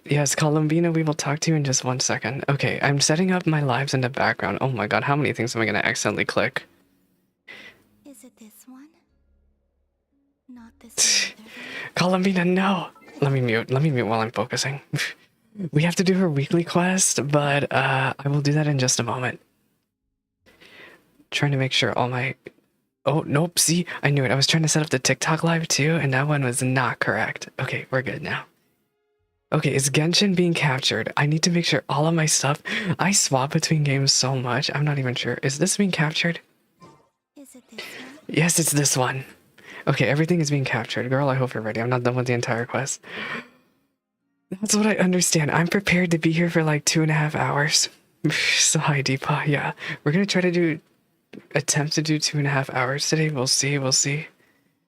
Yes, Columbina, we will talk to you in just 1 second. Okay, I'm setting up my lives in the background. Oh my god, how many things am I gonna accidentally click? Is it this one? Not this one either. Columbina, no! Let me mute while I'm focusing. We have to do her weekly quest, but I will do that in just a moment. Trying to make sure all my... Oh, nope, see? I knew it. I was trying to set up the TikTok live too, and that one was not correct. Okay, we're good now. Okay, is Genshin being captured? I need to make sure all of my stuff... I swap between games so much, I'm not even sure. Is this being captured? Is it this one? Yes, it's this one. Okay, everything is being captured. Girl, I hope you're ready. I'm not done with the entire quest. That's what I understand. I'm prepared to be here for like 2.5 hours. So hi, Deepa. Yeah, we're gonna try to attempt to do 2.5 hours today. We'll see, we'll see.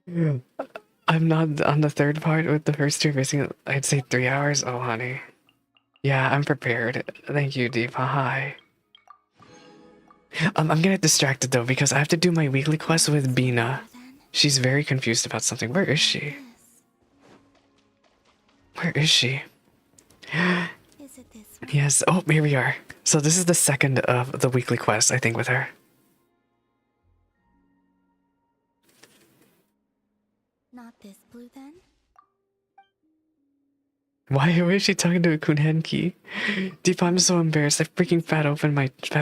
Yeah. I'm not on the third part with the first two missing. I'd say 3 hours. Oh, honey. Yeah, I'm prepared. Thank you, Deepa. Hi. I'm gonna get distracted though because I have to do my weekly quest with Bina. She's very confused about something. Where is she? Where is she? Is it this one? Yes. Oh, here we are. So this is the second of the weekly quest, I think, with her. Not this blue then? Why is she talking to a Kunhenki? Deepa, I'm so embarrassed. I freaking fat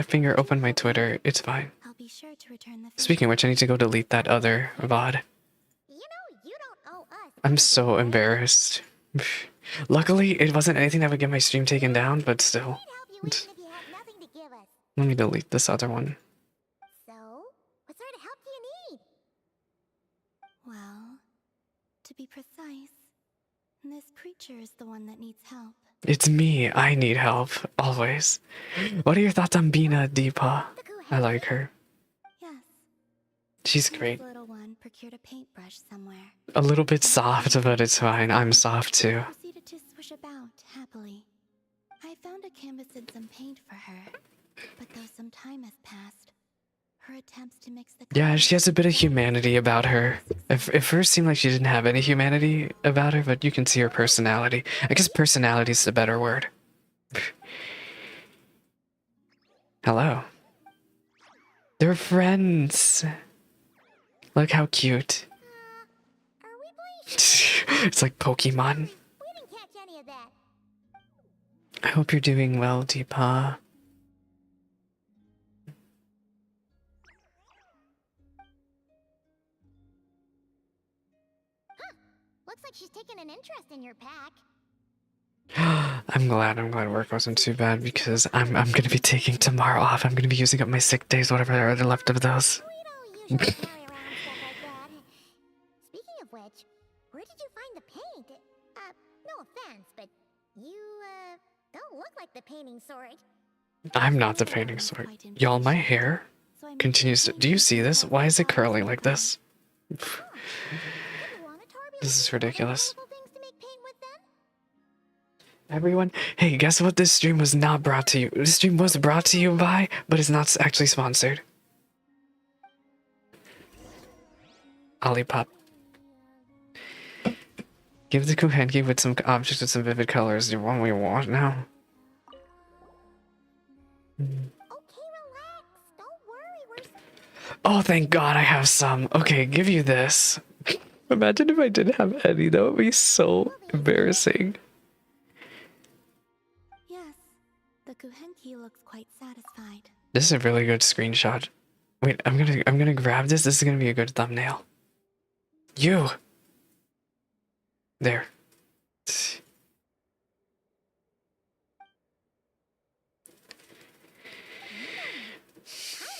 finger opened my Twitter. It's fine. I'll be sure to return the favor. Speaking of which, I need to go delete that other VOD. You know, you don't owe us. I'm so embarrassed. Luckily, it wasn't anything that would get my stream taken down, but still. We'd help you even if you have nothing to give us. Let me delete this other one. So, what sort of help do you need? Well, to be precise, this creature is the one that needs help. It's me. I need help. Always. What are your thoughts on Bina, Deepa? I like her. Yes. She's This great. little one procured a paintbrush somewhere. A little bit soft, but it's fine. I'm soft too. Proceeded to swish about happily. I found a canvas and some paint for her, but though some time has passed, her attempts to mix the Yeah, colors she has a bit of humanity about her. It first seemed like she didn't have any humanity about her, but you can see her personality. I guess personality is the better word. Hello. They're friends. Look how cute. Are we playing? It's like Pokemon. We didn't catch any of that. I hope you're doing well, Deepa. Looks like she's taken an interest in your pack. I'm glad work wasn't too bad because I'm gonna be taking tomorrow off. I'm gonna be using up my sick days, whatever are left of those. We don't usually carry around stuff like that. Speaking of which, where did you find the paint? No offense, but you, don't look like the painting sort. I'm not the painting sort. Y'all, my hair continues to... Do you see this? Why is it curling like this? This is ridiculous. Everyone, hey, guess what this stream was not brought to you? This stream was brought to you by, but it's not actually sponsored. Olipop. Give the Kuhenki with some objects with some vivid colors. The one we want now. Okay, relax. Don't worry, Oh, thank God I have some. Okay, give you this. Imagine if I didn't have any. That would be so embarrassing. Yes, the Kuhenki looks quite satisfied. This is a really good screenshot. Wait, I'm gonna grab this. This is gonna be a good thumbnail. You. There.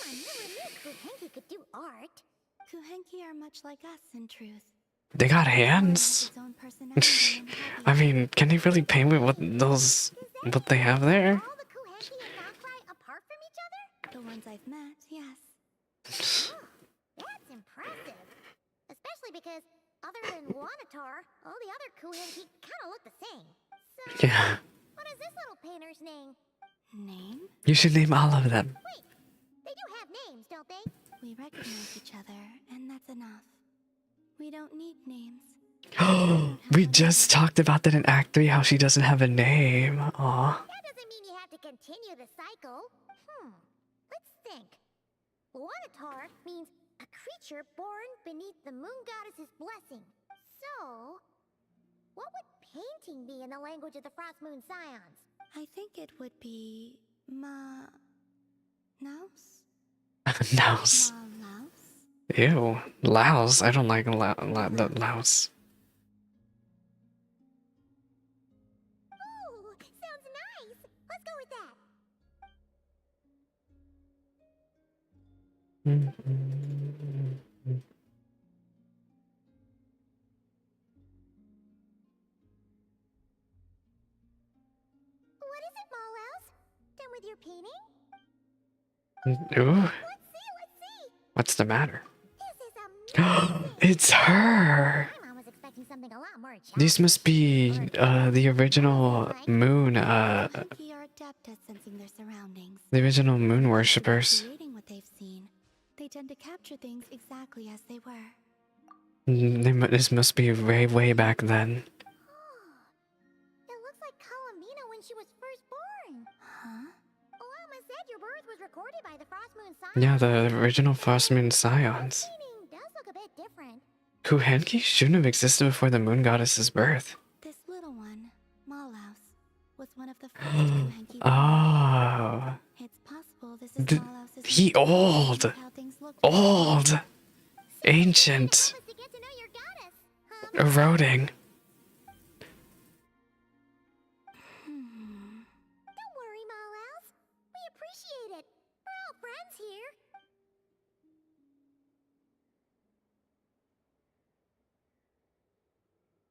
I never knew Kuhenki could do art. Kuhenki are much like us in truth. They got hands. His own personality and I hobbies. mean, can they really paint with what they have there? All the Kuhenki and Nod-Krai apart from each other? The ones I've met, yes. That's impressive. Especially because, other than Wanatar, all the other Kuhenki kind of look the same. So, Yeah. what is this little painter's name? Name? You should name all of them. Wait, they do have names, don't they? We recognize each other, and that's enough. We don't need names. We just talked about that in Act 3, how she doesn't have a name. Aw. That doesn't mean you have to continue the cycle. Let's think. Luanatar means a creature born beneath the moon goddess's blessing. So, what would painting be in the language of the Frost Moon Scions? I think it would be Mouse? Louse. Mouse? Ew. Louse. I don't like the louse. Ooh, sounds nice. Let's go with that. What is it, Molos? Done with your painting? Ooh. Let's see. What's the matter? This is amazing. It's her. My mom was expecting something a lot more These must be the original moon Lucky are adept at sensing their surroundings. the original moon worshippers. Creating what they've seen, they tend to capture things exactly as they were. This must be way back then. It looks like Columbina when she was first born. Huh? Olama said your birth was recorded by the Frost Moon Scions. Yeah, the original Frost Moon Scions. Painting does look a bit different. Kuhenki shouldn't have existed before the moon goddess's birth. This little one, Malaus, was one of the first Kuhenki. Oh. It's possible this is The- Malaus's he old. how things look. Old. Ancient. Help us to get to know your goddess. Eroding. Don't worry, Malaus. We appreciate it. We're all friends here.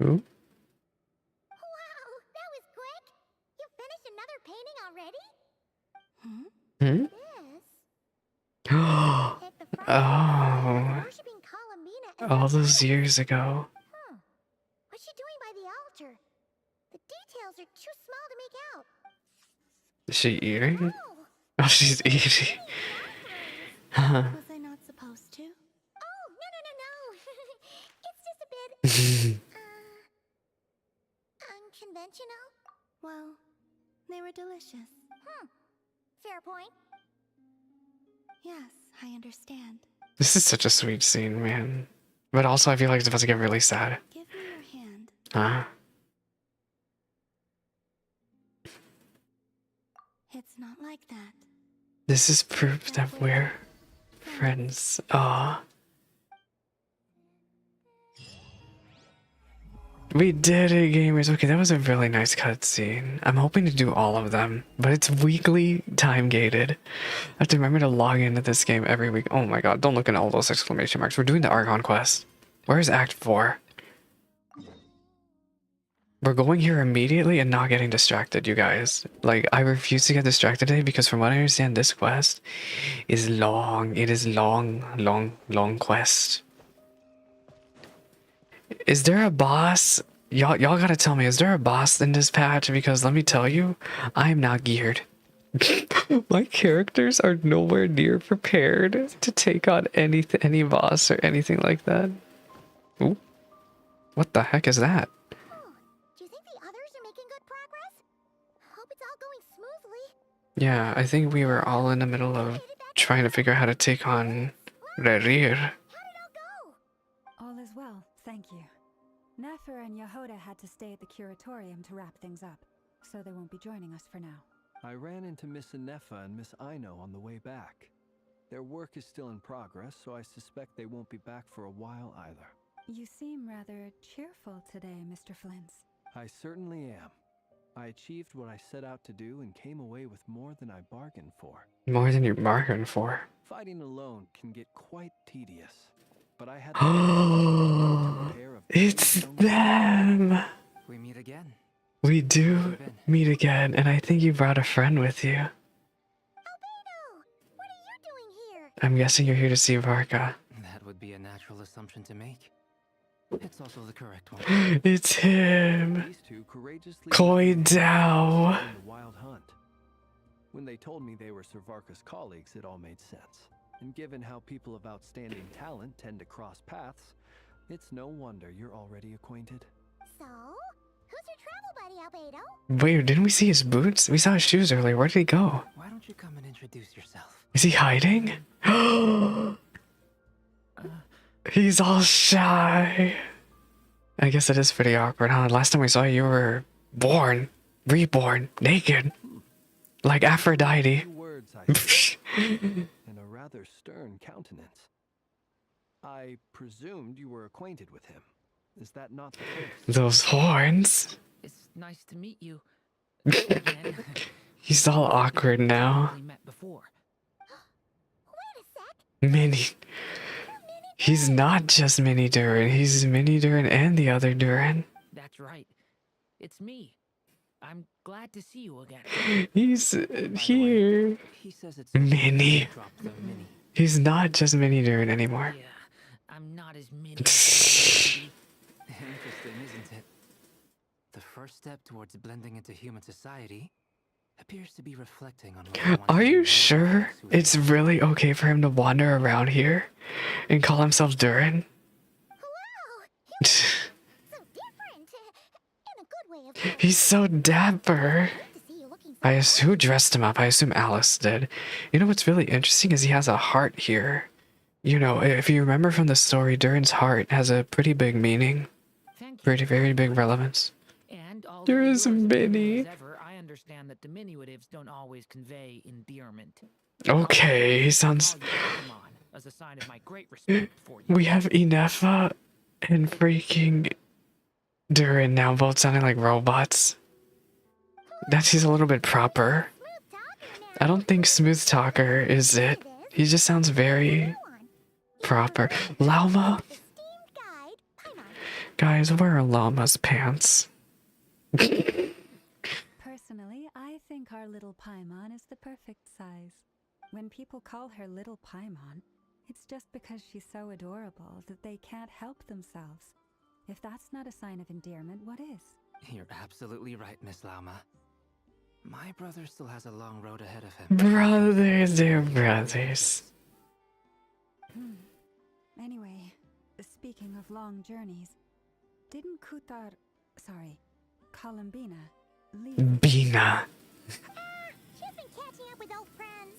Ooh. Wow, that was quick. You finished another painting already? Hmm? This hit the front Oh. worshipping Columbina as All her those goddess. years ago. What's she doing by the altar? The details are too small to make out. Is she eating? Oh, Oh, she's eating. Was I not supposed to? oh, no. It's just a bit, unconventional. Well, they were delicious. Fair point. Yes, I understand. This is such a sweet scene, man. But also, I feel like it's about to get really sad. Give me your hand. Huh? It's not like that. This is proof that we're friends. Aw. We did it, gamers. Okay, that was a really nice cutscene. I'm hoping to do all of them, but it's weekly time gated. I have to remember to log into this game every week. Oh my god, don't look at all those exclamation marks. We're doing the Archon quest. Where's Act 4? We're going here immediately and not getting distracted, you guys. Like, I refuse to get distracted today because from what I understand, this quest is long. It is long quest. Is there a boss? Y'all gotta tell me, is there a boss in this patch? Because let me tell you, I'm not geared. My characters are nowhere near prepared to take on any boss or anything like that. Ooh. What the heck is that? Do you think the others are making good progress? Hope it's all going smoothly. Yeah, I think we were all in the middle of trying to figure out how to take on Rerir. How did it all go? All is well, thank you. Nefer and Yehoda had to stay at the curatorium to wrap things up, so they won't be joining us for now. I ran into Miss Anefa and Miss Aino on the way back. Their work is still in progress, so I suspect they won't be back for a while either. You seem rather cheerful today, Mr. Flintz. I certainly am. I achieved what I set out to do and came away with more than I bargained for. More than you bargained for. Fighting alone can get quite tedious, but I had It's them! We meet again. We do meet again, and I think you brought a friend with you. Albedo! What are you doing here? I'm guessing you're here to see Varka. That would be a natural assumption to make. It's also the correct one. It's him! These two courageously Koi in Dao! the wild hunt. When they told me they were Sir Varka's colleagues, it all made sense. And given how people of outstanding talent tend to cross paths, It's no wonder you're already acquainted. So, who's your travel buddy, Albedo? Wait, didn't we see his boots? We saw his shoes earlier. Where did he go? Why don't you come and introduce yourself? Is he hiding? He's all shy. I guess it is pretty awkward, huh? Last time we saw you, you were reborn, naked. Like Aphrodite. 2 words, I think, and a rather stern countenance. I presumed you were acquainted with him. Is that not the case? Those horns. It's nice to meet you. Again. He's all awkward now. We met before. Wait a sec. Mini. He's not just Mini Durin. He's Mini Durin and the other Durin. That's right. It's me. I'm glad to see you again. He's By the way, here. he says it's Mini. Drop the mini. He's not just Mini Durin anymore. Yeah, I'm not as mini. Interesting, isn't it? The first step towards blending into human society appears to be reflecting on what I want Are to you do sure with it's myself. really okay for him to wander around here and call himself Durin? Wow, so different. In a good way, of course. He's so dapper. Great to see you looking so Who dressed him up? I assume Alice did. You know what's really interesting is he has a heart here. You know, if you remember from the story, Durin's heart has a pretty big meaning. Thank you. Pretty, very big relevance. And although There you're is as Minnie. beautiful as ever, I understand that diminutives don't always convey endearment. Okay, he I'll sounds... call you Pokemon as a sign of my great respect for you. We have Inefa and freaking Durin now both sounding like robots. That she's a little bit proper. smooth talking now. I don't think Smooth Talker is it. He just sounds very Go on. proper. Llama? Esteemed guide, Paimon. Guys, where are Llama's pants? Personally, I think our little Paimon is the perfect size. When people call her little Paimon, it's just because she's so adorable that they can't help themselves. If that's not a sign of endearment, what is? You're absolutely right, Miss Lama. My brother still has a long road ahead of him. Brothers, they're brothers. Anyway, speaking of long journeys, didn't Columbina leave? Bina. She's been catching up with old friends.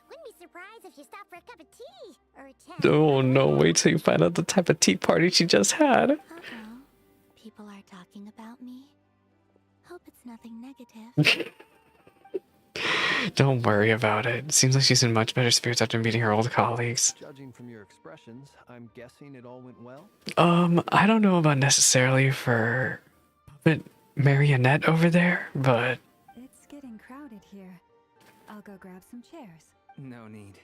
Wouldn't be surprised if you stopped for a cup of tea or a chat. Oh no, wait till you find out the type of tea party she just had. Uh-oh. People are talking about me. Hope it's nothing negative. Don't worry about it. Seems like she's in much better spirits after meeting her old colleagues. Judging from your expressions, I'm guessing it all went well? I don't know about necessarily for Puppet Marionette over there, but It's getting crowded here. I'll go grab some chairs. No need.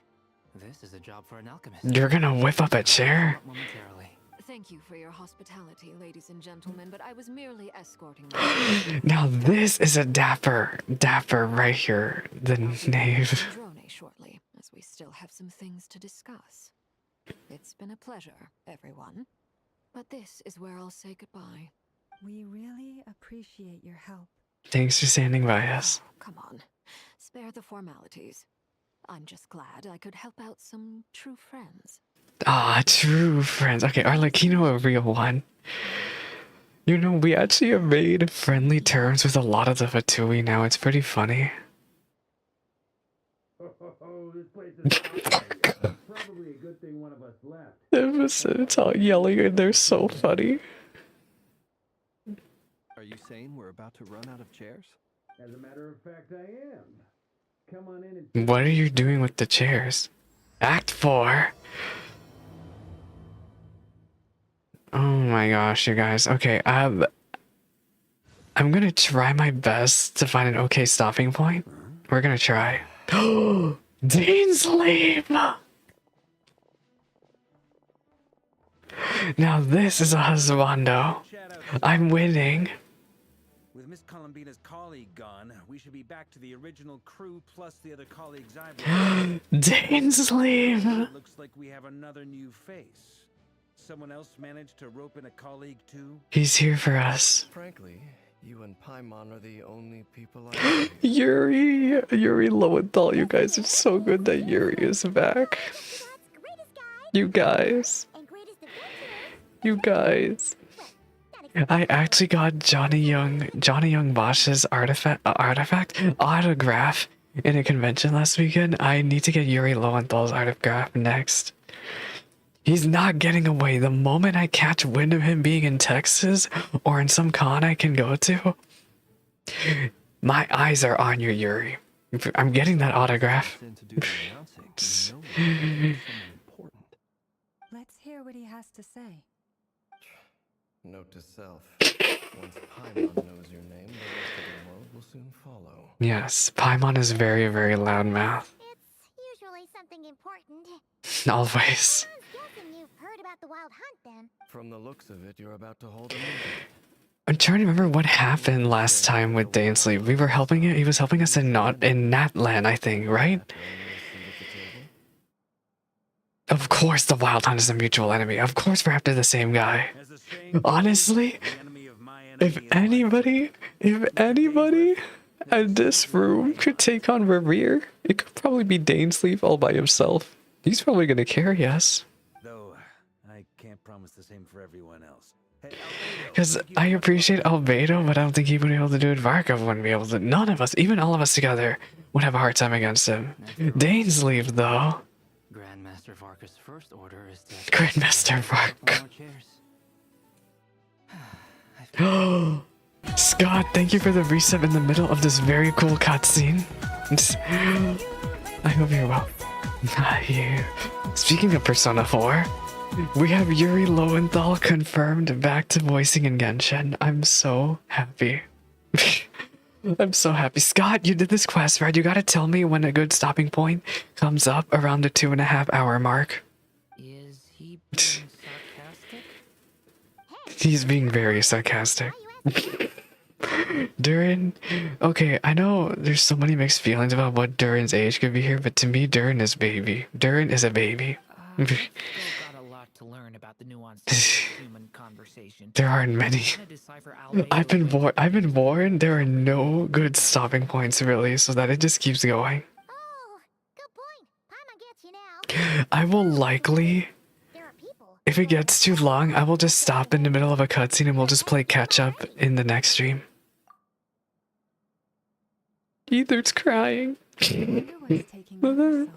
This is a job for an alchemist. you're gonna whip up a chair? Momentarily. Thank you for your hospitality, ladies and gentlemen, but I was merely escorting my Now this is a dapper right here. The knave. drone shortly, as we still have some things to discuss. It's been a pleasure, everyone. But this is where I'll say goodbye. We really appreciate your help. Thanks for standing by us. Oh, come on. Spare the formalities. I'm just glad I could help out some true friends. Ah, true friends. Okay, Arlecchino, a real one. You know, we actually have made friendly terms with a lot of the Fatui now. It's pretty funny. Oh, this place is awesome. Probably a good thing one of us left. It's all yelling and they're so funny. Are you saying we're about to run out of chairs? As a matter of fact, I am. Come on in and What are you doing with the chairs? Act 4. Oh my gosh, you guys. Okay, I'm gonna try my best to find an okay stopping point. We're gonna try. Dean's leave! Now this is a husbando. chat out. I'm winning. With Miss Columbina's colleague gone, we should be back to the original crew plus the other colleagues I've lost. Dean's leave! Looks like we have another new face. Someone else managed to rope in a colleague too? He's here for us. Frankly, you and Paimon are the only people I know. Yuri Lowenthal, you guys. It's so good that Yuri is back. God's greatest guide You guys. and greatest adventurer You guys. I actually got Johnny Young Bosch's artifact autograph in a convention last weekend. I need to get Yuri Lowenthal's autograph next. He's not getting away. The moment I catch wind of him being in Texas or in some con I can go to, my eyes are on you, Yuri. I'm getting that autograph. Let's hear what he has to say. Note to self. Once Paimon knows your name, the rest of the world will soon follow. Yes, Paimon is very, very loud mouth. It's usually something important. Always. I'm guessing you've heard about the Wild Hunt then. From the looks of it, you're about to hold a meeting. I'm trying to remember what happened last time with Dainsley. We were helping it. He was helping us in Natlan, I think, right? Of course the Wild Hunt is a mutual enemy. Of course we're after the same guy. Honestly, if anybody in this room could take on Revere, it could probably be Dainsleif all by himself. He's probably gonna carry us. Though I can't promise the same for everyone else. Hey, Because I appreciate Albedo, but I don't think he would be able to do it. Varkov wouldn't be able to. None of us, even all of us together, would have a hard time against him. Dainsleif, though. Grandmaster Varka's first order is to Grandmaster Varka. Scott, thank you for the reset in the middle of this very cool cutscene. I hope you're well. Speaking of Persona 4, we have Yuri Lowenthal confirmed back to voicing in Genshin. I'm so happy. I'm so happy. Scott, you did this quest, right? You gotta tell me when a good stopping point comes up around the 2.5 hour mark. Is he being sarcastic? He's being very sarcastic. Durin, okay, I know there's so many mixed feelings about what Durin's age could be here, but to me, Durin is baby. Durin is a baby. Still got a lot to learn about the nuances of human conversation. There aren't many. I've been warned there are no good stopping points really, so that it just keeps going. Oh, good point. Paimon gets you now. I will likely, There are people. if it gets too long, I will just stop in the middle of a cutscene and we'll just play catch up in the next stream. Ether's crying. I wonder what's taking her so long.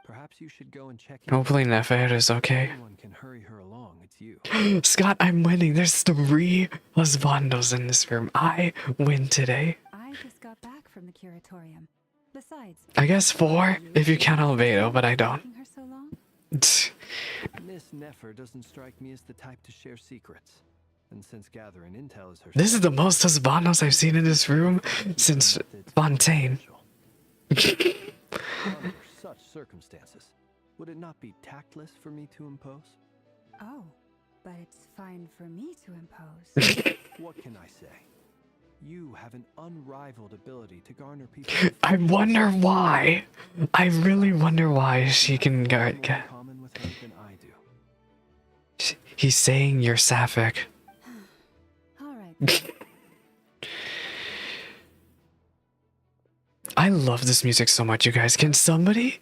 Perhaps you should go and check. Hopefully Nefer is okay. Anyone can hurry her along. It's you. Scott, I'm winning. There's 3 husbandos in this room. I win today. I just got back from the curatorium. Besides, I guess 4 if you count Albedo, but I don't. taking her so long? Miss Nefer doesn't strike me as the type to share secrets. And since gathering intel is her This is the most husbandos I've seen in this room since Fontaine. Under such circumstances, would it not be tactless for me to impose? Oh, but it's fine for me to impose. What can I say? You have an unrivaled ability to garner people. I wonder why. I really wonder why she can guard. More in common with her than I do. He's saying you're sapphic. Alright. I love this music so much, you guys. Can somebody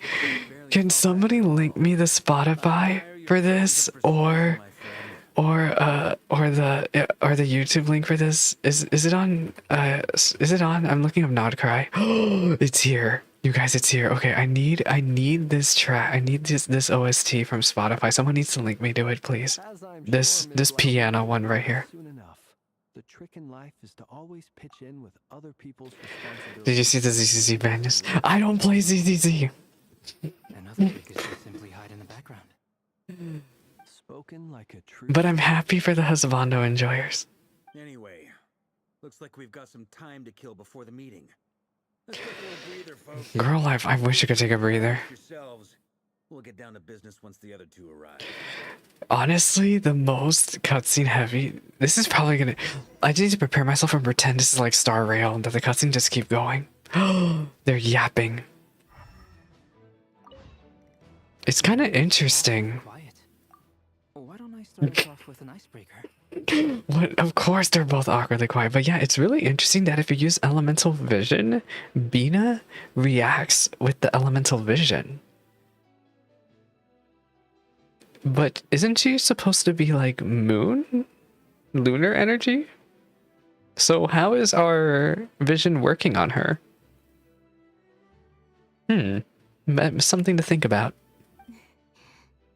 link me the Spotify for this, or the YouTube link for this? Is it on? I'm looking up Nod-Krai. It's here, you guys. It's here. Okay, I need this track. I need this OST from Spotify. Someone needs to link me to it, please. As I'm This sure Ms. piano Welkin one will right here. soon enough. The trick in life is to always pitch in with other people's responsibilities. Did you see the ZZZ banners? I don't play ZZZ. Another trick is to simply hide in the background. Spoken like a true. But I'm happy for the husbando enjoyers. Anyway, looks like we've got some time to kill before the meeting. Let's take a little breather, folks. Girl life, I wish I could take a breather. Yourselves. We'll get down to business once the other 2 arrive. Honestly, the most cutscene heavy. This is probably gonna. I just need to prepare myself and pretend this is like Star Rail and that the cutscene just keep going. They're yapping. It's kind of interesting. Quiet. Why don't I start us off with an icebreaker? What? Of course, they're both awkwardly quiet. But yeah, it's really interesting that if you use elemental vision, Bina reacts with the elemental vision. But isn't she supposed to be like lunar energy? So how is our vision working on her? Something to think about.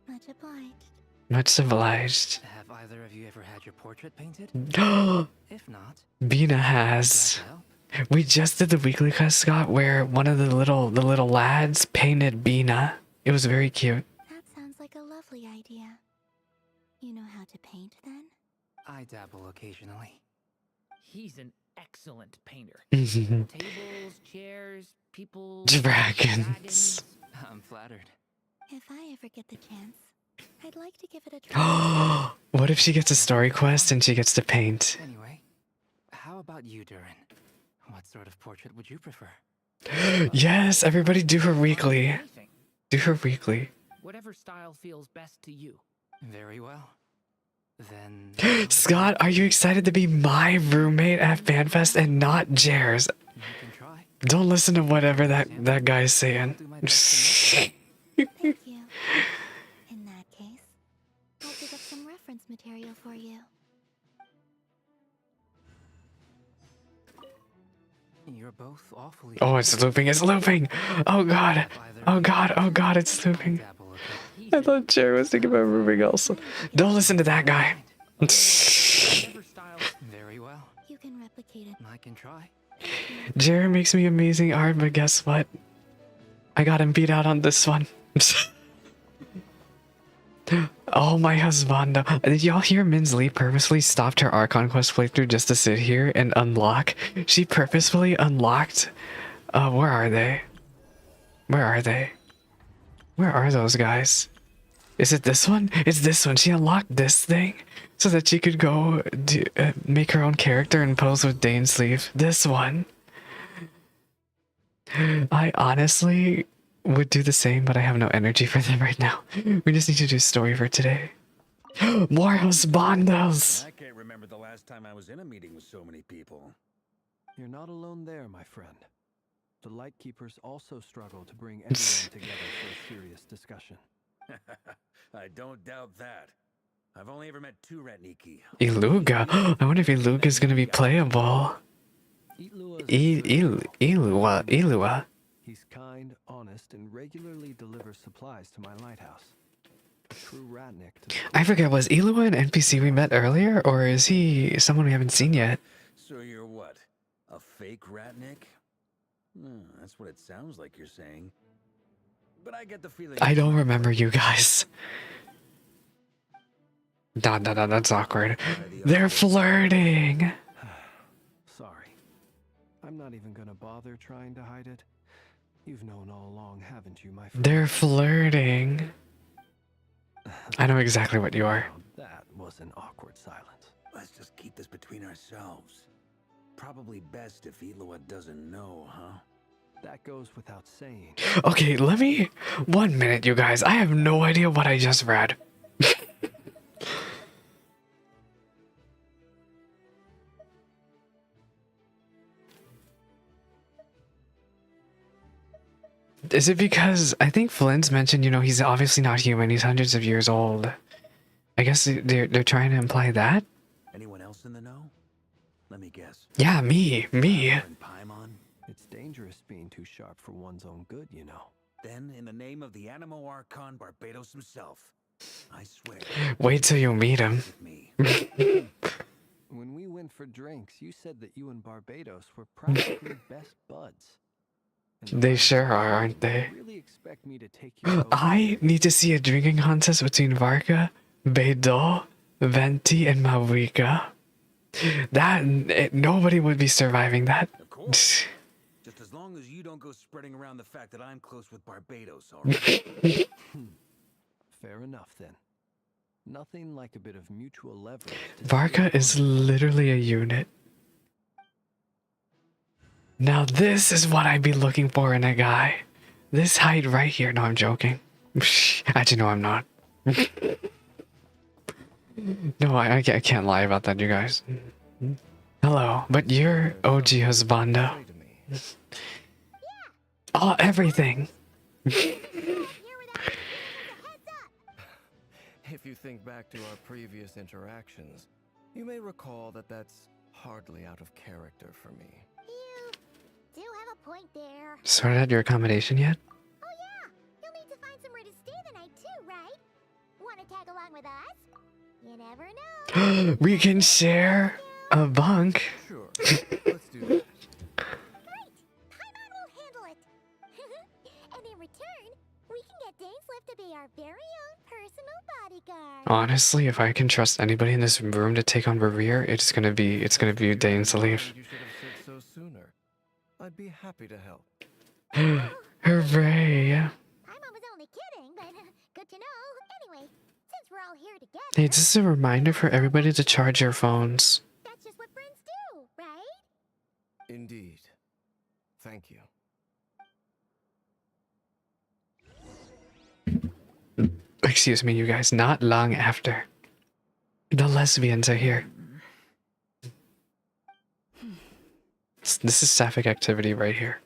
Much obliged. Much obliged. Have either of you ever had your portrait painted? If not, Bina glad has. to help. We just did the weekly quest, Scott, where one of the little lads painted Bina. It was very cute. That sounds like a lovely idea. You know how to paint then? I dabble occasionally. He's an excellent painter. Dragons. Tables, chairs, people, I'm flattered. If I ever get the chance, I'd like to give it a try. What if she gets a story quest and she gets to paint? Anyway, how about you, Durin? What sort of portrait would you prefer? Yes, everybody do her weekly. Anything. Do her weekly. Whatever style feels best to you. Very well. Then Scott, are you excited to be my roommate at FanFest and not Jer's? you can try. Don't listen to whatever that guy's saying. Do my best to Thank you. In that case, I'll dig up some reference material for you. You're both awfully. Oh, it's looping, it's looping! Oh god! Oh god, oh god, it's looping. I thought Jer was thinking about moving also. Don't listen to that guy. Whatever style. Very well. You can replicate it. I can try. Jer makes me amazing art, but guess what? I got him beat out on this one. Oh my husband. Did y'all hear Min's Lee purposely stopped her Archon quest playthrough just to sit here and unlock? She purposefully unlocked... where are they? Where are they? Where are those guys? Is it this one? It's this one. She unlocked this thing so that she could go make her own character and pose with Dane's sleeve. This one. I honestly would do the same, but I have no energy for them right now. We just need to do story for today. More husbandos! I can't remember the last time I was in a meeting with so many people. You're not alone there, my friend. The Lightkeepers also struggle to bring everyone together for a serious discussion. I don't doubt that. I've only ever met two Ratniki. Iluga. I wonder if Iluga's gonna be playable. Ilua. He's kind, honest, and regularly delivers supplies to my lighthouse. A true Ratnik to the I forget, was Ilua an NPC we met earlier, or is he someone we haven't seen yet? So you're what? A fake Ratnik? That's what it sounds like you're saying. But I get the feeling... I don't remember you guys. That's awkward. They're flirting. Sorry. I'm not even gonna bother trying to hide it. You've known all along, haven't you, my friend? They're flirting. I know exactly what you are. That was an awkward silence. Let's just keep this between ourselves. Probably best if Ilua doesn't know, huh? That goes without saying. Okay, let me... 1 minute, you guys. I have no idea what I just read. Is it because... I think Flynn's mentioned, you know, he's obviously not human. He's hundreds of years old. I guess they're trying to imply that? Anyone else in the know? Let me guess. Yeah, me. And Paimon? It's dangerous being too sharp for one's own good, you know. Then, in the name of the Animo Archon Barbados himself, I swear... Wait till you meet him. with me. When we went for drinks, you said that you and Barbados were practically best buds. And They sure are, aren't they? you really expect me to take you I need to see a drinking contest between Varka, Beidou, Venti, and Mawika. Nobody would be surviving that. Of course. Just as long as you don't go spreading around the fact that I'm close with Barbados, alright? Fair enough then. Nothing like a bit of mutual leverage. to Varka is literally a unit. Now this is what I'd be looking for in a guy. This height right here. No, I'm joking. Actually, no, I'm not. No, I can't lie about that, you guys. Hello, but you're OG husbando. Say to me, Oh, everything. Here without a heads up. you think back to our previous interactions, you may recall that that's hardly out of character for me. You do have a point there. Sorted out your accommodation yet? Oh yeah, you'll need to find somewhere to stay the night too, right? Want to tag along with us? You never know. We can share a bunk. Sure, let's do that. Great! Paimon will handle it. And in return, we can get Dainslift to be our very own personal bodyguard. Honestly, if I can trust anybody in this room to take on Reverie, it's gonna be Dane's to leave. You should have said so sooner. I'd be happy to help. Hooray! Paimon was only kidding, but good to know. Anyway, since we're all here together, Hey, this is a reminder for everybody to charge your phones. that's just what friends do, right? Indeed. Thank you. Excuse me, you guys, not long after. The lesbians are here. This is sapphic activity right here.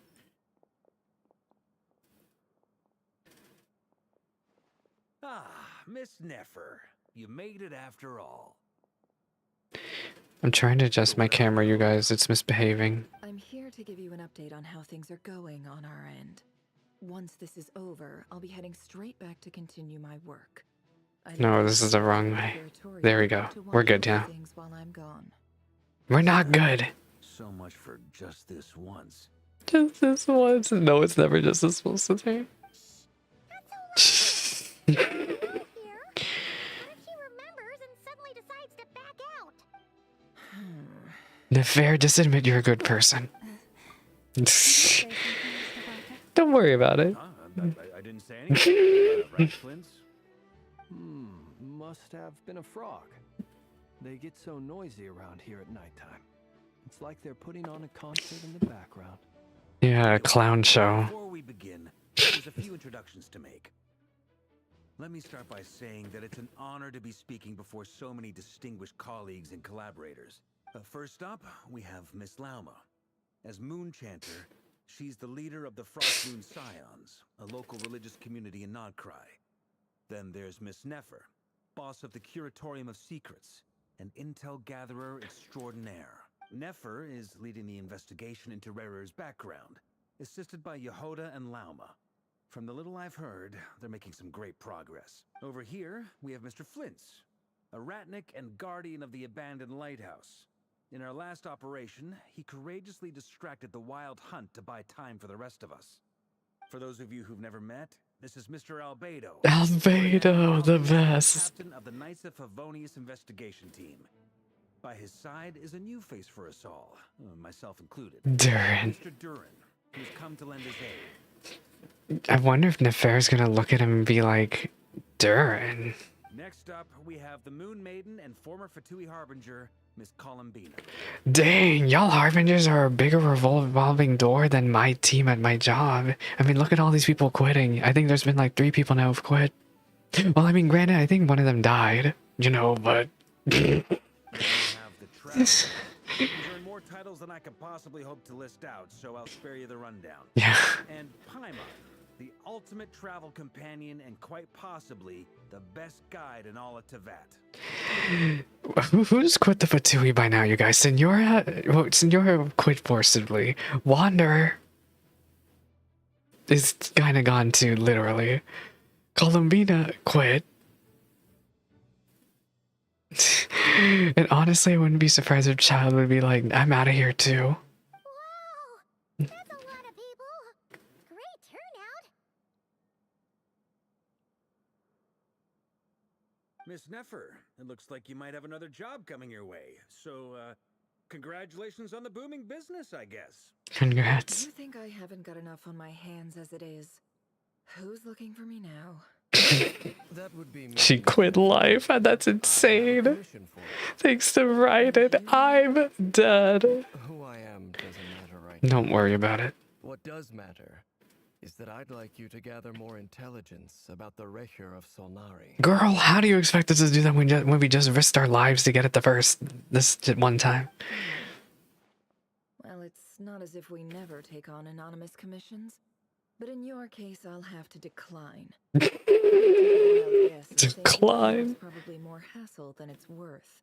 Ah, Miss Nefer. You made it after all. I'm trying to adjust my camera, you guys. It's misbehaving. I'm here to give you an update on how things are going on our end. Once this is over, I'll be heading straight back to continue my work. No, this is the wrong way. There we go. We're good now. Things while I'm gone. We're not good. So much for just this once. Just this once. No, it's never just this once. Okay. Here. What if she remembers and suddenly decides to back out? Nefer, just admit you're a good person. Don't worry about it. I didn't say anything. Right, Flint? Must have been a frog. They get so noisy around here at nighttime. It's like they're putting on a concert in the background. Yeah, a clown show. Before we begin, there's a few introductions to make. Let me start by saying that it's an honor to be speaking before so many distinguished colleagues and collaborators. First up, we have Miss Lauma. As Moon Chanter, she's the leader of the Frost Moon Scions, a local religious community in Nod-Krai. Then there's Miss Nefer, boss of the Curatorium of Secrets, an intel gatherer extraordinaire. Nefer is leading the investigation into Rerer's background, assisted by Yehoda and Lauma. From the little I've heard, they're making some great progress. Over here, we have Mr. Flintz, a Ratnik and guardian of the abandoned lighthouse. In our last operation, he courageously distracted the wild hunt to buy time for the rest of us. For those of you who've never met, this is Mr. Albedo. Albedo, the best. Captain of the Knights of Favonius investigation team. By his side is a new face for us all, myself included. Durin. Mr. Durin, who's come to lend his aid. I wonder if Nefer's gonna look at him and be like, Durin. Next up, we have the Moon Maiden and former Fatui Harbinger, Miss Columbina. Dang, y'all Harbingers are a bigger revolving door than my team at my job. I mean, look at all these people quitting. I think there's been like 3 people now who've quit. Well, I mean, granted, I think one of them died, you know, but... We have the Traveler. He's earned more titles than I could possibly hope to list out, so I'll spare you the rundown. Yeah. And Paimon, the ultimate travel companion and quite possibly the best guide in all of Tevat. Who's quit the Fatui by now, you guys? Senora quit forcibly. Wanderer is kind of gone too, literally. Columbina quit. And honestly, I wouldn't be surprised if Child would be like, I'm out of here too. Wow! That's a lot of people! Great turnout! Miss Nefer, it looks like you might have another job coming your way. So, congratulations on the booming business, I guess. Congrats. You think I haven't got enough on my hands as it is? Who's looking for me now? That would be She quit life, and that's insane. mission for it. Thanks to Raiden, I'm dead. Who I am doesn't matter right now. Don't worry about it. What does matter is that I'd like you to gather more intelligence about the Recher of Solnari. Girl, how do you expect us to do that when we just risked our lives to get it this one time? Well, it's not as if we never take on anonymous commissions. But in your case, I'll have to decline. guess you think Decline. it's probably more hassle than it's worth.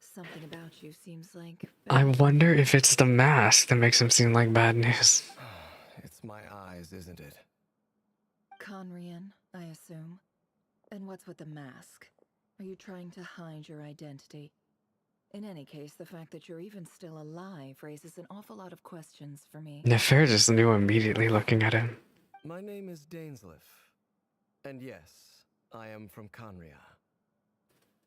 Something about you seems like I wonder if it's the mask that makes him seem like bad news. It's my eyes, isn't it? Conrian, I assume. And what's with the mask? Are you trying to hide your identity? In any case, the fact that you're even still alive raises an awful lot of questions for me. Nefer just knew immediately looking at him. My name is Dainsleif. And yes, I am from Conria.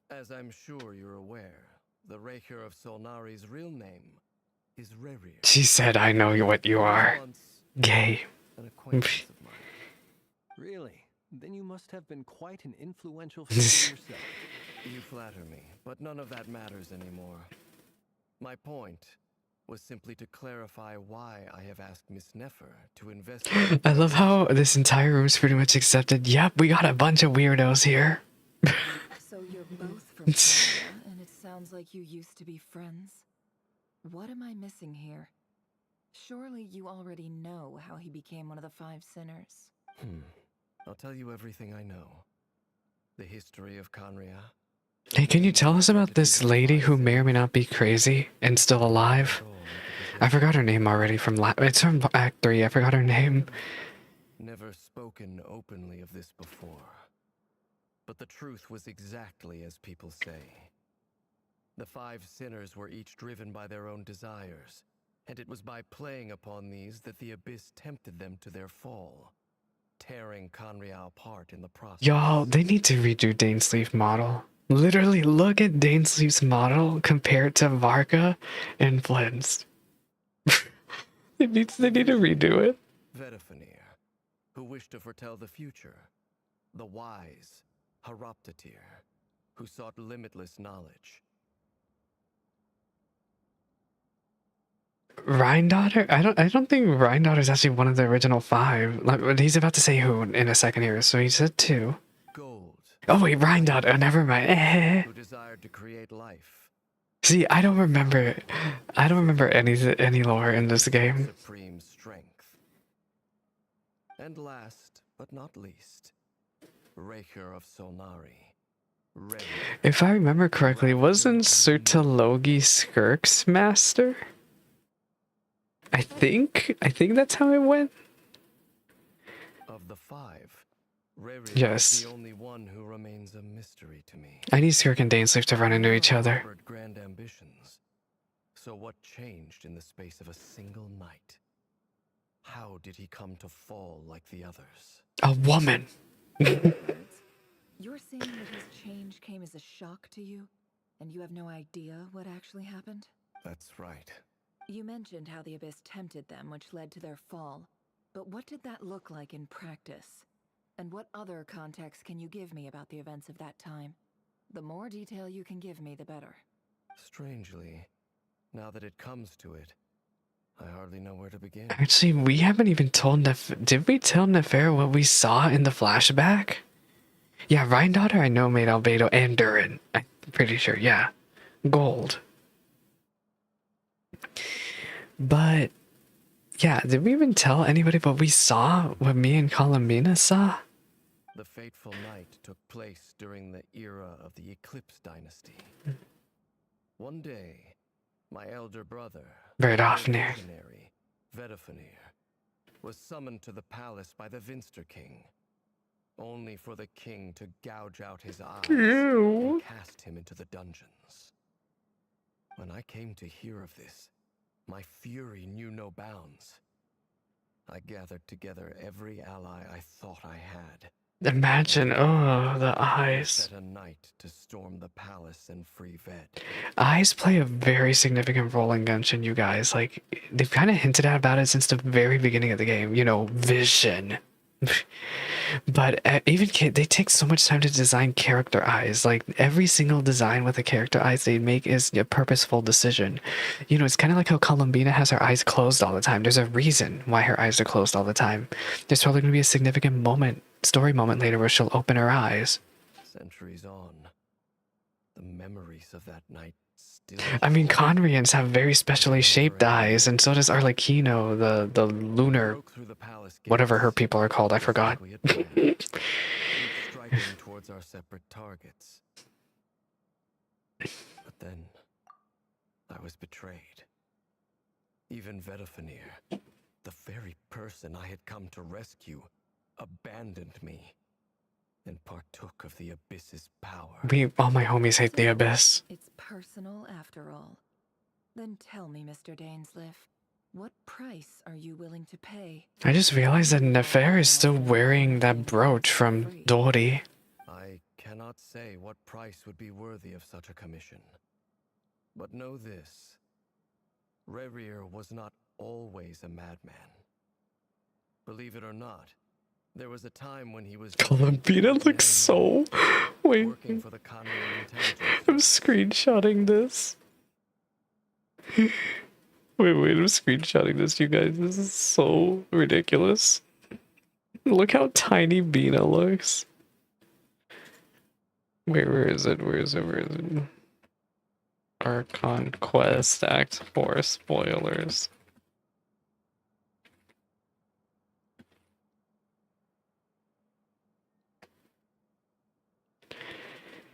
As I'm sure you're aware, the Raker of Solnari's real name is Rerir. She said, I know what you are. Once Gay. an acquaintance of mine. Really? Then you must have been quite an influential figure yourself. You flatter me, but none of that matters anymore. My point was simply to clarify why I have asked Miss Nefer to investigate. I love how this entire room's pretty much accepted. Yep, we got a bunch of weirdos here. So you're both from Conria, and it sounds like you used to be friends. What am I missing here? Surely you already know how he became one of the 5 sinners. I'll tell you everything I know. The history of Conria. Hey, can you tell us about this lady who may or may not be crazy and still alive? I forgot her name already from it's from Act 3. I forgot her name. Never spoken openly of this before. But the truth was exactly as people say. The 5 sinners were each driven by their own desires, and it was by playing upon these that the Abyss tempted them to their fall, tearing Conria apart in the process. Y'all, they need to redo Dainsleif's model. Literally, look at Dainsleif's model compared to Varka and Flynn's. they need to redo it. Vedifenir, who wished to foretell the future. The wise Haroptatir, who sought limitless knowledge. Rhindaughter? I don't think Rhindaughter is actually one of the original 5. Like, he's about to say who in a second here, so he said 2. Gold. Oh wait, Rhindaughter. Never mind. Who desired to create life. See, I don't remember any lore in this game. Supreme strength. And last but not least, Raker of Solnari. Ready. If I remember correctly, wasn't Surtalogi Skirk's master? I think that's how it went. Of the 5, Rerir Yes. is the only one who remains a mystery to me. I need Skirk and Dainsleif to run into each other. Harbored grand ambitions. So what changed in the space of a single night? How did he come to fall like the others? A woman. You're saying that his change came as a shock to you, and you have no idea what actually happened? That's right. You mentioned how the Abyss tempted them, which led to their fall. But what did that look like in practice? And what other context can you give me about the events of that time? The more detail you can give me, the better. Strangely, now that it comes to it, I hardly know where to begin. Actually, we haven't even told did we tell Nefer what we saw in the flashback? Yeah, Rhindaughter I know made Albedo and Durin. I'm pretty sure, yeah. Gold. But, yeah, did we even tell anybody what we saw? What me and Colomina saw? The fateful night took place during the era of the Eclipse Dynasty. One day, my elder brother, Verdofnir. Vedifenir, was summoned to the palace by the Vinster King, only for the king to gouge out his eyes and cast him into the dungeons. When I came to hear of this, my fury knew no bounds. I gathered together every ally I thought I had. Imagine, oh, the eyes. Set a night to storm the palace and free Ved. Eyes play a very significant role in Genshin, you guys. Like, they've kind of hinted at about it since the very beginning of the game. You know, vision. But even they take so much time to design character eyes. Like, every single design with the character eyes they make is a purposeful decision. You know, it's kind of like how Columbina has her eyes closed all the time. There's a reason why her eyes are closed all the time. There's probably going to be a significant story moment later where she'll open her eyes. Centuries on, the memories of that night still... I mean, Conrians have very specially shaped eyes, and so does Arlecchino, the lunar... whatever her people are called, I forgot. working towards our separate targets. But then, I was betrayed. Even Vedafenir, the very person I had come to rescue, abandoned me and partook of the Abyss's power. All my homies hate the Abyss. It's personal after all. Then tell me, Mr. Dainsleif, what price are you willing to pay? I just realized that Nefer is still wearing that brooch from Dory. I cannot say what price would be worthy of such a commission. But know this. Rerir was not always a madman. Believe it or not, there was a time when he was Columbina looks so... Wait, working for the Conrian intelligence. I'm screenshotting this. Wait, I'm screenshotting this, you guys. This is so ridiculous. Look how tiny Bina looks. Wait, where is it? Where is it? Where is it? Archon Quest Act 4 spoilers.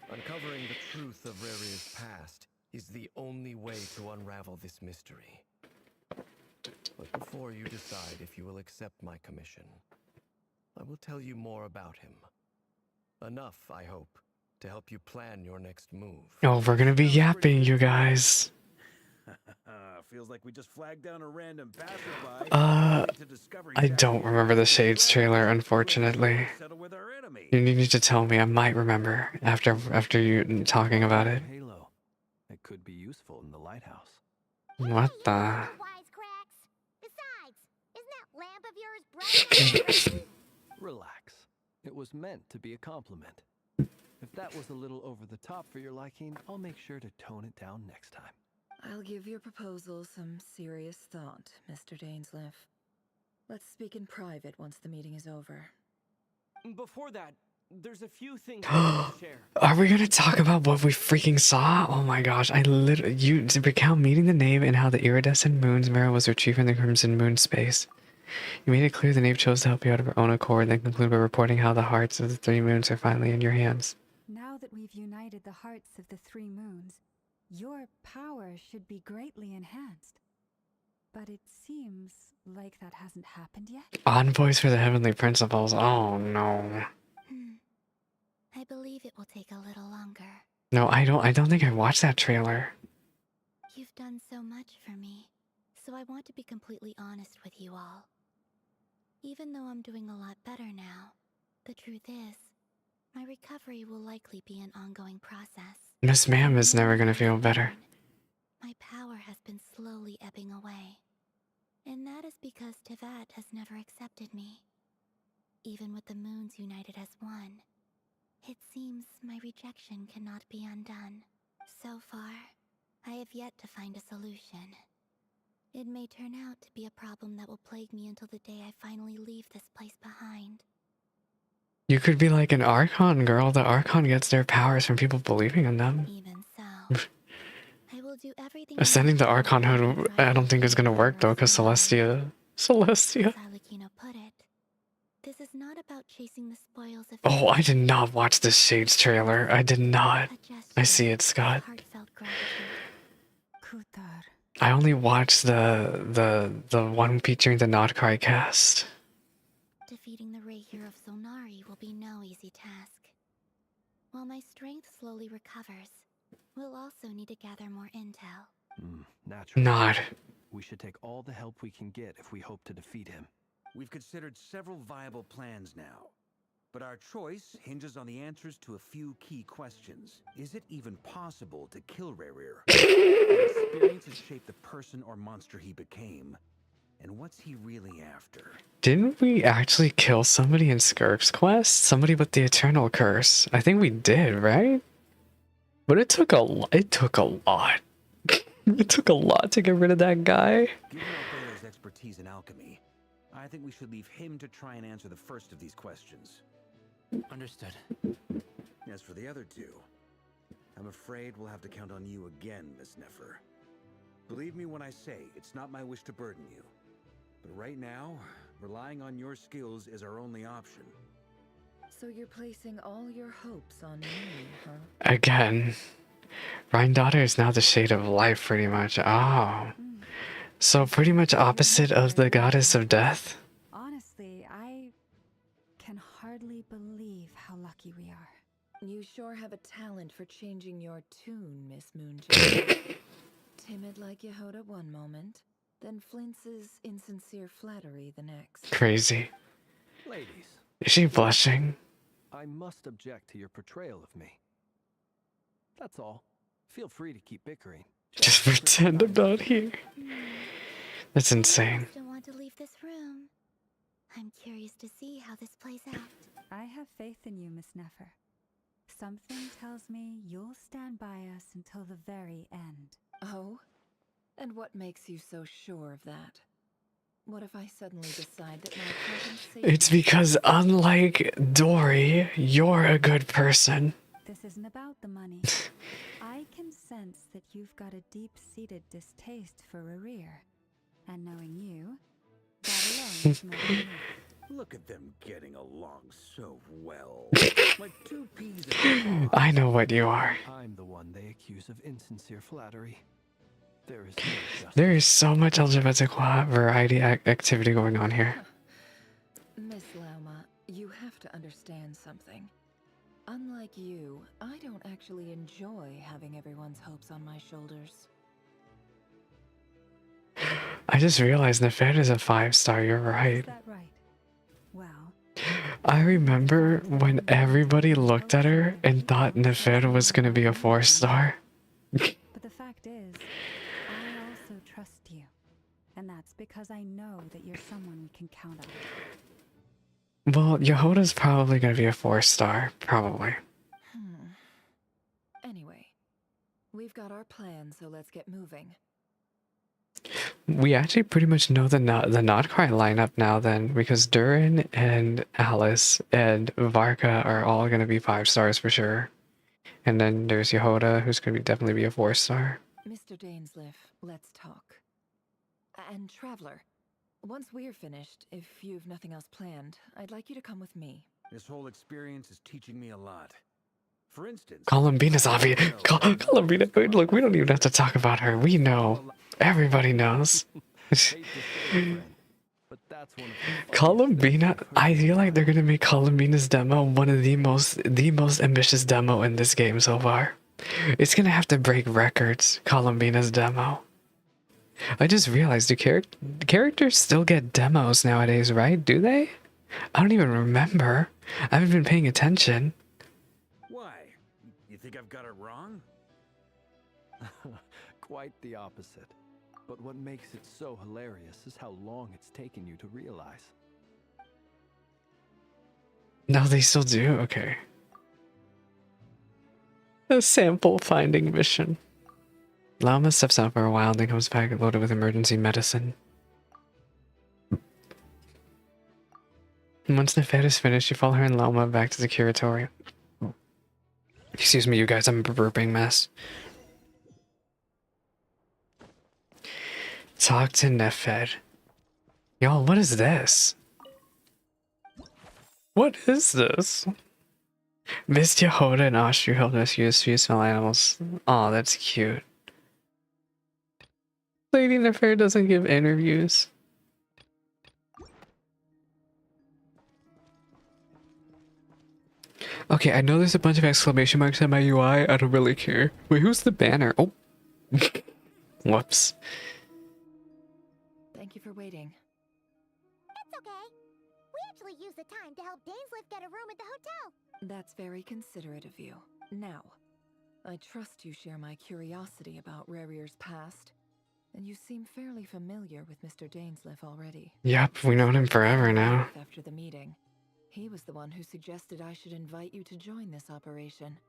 Uncovering the truth of Rerir's past is the only way to unravel this mystery. But before you decide if you will accept my commission, I will tell you more about him. Enough, I hope, to help you plan your next move. Oh, we're gonna be yapping, you guys. Feels like we just flagged down a random passerby. I don't remember the Shades trailer, unfortunately. You need to tell me. I might remember after you talking about it. Halo. It could be useful in the lighthouse. What the? Wisecracks. Besides, isn't that lamp of yours bright? Relax. It was meant to be a compliment. If that was a little over the top for your liking, I'll make sure to tone it down next time. I'll give your proposal some serious thought, Mr. Dainsleif. Let's speak in private once the meeting is over. Before that, there's a few things I want to share. Are we gonna talk about what we freaking saw? Oh my gosh, you recount meeting the Knave and how the iridescent moon's mirror was retrieved from the Crimson Moon space. You made it clear the Knave chose to help you out of her own accord, then conclude by reporting how the hearts of the three moons are finally in your hands. Now that we've united the hearts of the three moons, your power should be greatly enhanced. But it seems like that hasn't happened yet. Envoys for the Heavenly Principles. Oh no. I believe it will take a little longer. No, I don't think I watched that trailer. You've done so much for me, so I want to be completely honest with you all. Even though I'm doing a lot better now, the truth is, my recovery will likely be an ongoing process. Miss Ma'am is never gonna feel better. My power has been slowly ebbing away. And that is because Tevat has never accepted me. Even with the moons united as one, it seems my rejection cannot be undone. So far, I have yet to find a solution. It may turn out to be a problem that will plague me until the day I finally leave this place behind. You could be like an Archon girl. The Archon gets their powers from people believing in them. Even so, I will do everything. Ascending the Archon hood, I don't think is gonna work though, because Celestia. As Arlecchino put it, this is not about chasing the spoils of. Oh, I did not watch this Shades trailer. I did not. I see it, Scott. Kutar. I only watched the one featuring the Nod-Krai cast. Defeating the Rahier of Zonari will be no easy task. While my strength slowly recovers, we'll also need to gather more intel. Naturally. Nod. We should take all the help we can get if we hope to defeat him. We've considered several viable plans now, but our choice hinges on the answers to a few key questions. Is it even possible to kill Rerir? What experiences shaped the person or monster he became? And what's he really after? Didn't we actually kill somebody in Skirk's quest? Somebody with the Eternal Curse. I think we did, right? But it took a lot. It took a lot. It took a lot to get rid of that guy. Given Albedo's expertise in alchemy, I think we should leave him to try and answer the first of these questions. Understood. As for the other two, I'm afraid we'll have to count on you again, Miss Nefer. Believe me when I say it's not my wish to burden you. But right now, relying on your skills is our only option. So you're placing all your hopes on me, huh? Again, Rhine Daughter is now the shade of life, pretty much. Oh. So pretty much opposite of the goddess of death? Honestly, I can hardly believe how lucky we are. You sure have a talent for changing your tune, Miss Moonshine. Timid like Yehoda one moment, then flinches insincere flattery the next. Crazy. Ladies, Is she blushing? I must object to your portrayal of me. That's all. Feel free to keep bickering. Just pretend I'm not here. That's insane. I don't want to leave this room. I'm curious to see how this plays out. I have faith in you, Miss Nefer. Something tells me you'll stand by us until the very end. Oh? And what makes you so sure of that? What if I suddenly decide that my presence saves It's because unlike Dory, you're a good person. This isn't about the money. I can sense that you've got a deep-seated distaste for Rerir. And knowing you, that alone is more than enough. Look at them getting along so well. Like two peas in a pod. I know what you are. I'm the one they accuse of insincere flattery. There is no justice. There is so much LGBT variety activity going on here. Miss Lauma, you have to understand something. Unlike you, I don't actually enjoy having everyone's hopes on my shoulders. I just realized Nefed is a 5-star, you're Is right. that right? Well, I remember when everybody looked at her and thought Nefed was gonna be a 4-star. but the fact is, I also trust you. And that's because I know that you're someone we can count on. Well, Yehoda's probably gonna be a 4-star, probably. Anyway, we've got our plan, so let's get moving. We actually pretty much know the Nod-Krai lineup now then, because Durin and Alice and Varka are all gonna be 5-stars for sure. And then there's Yehoda, who's gonna definitely be a 4-star. Mr. Dainsliff, let's talk. And Traveler, once we're finished, if you've nothing else planned, I'd like you to come with me. This whole experience is teaching me a lot. For instance, Columbina's obvious. Columbina, look, we don't even have to talk about her. We know. Everybody knows. Hate to say it, friend, but that's one of the Columbina, I feel like they're gonna make Columbina's demo one of the most ambitious demo in this game so far. It's gonna have to break records, Columbina's demo. I just realized, do characters still get demos nowadays, right? Do they? I don't even remember. I haven't been paying attention. why? You think I've got it wrong? Quite the opposite. But what makes it so hilarious is how long it's taken you to realize. No, they still do? Okay. A sample finding mission. Lauma steps out for a while, then comes back loaded with emergency medicine. Once Nefed is finished, you follow her and Lauma back to the curatorium. Excuse me, you guys, I'm a burping mess. Talk to Nefed. Y'all, what is this? What is this? Miss Yehoda and Austria helped us use few small animals. Aw, that's cute. Lady Nefer doesn't give interviews. Okay, I know there's a bunch of exclamation marks on my UI. I don't really care. Wait, who's the banner? Oh. Whoops. Thank you for waiting. It's okay. We actually used the time to help Dainsliff get a room at the hotel. That's very considerate of you. Now, I trust you share my curiosity about Rerir's past, and you seem fairly familiar with Mr. Dainsliff already. Yep, we've known him forever now. After the meeting, he was the one who suggested I should invite you to join this operation.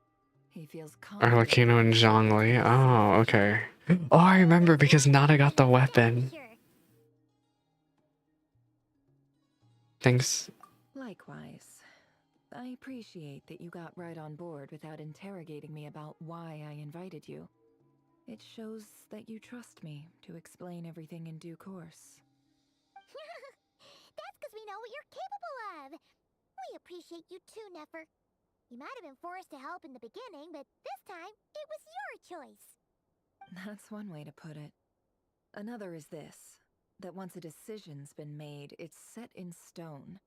He feels confident. Arlecchino and Zhongli. Oh, okay. Oh, I remember because Nada got the weapon. Sure. Thanks. Likewise. I appreciate that you got right on board without interrogating me about why I invited you. It shows that you trust me to explain everything in due course. That's because we know what you're capable of. We appreciate you too, Nefer. You might have been forced to help in the beginning, but this time, it was your choice. That's one way to put it. Another is this, that once a decision's been made, it's set in stone.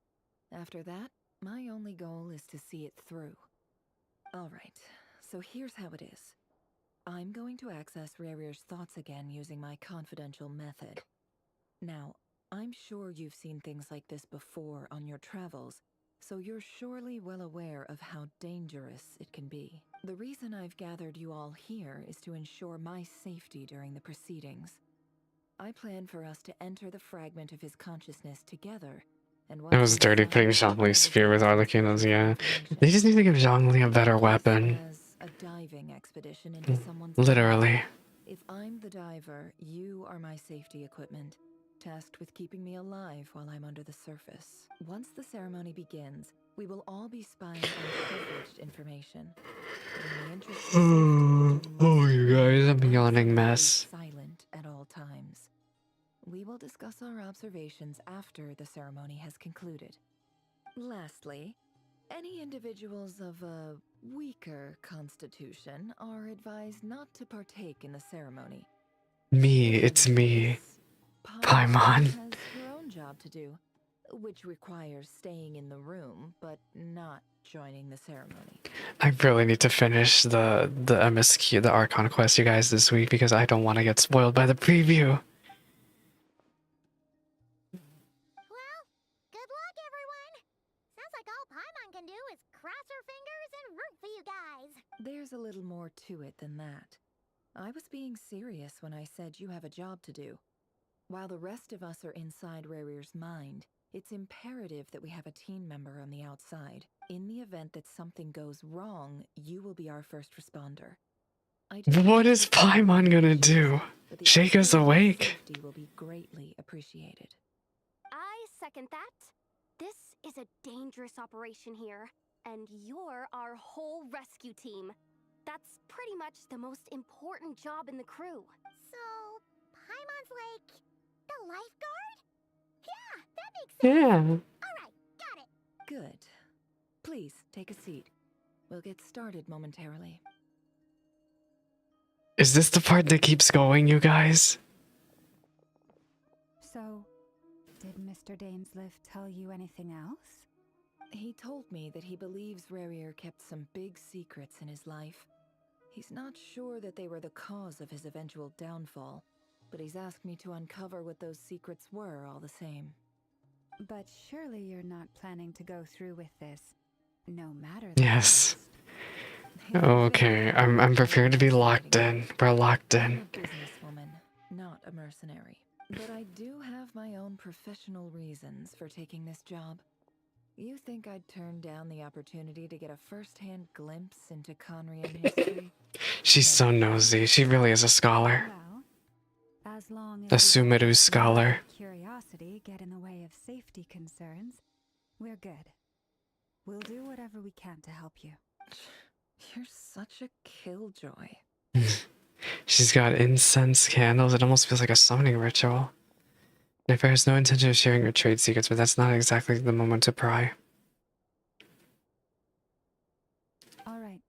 After that, my only goal is to see it through. Alright, so here's how it is. I'm going to access Rarir's thoughts again using my confidential method. Now, I'm sure you've seen things like this before on your travels, so you're surely well aware of how dangerous it can be. The reason I've gathered you all here is to ensure my safety during the proceedings. I plan for us to enter the fragment of his consciousness together, and It was dirty putting Zhongli's spear with Arlequino's, yeah. They just need to give Zhongli a better weapon. As a diving expedition into someone's Literally. life. If I'm the diver, you are my safety equipment, tasked with keeping me alive while I'm under the surface. Once the ceremony begins, we will all be spying on privileged information. In the interest of safety, Oh, you guys, I'm a yawning absolutely mess. silent at all times. We will discuss our observations after the ceremony has concluded. Lastly, any individuals of a weaker constitution are advised not to partake in the ceremony. Me, it's me. Paimon. Has her own job to do, which requires staying in the room, but not joining the ceremony. I really need to finish the MSQ, the Archon quest, you guys, this week because I don't want to get spoiled by the preview. Well, good luck, everyone. Sounds like all Paimon can do is cross her fingers and root for you guys. There's a little more to it than that. I was being serious when I said you have a job to do. While the rest of us are inside Rarir's mind, it's imperative that we have a team member on the outside. In the event that something goes wrong, you will be our first responder. What is Paimon gonna do? Shake us awake? Safety will be greatly appreciated. I second that. This is a dangerous operation here, and you're our whole rescue team. That's pretty much the most important job in the crew. So, Paimon's like the lifeguard? Yeah, that makes sense. Yeah. Alright, got it. Good. Please, take a seat. We'll get started momentarily. Is this the part that keeps going, you guys? So, did Mr. Dainsliff tell you anything else? He told me that he believes Rarir kept some big secrets in his life. He's not sure that they were the cause of his eventual downfall, but he's asked me to uncover what those secrets were all the same. But surely you're not planning to go through with this, no matter the Yes. cost. Okay, I'm prepared to be locked in. We're locked I'm in. a businesswoman, not a mercenary. But I do have my own professional reasons for taking this job. You think I'd turn down the opportunity to get a first-hand glimpse into Conrian history? She's so nosy. She really is a scholar. Well, as long A as you don't Sumeru let scholar. curiosity get in the way of safety concerns, we're good. We'll do whatever we can to help you. You're such a killjoy. She's got incense, candles. It almost feels like a summoning ritual. Nefer has no intention of sharing her trade secrets, but that's not exactly the moment to pry. All right,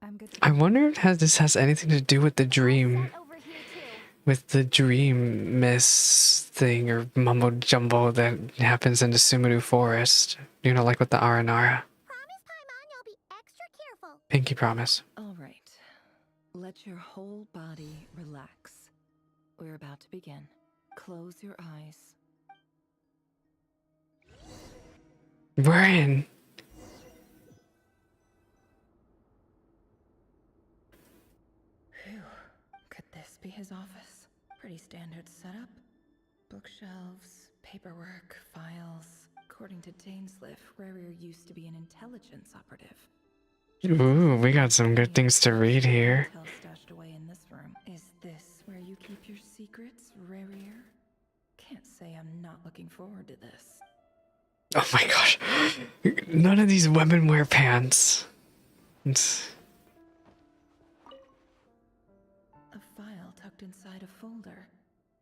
I'm good. I wonder if this has anything to do with the dream. Over here too. With the dream miss thing or mumbo jumbo that happens in the Sumeru forest. You know, like with the Aranara. Promise, Paimon, you'll be extra careful. Pinky promise. All right. Let your whole body relax. We're about to begin. Close your eyes. We're in. Phew. Could this be his office? Pretty standard setup. Bookshelves, paperwork, files. According to Dainsliff, Rarir used to be an intelligence operative. Ooh, we got some good things to read here. Intel stashed away in this room. Is this where you keep your secrets, Rarir? Can't say I'm not looking forward to this. Oh my gosh. None of these women wear pants. It's... A file tucked inside a folder.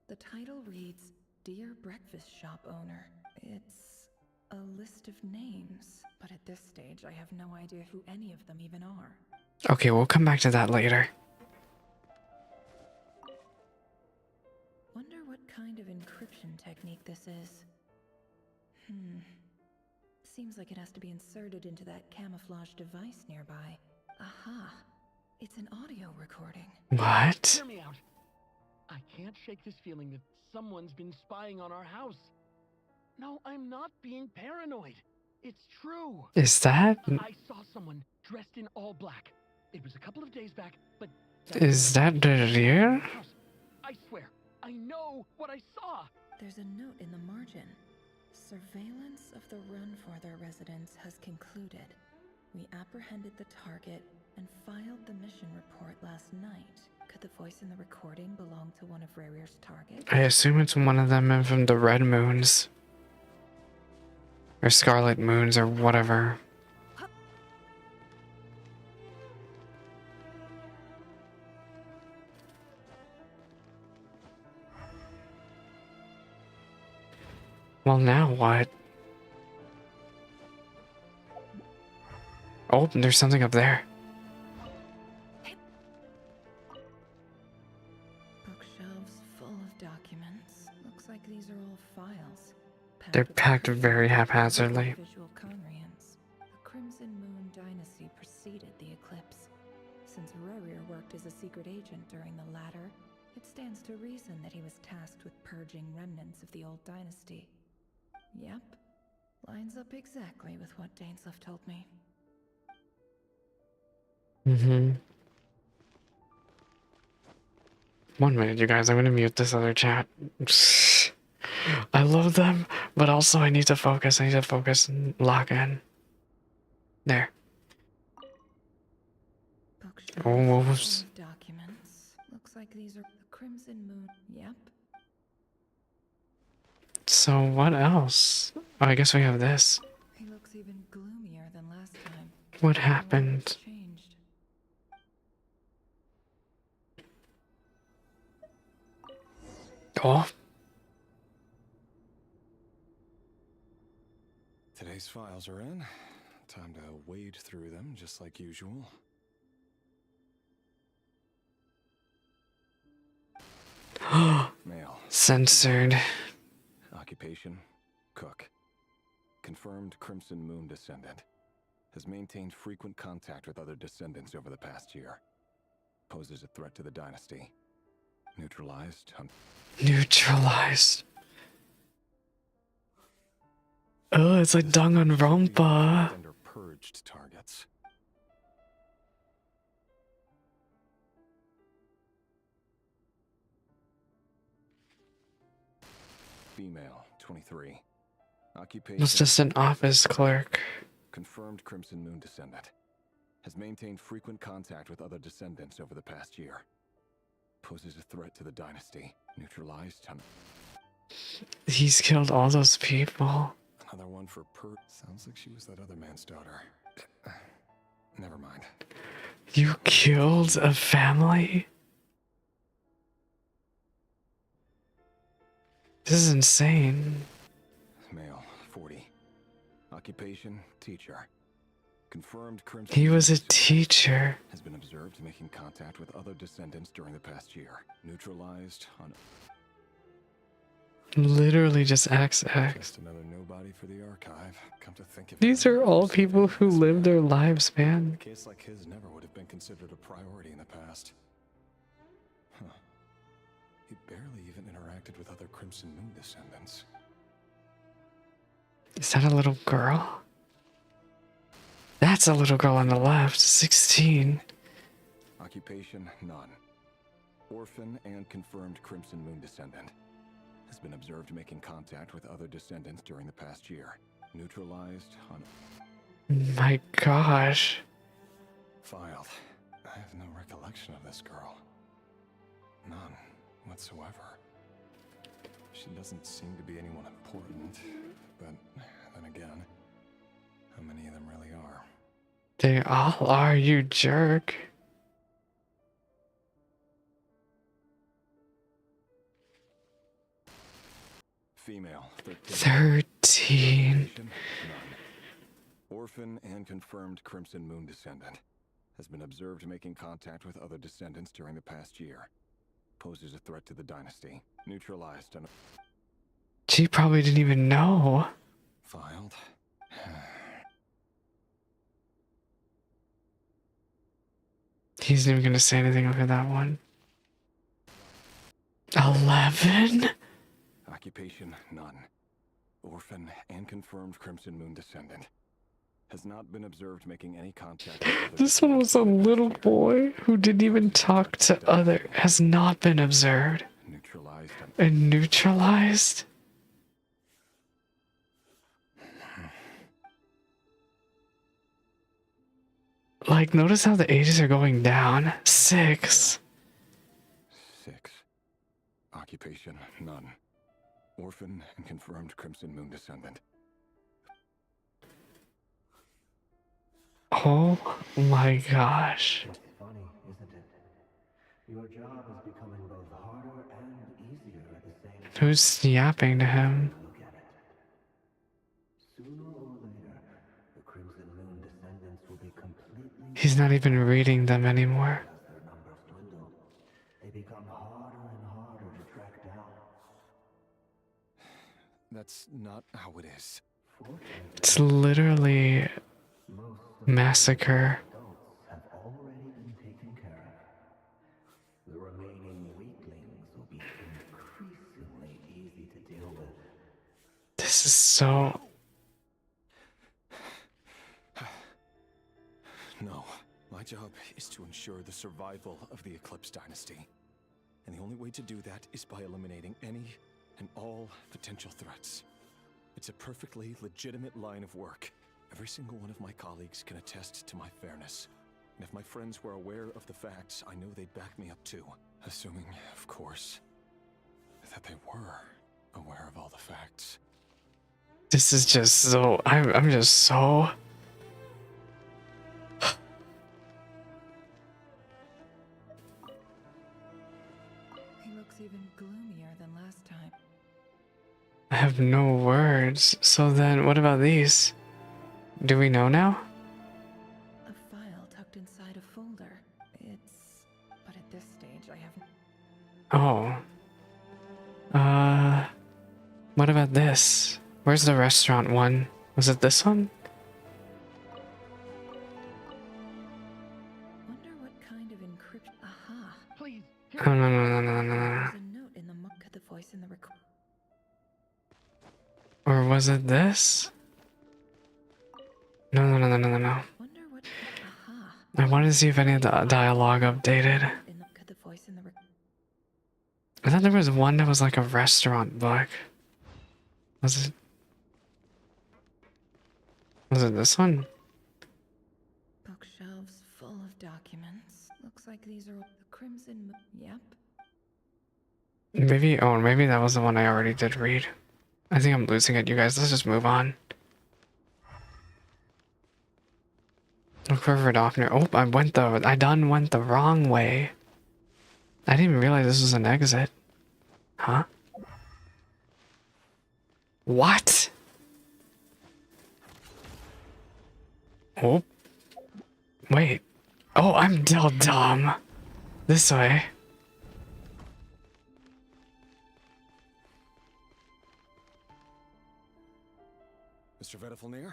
The title reads, Dear Breakfast Shop Owner. It's A list of names, but at this stage I have no idea who any of them even are. Okay, we'll come back to that later. Wonder what kind of encryption technique this is. Seems like it has to be inserted into that camouflage device nearby. Aha! It's an audio recording. What? Hear me out. I can't shake this feeling that someone's been spying on our house. No, I'm not being paranoid. It's true. Is that? I saw someone dressed in all black. It was a couple of days back, but... Is that the rear? I swear, I know what I saw. There's a note in the margin. Surveillance of the run for their residence has concluded. We apprehended the target and filed the mission report last night. Could the voice in the recording belong to one of Rarir's targets? I assume it's one of them from the Red Moons. Or Scarlet Moons or whatever. Well, now what? Oh, there's something up there. Bookshelves full of documents. Looks like these are all files. They're packed very haphazardly. Visual Conrians. The Crimson Moon Dynasty preceded the eclipse. Since Rarir worked as a secret agent during the latter, it stands to reason that he was tasked with purging remnants of the old dynasty. Yep. Lines up exactly with what Dainsleif told me. Mm-hmm. 1 minute, you guys. I'm gonna mute this other chat. I love them, but also I need to focus. I need to focus and lock in. There. Bookshelves full of documents. Looks like these are the Crimson Moon. Yep. So what else? Oh, I guess we have this. He looks even gloomier than last time. What happened? Changed. Oh. Today's files are in. Time to wade through them just like usual. Mail. Censored. Occupation, cook. Confirmed Crimson Moon descendant. Has maintained frequent contact with other descendants over the past year. Poses a threat to the dynasty. Neutralized. Neutralized. Oh, it's like Danganronpa. Under purged targets. Female, 23. Occupation. It's just an office clerk. Confirmed Crimson Moon descendant. Has maintained frequent contact with other descendants over the past year. Poses a threat to the dynasty. Neutralized. He's killed all those people. Another one for Sounds like she was that other man's daughter. Never mind. You killed a family? This is insane. Male, 40. Occupation, teacher. Confirmed Crimson. He was a teacher. Has been observed making contact with other descendants during the past year. Neutralized on. Literally just XX. Just another nobody for the archive. Come to think of it. These are all people who live their lives, man. A case like his never would have been considered a priority in the past. Huh. He barely even interacted with other Crimson Moon descendants. Is that a little girl? That's a little girl on the left, 16. Occupation, none. Orphan and confirmed Crimson Moon descendant. Has been observed making contact with other descendants during the past year. Neutralized on. My gosh. Filed. I have no recollection of this girl. None whatsoever. She doesn't seem to be anyone important, but then again, how many of them really are? They all are, you jerk. Female, 13. None. Orphan and confirmed Crimson Moon descendant. Has been observed making contact with other descendants during the past year. Poses a threat to the dynasty. Neutralized and She probably didn't even know. filed. He's not even gonna say anything over that one. 11? Occupation, none. Orphan and confirmed Crimson Moon descendant. Has not been observed making any contact with other This one was a little boy who didn't even talk to other. Has not been observed. neutralized And neutralized? Like, notice how the ages are going down. 6. 6. Occupation, none. Orphan and confirmed Crimson Moon descendant. Oh my gosh. It's funny, isn't it? Your job is becoming both harder and easier at the same time. Who's yapping to him? Look at it. Sooner or later, the Crimson Moon descendants will be completely... He's not even reading them anymore. As their numbers dwindle, they become harder and harder to track down. That's not how it is. It's literally massacre. Adults have already been taken care of. The remaining weaklings will be increasingly easy to deal with. This is so... No. My job is to ensure the survival of the Eclipse Dynasty. And the only way to do that is by eliminating any and all potential threats. It's a perfectly legitimate line of work. Every single one of my colleagues can attest to my fairness. And if my friends were aware of the facts, I know they'd back me up too. Assuming, of course, that they were aware of all the facts. This is just so... I'm just so... He looks even gloomier than last time. I have no words. So then, what about these? Do we know now? A file tucked inside a folder. It's... but at this stage I haven't... Oh. What about this? Where's the restaurant one? Was it this one? Wonder what kind of encryption... Aha! Please. Oh, no, no, no, no, no, no. There's a note in the muck of the voice in the record. Or was it this? No, no, no, no, no, no, no. Wonder what... Aha! I wanted to see if any of the dialogue updated. In the muck of the voice in the record. I thought there was one that was like a restaurant book. Was it? Was it this one? Bookshelves full of documents. Looks like these are the Crimson... Yep. Maybe, oh, maybe that was the one I already did read. I think I'm losing it, you guys. Let's just move on. Look for Verdofner. Oh, I done went the wrong way. I didn't even realize this was an exit. Huh? What? Oh. Wait. Oh, I'm still dumb. This way. Mr. Vedifalnir?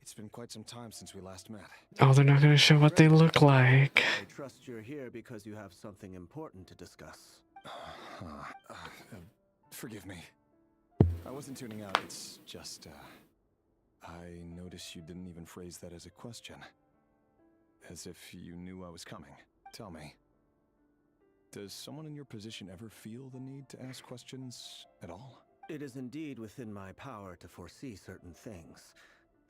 It's been quite some time since we last met. Oh, they're not gonna show what they look like. I trust you're here because you have something important to discuss. Forgive me. I wasn't tuning out, it's just, I noticed you didn't even phrase that as a question. As if you knew I was coming. Tell me, does someone in your position ever feel the need to ask questions at all? It is indeed within my power to foresee certain things.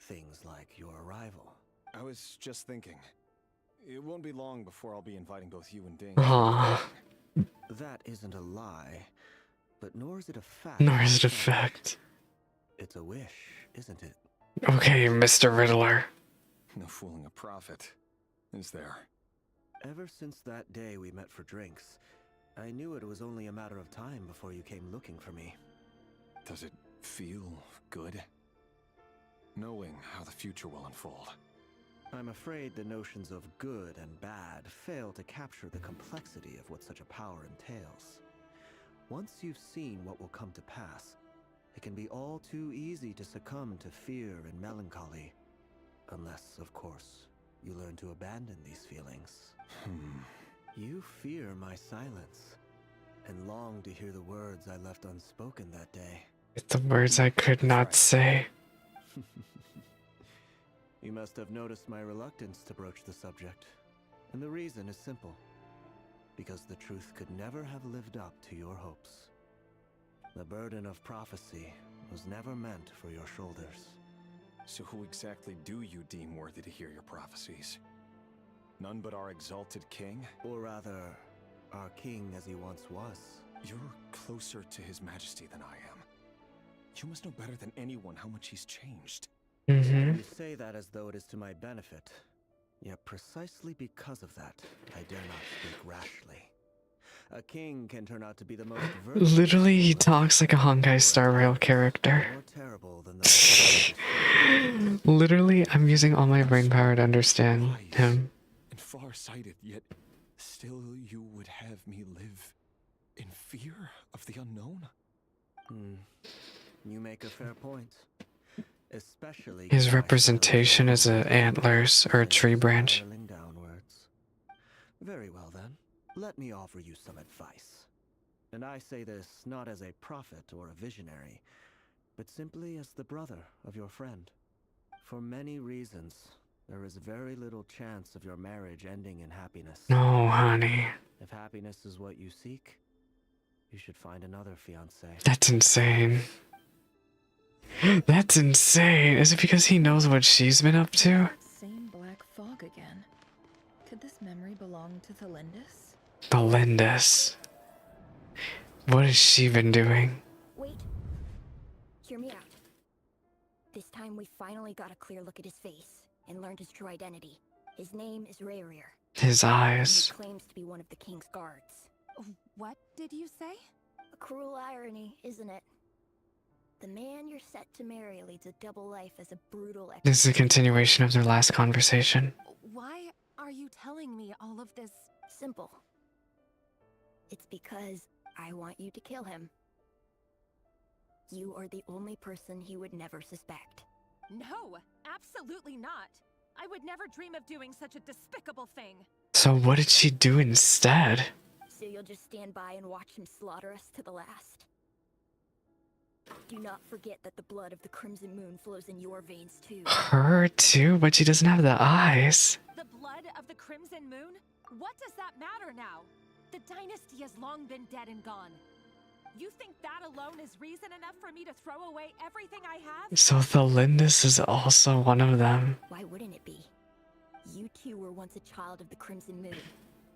Things like your arrival. I was just thinking. It won't be long before I'll be inviting both you and Ding. Aww. That isn't a lie, but nor is it a fact. Nor is it a fact. It's a wish, isn't it? Okay, Mr. Riddler. No fooling a prophet, is there? Ever since that day we met for drinks, I knew it was only a matter of time before you came looking for me. Does it feel good? Knowing how the future will unfold. I'm afraid the notions of good and bad fail to capture the complexity of what such a power entails. Once you've seen what will come to pass, it can be all too easy to succumb to fear and melancholy. Unless, of course, you learn to abandon these feelings. You fear my silence, and long to hear the words I left unspoken that day. It's the words I could not say. You must have noticed my reluctance to broach the subject. And the reason is simple. Because the truth could never have lived up to your hopes. The burden of prophecy was never meant for your shoulders. So who exactly do you deem worthy to hear your prophecies? None but our exalted king? Or rather, our king as he once was. You're closer to his majesty than I am. You must know better than anyone how much he's changed. You say that as though it is to my benefit. Yet precisely because of that, I dare not speak rashly. A king can turn out to be the most Literally, he talks like a Honkai Star Rail character. more terrible than the Literally, I'm using all my brain power to understand him. And far-sighted, yet still you would have me live in fear of the unknown? You make a fair point. Especially His representation as a antlers or a tree branch. downwards. Very well then. Let me offer you some advice. And I say this not as a prophet or a visionary, but simply as the brother of your friend. For many reasons, there is very little chance of your marriage ending in happiness. No, honey. If happiness is what you seek, you should find another fiancé. That's insane. That's insane. Is it because he knows what she's been up to? Same black fog again. Could this memory belong to Thelindis? Belindis. What has she been doing? Wait. Hear me out. This time we finally got a clear look at his face and learned his true identity. His name is Rayrir. His eyes. He claims to be one of the king's guards. What did you say? A cruel irony, isn't it? The man you're set to marry leads a double life as a brutal This is a continuation of their last conversation. Why are you telling me all of this? Simple. It's because I want you to kill him. You are the only person he would never suspect. No, absolutely not. I would never dream of doing such a despicable thing. So what did she do instead? So you'll just stand by and watch him slaughter us to the last? Do not forget that the blood of the Crimson Moon flows in your veins too. Her too, but she doesn't have the eyes. The blood of the Crimson Moon? What does that matter now? The dynasty has long been dead and gone. You think that alone is reason enough for me to throw away everything I have? So Thelindis is also one of them. Why wouldn't it be? You two were once a child of the Crimson Moon,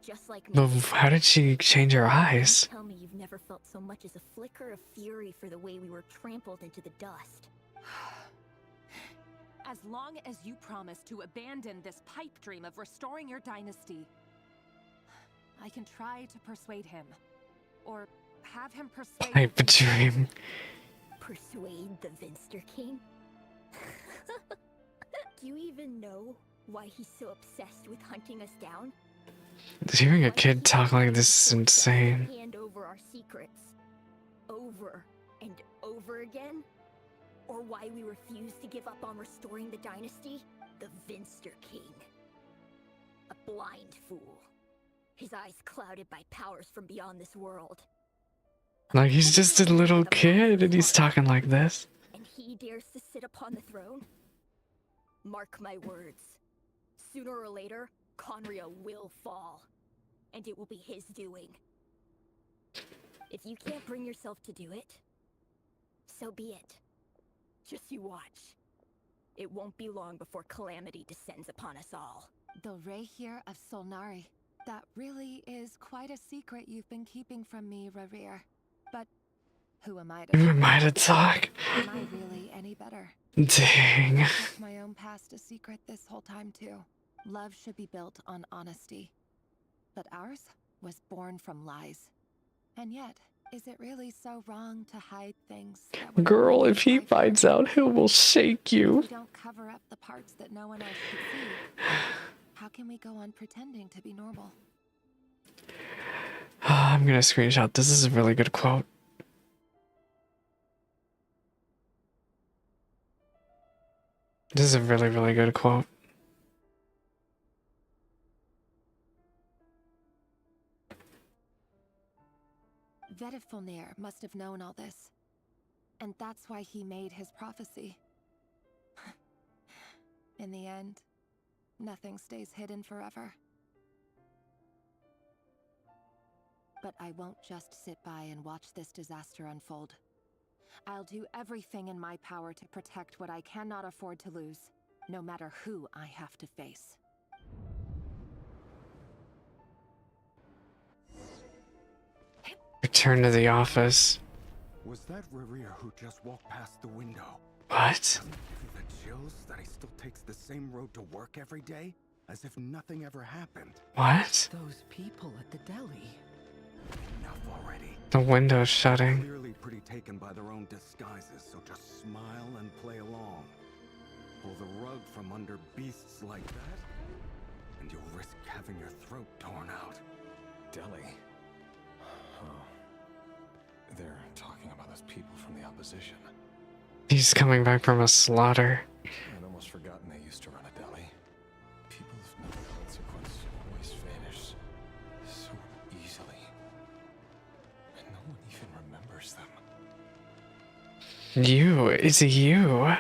just like me. But how did she change her eyes? Tell me you've never felt so much as a flicker of fury for the way we were trampled into the dust. As long as you promise to abandon this pipe dream of restoring your dynasty, I can try to persuade him. Or have him persuade... Pipe dream. Persuade the Vinster King? Do you even know why he's so obsessed with hunting us down? Hearing a kid talk like this is insane. Hand over our secrets over and over again? Or why we refuse to give up on restoring the dynasty? The Vinster King. A blind fool. His eyes clouded by powers from beyond this world. Like, he's just a little kid and he's talking like this. And he dares to sit upon the throne? Mark my words. Sooner or later, Conria will fall. And it will be his doing. If you can't bring yourself to do it, so be it. Just you watch. It won't be long before calamity descends upon us all. The Rayrir of Solnari. That really is quite a secret you've been keeping from me, Rayrir. But who am I to Who am I to talk? Am I really any better? Dang. I kept my own past a secret this whole time too. Love should be built on honesty. But ours was born from lies. And yet, Is it really so wrong to hide things that would Girl, only if he apply for finds you? out, he will shake you. We don't cover up the parts that no one else could see. How can we go on pretending to be normal? I'm gonna screenshot. This is a really good quote. This is a really, really good quote. Vedifulnir must have known all this. And that's why he made his prophecy. In the end, nothing stays hidden forever. But I won't just sit by and watch this disaster unfold. I'll do everything in my power to protect what I cannot afford to lose, no matter who I have to face. Return to the office. Was that Rerir who just walked past the window? What? Doesn't it give you the chills that he still takes the same road to work every day? As if nothing ever happened. What? Those people at the deli. Enough already. The window's shutting. Clearly pretty taken by their own disguises, so just smile and play along. Pull the rug from under beasts like that, and you'll risk having your throat torn out. Deli? Oh. They're talking about those people from the opposition. He's coming back from a slaughter. I'd almost forgotten they used to run a deli. People of no consequence always vanish so easily. And no one even remembers them. You. It's you.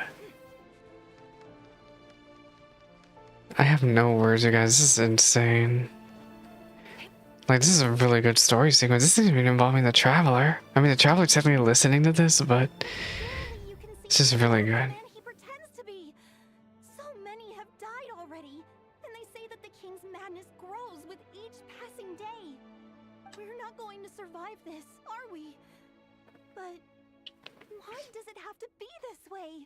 I have no words, you guys. This is insane. Like, this is a really good story sequence. This isn't even involving the Traveler. I mean, the Traveler's definitely listening to this, but it's just really good. He pretends to be. So many have died already, and they say that the king's madness grows with each passing day. We're not going to survive this, are we? But why does it have to be this way?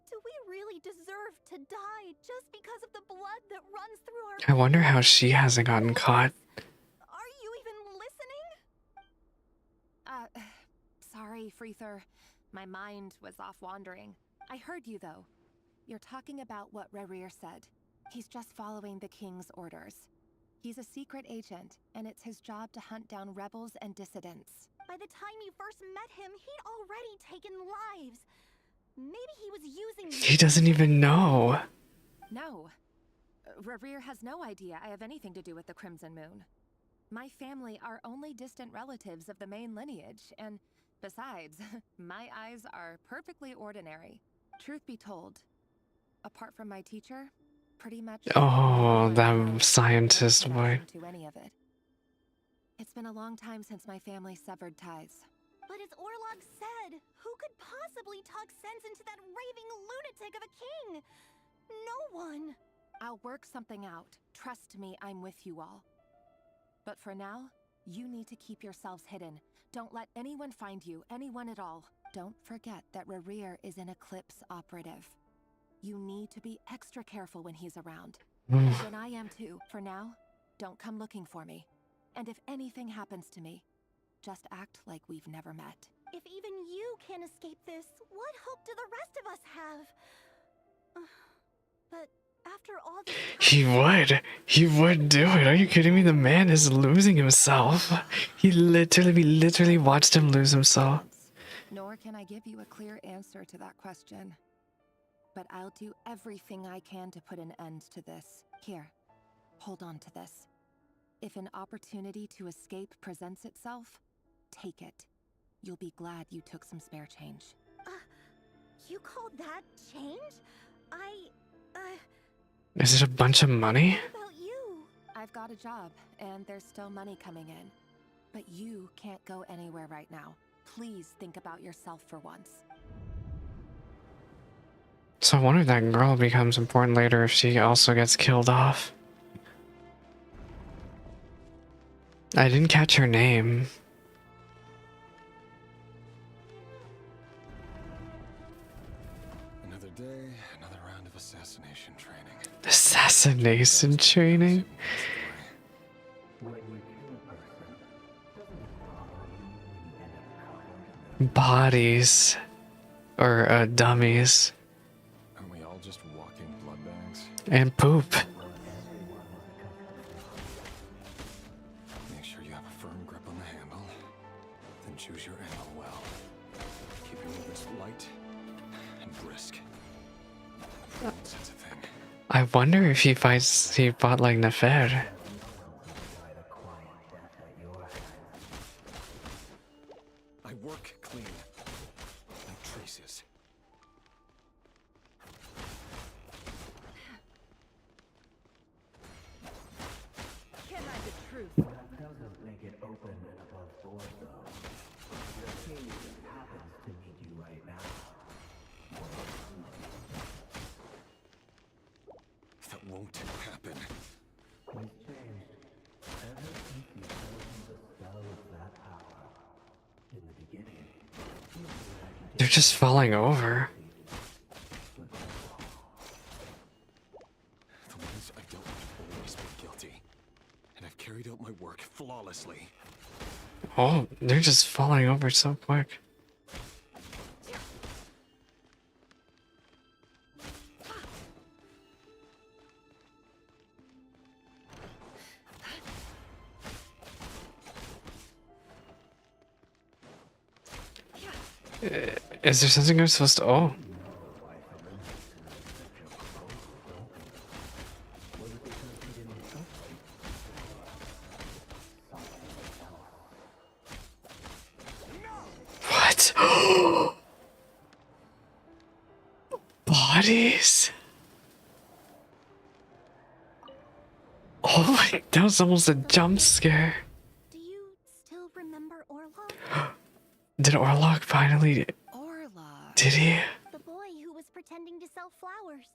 Do we really deserve to die just because of the blood that runs through our I wonder how she hasn't gotten caught. Are you even listening? Sorry, Freether. My mind was off wandering. I heard you, though. You're talking about what Rerir said. He's just following the king's orders. He's a secret agent, and it's his job to hunt down rebels and dissidents. By the time you first met him, he'd already taken lives. Maybe he was using you. He doesn't even know. No. Rerir has no idea I have anything to do with the Crimson Moon. My family are only distant relatives of the main lineage, and besides, my eyes are perfectly ordinary. Truth be told, apart from my teacher, pretty much... Oh, that scientist boy. ...to any of it. It's been a long time since my family severed ties. But as Orlog said, who could possibly talk sense into that raving lunatic of a king? No one. I'll work something out. Trust me, I'm with you all. But for now, you need to keep yourselves hidden. Don't let anyone find you, anyone at all. Don't forget that Rerir is an Eclipse operative. You need to be extra careful when he's around. And I am too. For now, don't come looking for me. And if anything happens to me, just act like we've never met. If even you can't escape this, what hope do the rest of us have? But after all this time... He would do it. Are you kidding me? The man is losing himself. We literally watched him lose himself. Nor can I give you a clear answer to that question. But I'll do everything I can to put an end to this. Here, hold on to this. If an opportunity to escape presents itself, take it. You'll be glad you took some spare change. You call that change? Is it a bunch of money? What about you? I've got a job, and there's still money coming in. But you can't go anywhere right now. Please think about yourself for once. So I wonder if that girl becomes important later if she also gets killed off. I didn't catch her name. Another day, another round of assassination training. Assassination training? When you kill a person, doesn't it follow you bodies or dummies Are we all just walking blood bags? and poop. Make sure you have a firm grip on the handle. Then choose your ammo well. Keep your movements light and brisk. That's a thing. I wonder if he fought like Nefer. I work clean. No traces. Can't hide the truth. That doesn't make it open and above board, though. Your king happens to need you right now. That won't happen. He's changed. Ever since you showed him the spell of that power. In the beginning, he knew that you They're just falling over. The ones I dealt with have always been guilty. And I've carried out my work flawlessly. Oh, they're just falling over so quick. Is there something I'm supposed to? Oh. What? Bodies? Oh my, that was almost a jump scare. Do you still remember Orlok? Did Orlok finally? Orlok. Did he? The boy who was pretending to sell flowers.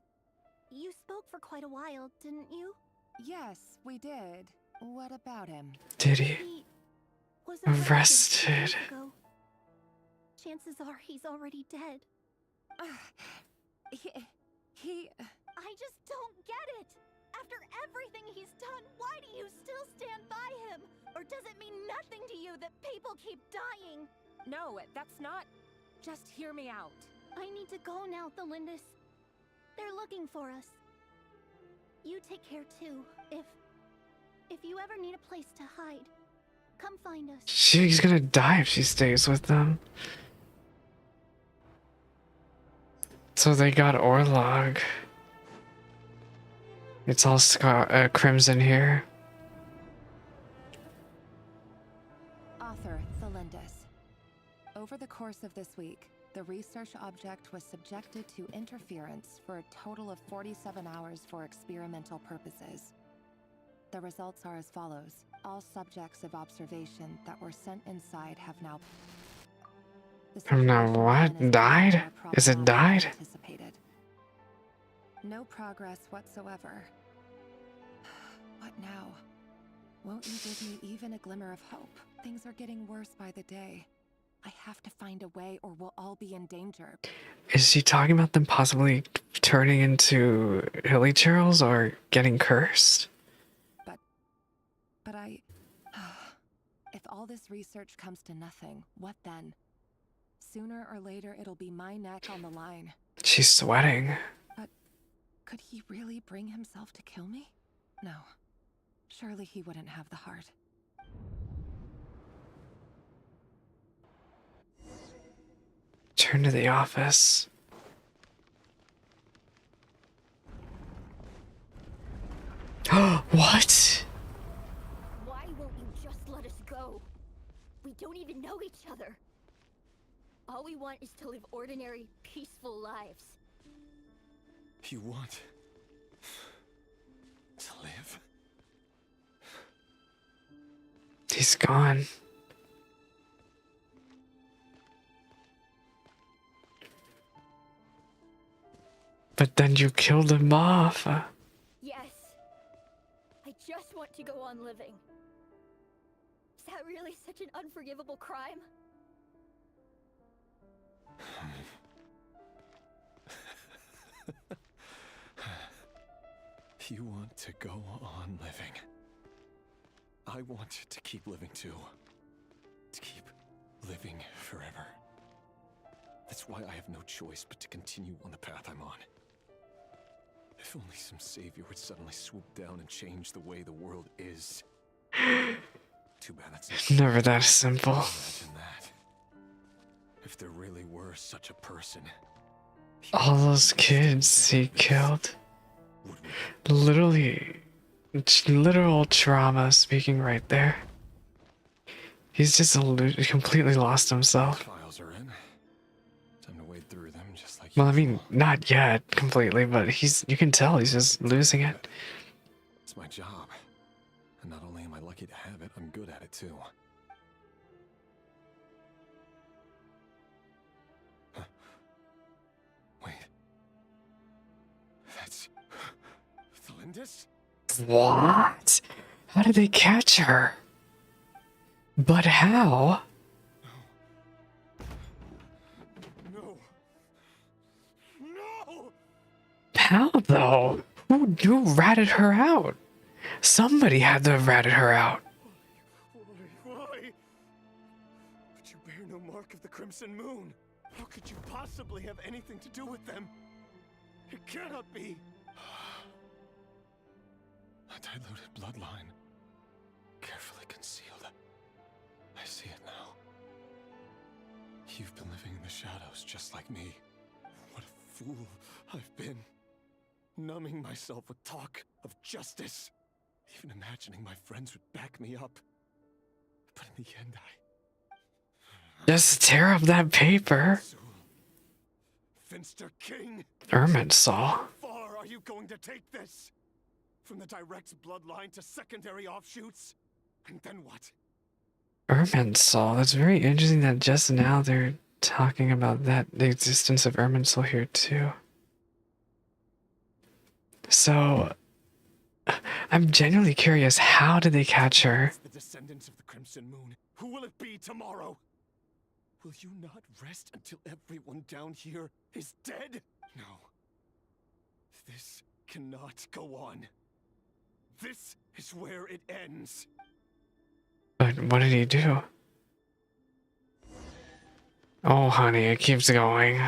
You spoke for quite a while, didn't you? Yes, we did. What about him? Did he? He was Arrested. 2 years ago. Chances are he's already dead. He... I just don't get it. After everything he's done, why do you still stand by him? Or does it mean nothing to you that people keep dying? No, that's not... Just hear me out. I need to go now, Thelindis. They're looking for us. You take care too. If you ever need a place to hide, come find us. She's gonna die if she stays with them. So they got Orlog. It's all crimson here. Author Thelindis. Over the course of this week, the research object was subjected to interference for a total of 47 hours for experimental purposes. The results are as follows. All subjects of observation that were sent inside have now... Now what? Died? Is it died? Anticipated. No progress whatsoever. What now? Won't you give me even a glimmer of hope? Things are getting worse by the day. I have to find a way or we'll all be in danger. Is she talking about them possibly turning into hilly churls or getting cursed? But I... If all this research comes to nothing, what then? Sooner or later, it'll be my neck on the line. She's sweating. But could he really bring himself to kill me? No. Surely he wouldn't have the heart. Turn to the office. What? Why won't you just let us go? We don't even know each other. All we want is to live ordinary, peaceful lives. You want to live? He's gone. But then you killed him off. Yes. I just want to go on living. Is that really such an unforgivable crime? You want to go on living. I want to keep living too. To keep living forever. That's why I have no choice but to continue on the path I'm on. If only some savior would suddenly swoop down and change the way the world is. Too bad that's Never that simple. Imagine that. If there really were such a person. All those kids he killed. Literally, literal trauma speaking right there. He's just completely lost himself. Files are in. Time to wade through them just like Well, I mean, not yet completely, but you can tell he's just losing it. It's my job. And not only am I lucky to have it, I'm good at it too. Huh. Wait. That's Thalindis? What? How did they catch her? But how? No. No. How though? Who ratted her out? Somebody had to have ratted her out. Why? But you bear no mark of the Crimson Moon. How could you possibly have anything to do with them? It cannot be. A diluted bloodline. Carefully concealed. I see it now. You've been living in the shadows just like me. What a fool I've been. Numbing myself with talk of justice. Even imagining my friends would back me up. But in the end, Just tear up that paper. Finster King. Ermin saw. How far are you going to take this? From the direct bloodline to secondary offshoots? And then what? Ermin saw. That's very interesting that just now they're talking about that, the existence of Ermin Soul here too. So, I'm genuinely curious, how did they catch her? The descendants of the Crimson Moon. Who will it be tomorrow? Will you not rest until everyone down here is dead? No. This cannot go on. This is where it ends. But what did he do? Oh, honey, it keeps going.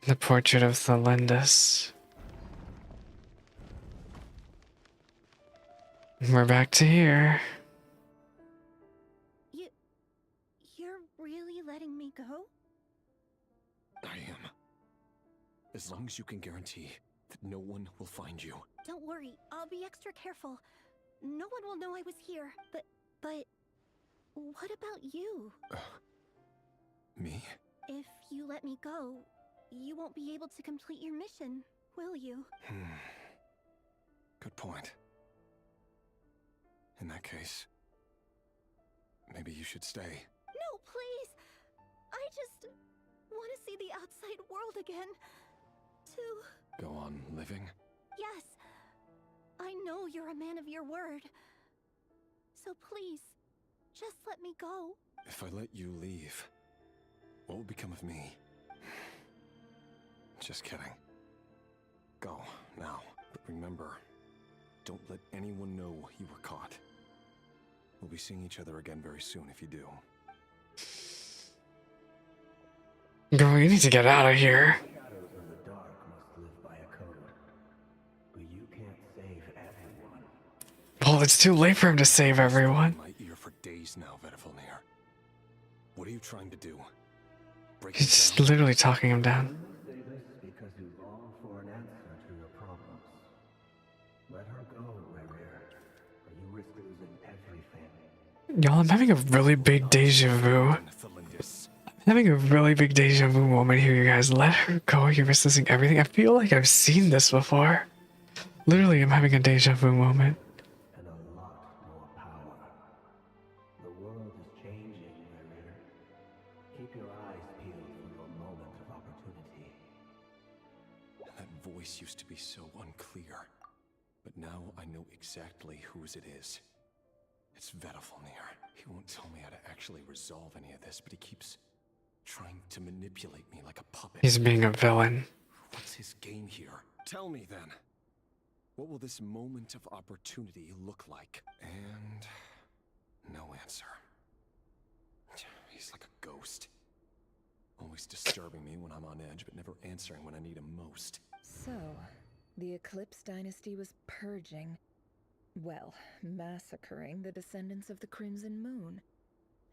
The portrait of Thalindis. We're back to here. You're really letting me go? I am. As long as you can guarantee that no one will find you. Don't worry, I'll be extra careful. No one will know I was here, but what about you? Me? If you let me go, you won't be able to complete your mission, will you? Good point. In that case, maybe you should stay. No, please! I just want to see the outside world again. To... Go on living? Yes. I know you're a man of your word. So please, just let me go. If I let you leave, what will become of me? Just kidding. Go, now. But remember, don't let anyone know you were caught. We'll be seeing each other again very soon if you do. Girl, you need to get out of here. Shadows in the dark must live by a code. But you can't save everyone. Well, it's too late for him to save everyone. My ear for days now, Vedafilnir. What are you trying to do? He's just literally talking him down. Say this because you long for an answer to your problems. Let her go, Rere, or you risk losing everything. Y'all, I'm having a really big deja vu. Having a really big deja vu moment here, you guys. Let her go, you're losing everything. I feel like I've seen this before. Literally, I'm having a deja vu moment. And a lot more power. The world is changing, Rere. Keep your eyes peeled for your moment of opportunity. That voice used to be so unclear. But now I know exactly whose it is. It's Vedafilnir. He won't tell me how to actually resolve any of this, but he keeps trying to manipulate me like a puppet. He's being a villain. What's his game here? Tell me then. What will this moment of opportunity look like? And No answer. He's like a ghost. Always disturbing me when I'm on edge, but never answering when I need him most. So, the Eclipse Dynasty was purging, well, massacring the descendants of the Crimson Moon.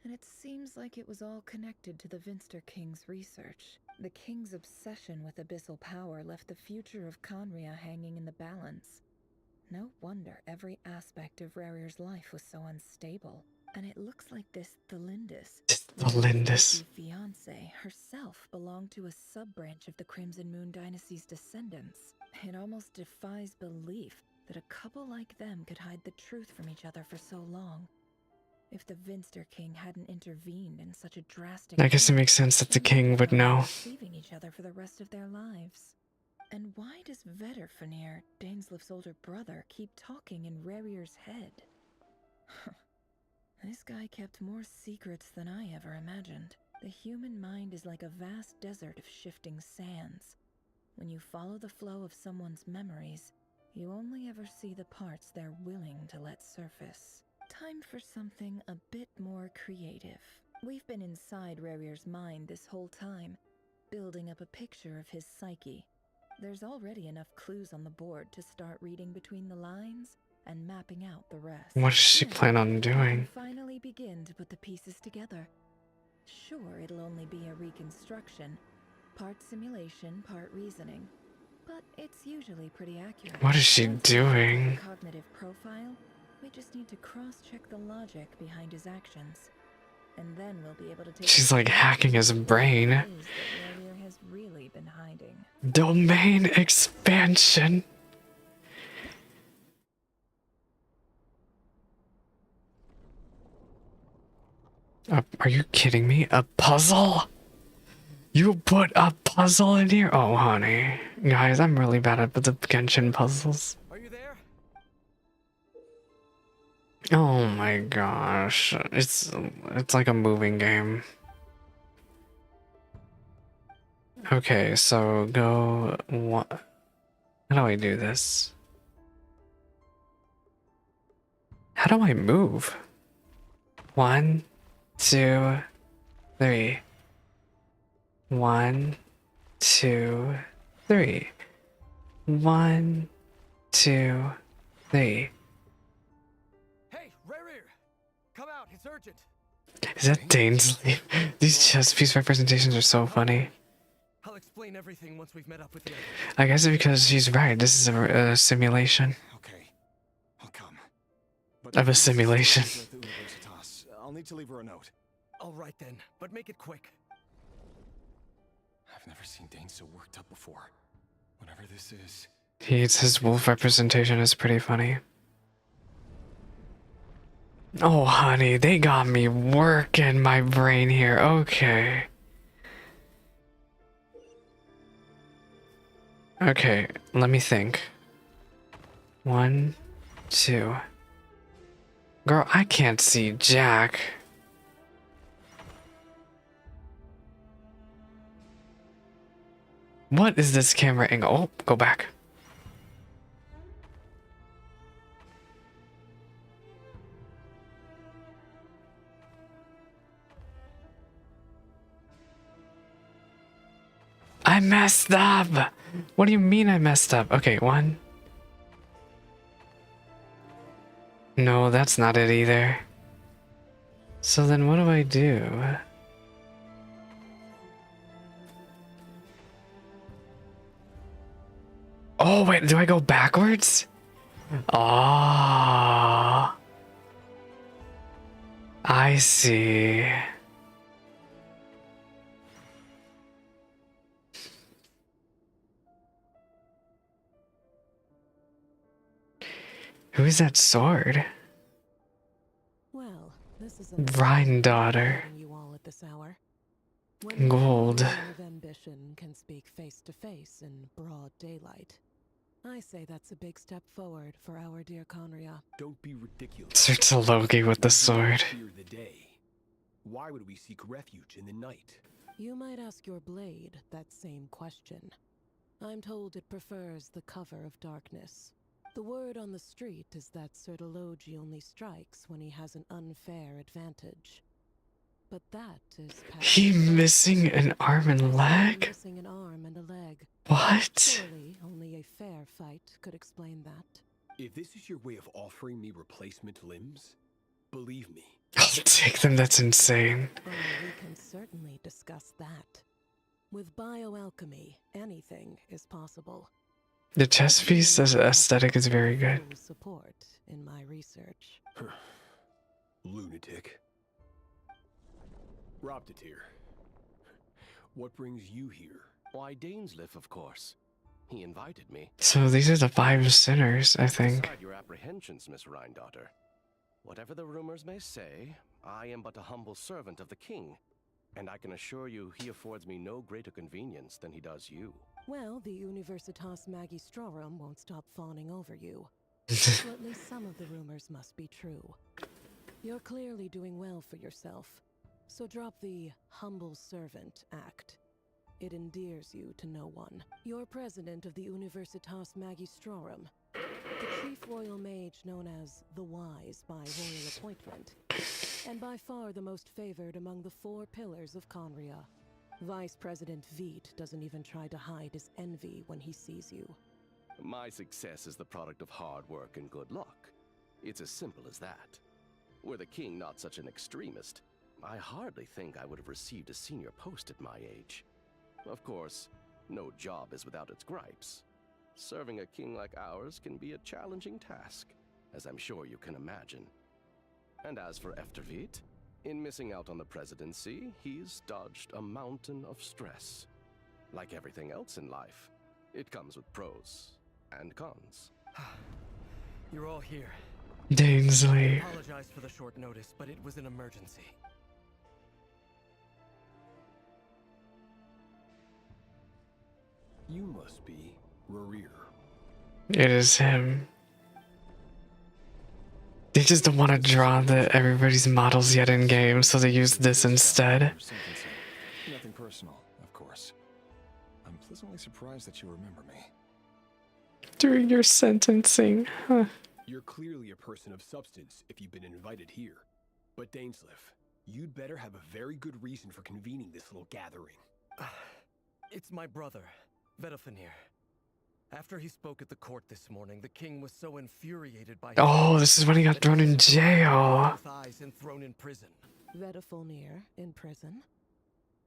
And it seems like it was all connected to the Vinster King's research. The King's obsession with abyssal power left the future of Conria hanging in the balance. No wonder every aspect of Rarir's life was so unstable. And it looks like this Thelindis, Thelindis. fiancée, herself belonged to a sub-branch of the Crimson Moon Dynasty's descendants. It almost defies belief that a couple like them could hide the truth from each other for so long. If the Vinster King hadn't intervened in such a drastic I guess it makes sense that the king would know. Deceiving each other for the rest of their lives. And why does Vedderfanir, Daneslif's older brother, keep talking in Rarir's head? This guy kept more secrets than I ever imagined. The human mind is like a vast desert of shifting sands. When you follow the flow of someone's memories, you only ever see the parts they're willing to let surface. Time for something a bit more creative. We've been inside Rarir's mind this whole time, building up a picture of his psyche. There's already enough clues on the board to start reading between the lines and mapping out the rest. What does she plan on doing? Finally begin to put the pieces together. Sure, it'll only be a reconstruction, part simulation, part reasoning, but it's usually pretty accurate. What is she Once we have doing? his cognitive profile, we just need to cross-check the logic behind his actions, and then we'll be able to take. She's like hacking his brain. What it is that Rarir has really been hiding. Domain expansion. Are you kidding me? A puzzle? You put a puzzle in here? Oh, honey. Guys, I'm really bad at the Genshin puzzles. Are you there? Oh my gosh. It's like a moving game. Okay, so go... What? How do I do this? How do I move? 1, 2, 3. 1, 2, 3. 1, 2, 3. Hey, Rarir! Come out, it's urgent. Is that Danesley? These chess piece representations are so funny. I'll explain everything once we've met up with you. I guess because she's right. This is a simulation. Okay, I'll come. Of a simulation. I'll need to leave her a note. All right then, but make it quick. I've never seen Dane so worked up before. Whatever this is. His wolf representation is pretty funny. Oh, honey, they got me working my brain here. Okay. Okay, let me think. 1, 2. Girl, I can't see Jack. What is this camera angle? Oh, go back. I messed up. What do you mean I messed up? Okay, 1. No, that's not it either. So then what do I do? Oh, wait, do I go backwards? Ah, I see. Who is that sword? Well, this is Rhine daughter. you all at this hour. When Gold. a man of ambition can speak face to face in broad daylight. I say that's a big step forward for our dear Conria. Don't be ridiculous. Starts a Loki with the sword. Fear the day. Why would we seek refuge in the night? You might ask your blade that same question. I'm told it prefers the cover of darkness. The word on the street is that Sir Elegy only strikes when he has an unfair advantage. But that is He missing an arm and leg? missing an arm and a leg. What? Surely only a fair fight could explain that. If this is your way of offering me replacement limbs, believe me. I'll take them, that's insane. Oh, we can certainly discuss that. With bioalchemy, anything is possible. The chest piece aesthetic is very good. Full support in my research. Lunatic. Robtatir, what brings you here? Why, Dainsleif, of course. He invited me. So these are the 5 sinners, I think. Aside your apprehensions, Miss Rheindotter. Whatever the rumors may say, I am but a humble servant of the king, and I can assure you he affords me no greater convenience than he does you. Well, the Universitas Magistrorum won't stop fawning over you. So at least some of the rumors must be true. You're clearly doing well for yourself, so drop the humble servant act. It endears you to no one. You're president of the Universitas Magistrorum, the chief royal mage known as the Wise by royal appointment, and by far the most favored among the 4 pillars of Conria. Vice President Veit doesn't even try to hide his envy when he sees you. My success is the product of hard work and good luck. It's as simple as that. Were the king not such an extremist, I hardly think I would have received a senior post at my age. Of course, no job is without its gripes. Serving a king like ours can be a challenging task, as I'm sure you can imagine. And as for Efterveit, in missing out on the presidency, he's dodged a mountain of stress. Like everything else in life, it comes with pros and cons. You're all here. Dainsley. I apologize for the short notice, but it was an emergency. You must be Rerir. It is him. They just don't want to draw everybody's models yet in game, so they use this instead. Nothing personal, of course. I'm pleasantly surprised that you remember me. During your sentencing, huh? You're clearly a person of substance if you've been invited here. But Dainsleif, you'd better have a very good reason for convening this little gathering. It's my brother, Vedofenir. After he spoke at the court this morning, the king was so infuriated by Oh, this is when he got thrown in jail. And thrown in prison. Vedofenir in prison?